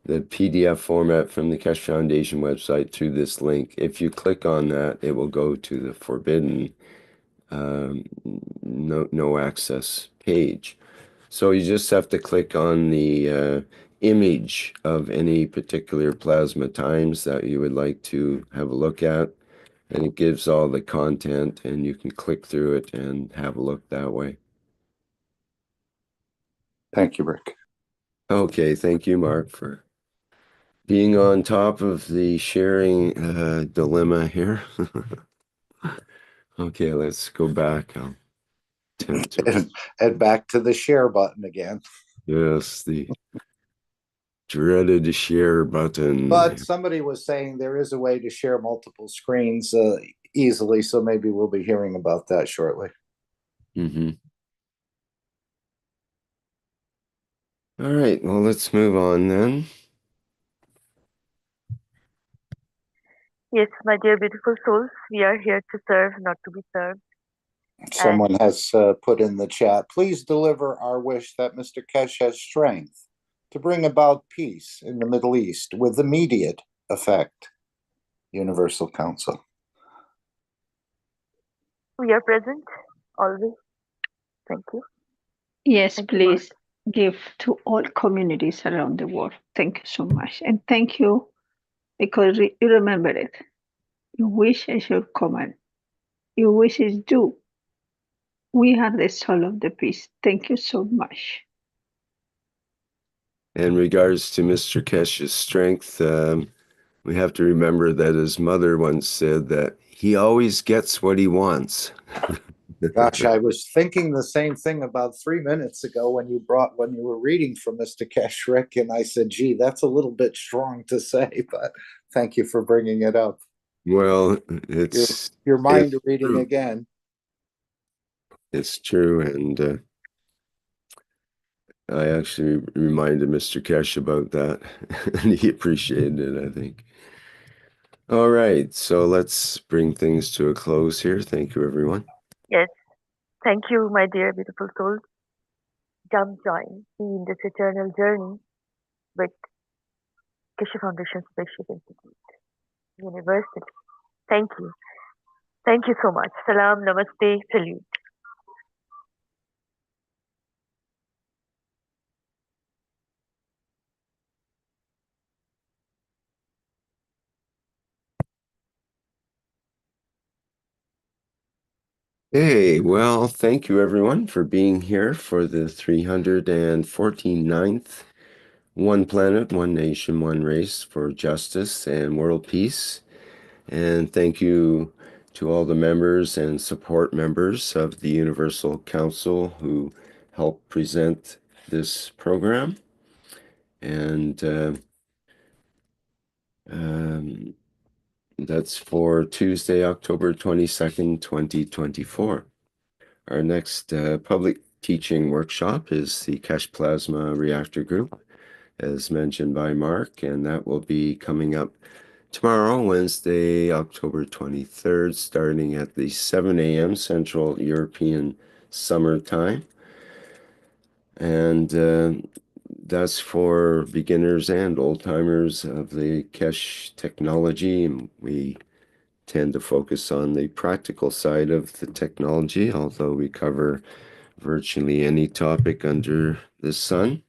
the PDF format from the Keshe Foundation website, through this link. If you click on that, it will go to the forbidden no access page. So you just have to click on the image of any particular plasma times that you would like to have a look at, and it gives all the content, and you can click through it and have a look that way. Thank you, Rick. Okay, thank you, Mark, for being on top of the sharing dilemma here. Okay, let's go back. I'll attempt to... and back to the share button again. Yes, the dreaded share button. But somebody was saying there is a way to share multiple screens easily, so maybe we'll be hearing about that shortly. Mm-hmm. All right, well, let's move on then. Yes, my dear beautiful souls, we are here to serve, not to be served. Someone has put in the chat, please deliver our wish that Mr. Keshe has strength to bring about peace in the Middle East with immediate effect. Universal Council. We are present, always. Thank you. Yes, Thank you, Mark. please give to all communities around the world. Thank you so much. And thank you because you remember it. Your wishes should command. Your wishes do. We are the soul of the peace. Thank you so much. In regards to Mr. Keshe's strength, we have to remember that his mother once said that he always gets what he wants. Gosh, I was thinking the same thing about 3 minutes ago when you were reading from Mr. Keshe, Rick, and I said, gee, that's a little bit strong to say, but thank you for bringing it up. Well, it's your mind it's reading true. again. It's true, and I actually reminded Mr. Keshe about that, and he appreciated it, I think. All right, so let's bring things to a close here. Thank you, everyone. Yes. Thank you, my dear beautiful souls. Come join me in this eternal journey with Keshe Foundation Spaceship Institute University. Thank you. Thank you so much. Salam, namaste, salute. Hey, well, thank you everyone for being here for the 349th One Planet, One Nation, One Race for Justice and World Peace. And thank you to all the members and support members of the Universal Council who helped present this program. And that's for Tuesday, October 22nd, 2024. Our next public teaching workshop is the Keshe Plasma Reactor Group, as mentioned by Mark, and that will be coming up tomorrow, Wednesday, October 23rd, starting at the 7 a.m. Central European Summer Time. And that's for beginners and old-timers of the Keshe technology. And we tend to focus on the practical side of the technology, although we cover virtually any topic under the sun.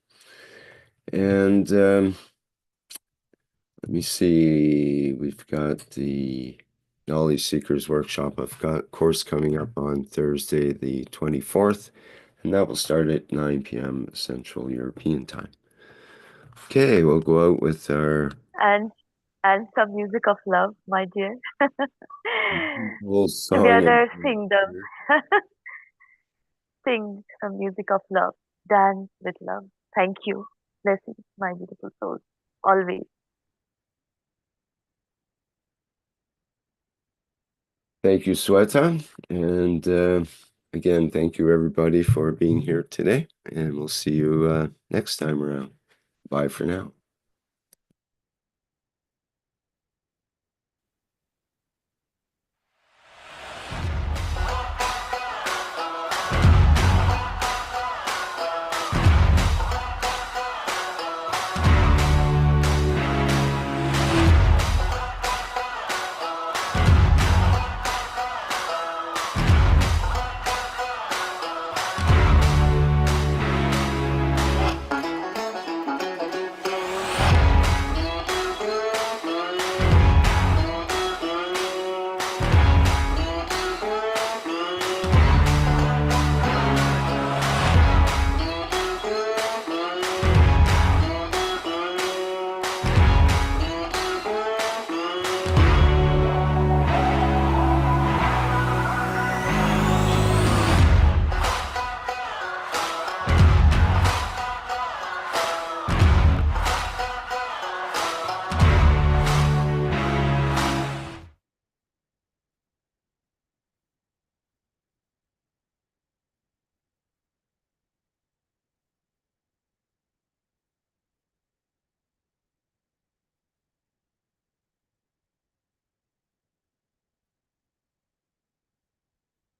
And let me see, we've got the Knowledge Seekers Workshop. I've got course coming up on Thursday, the 24th, and that will start at 9 p.m. Central European Time. Okay, we'll go out with our... And some music of love, my dear. whole song. Together sing them. Sing some music of love. Dance with love. Thank you. Blessings, my beautiful souls. Always. Thank you, Sweta. And again, thank you, everybody, for being here today. And we'll see you next time around. Bye for now.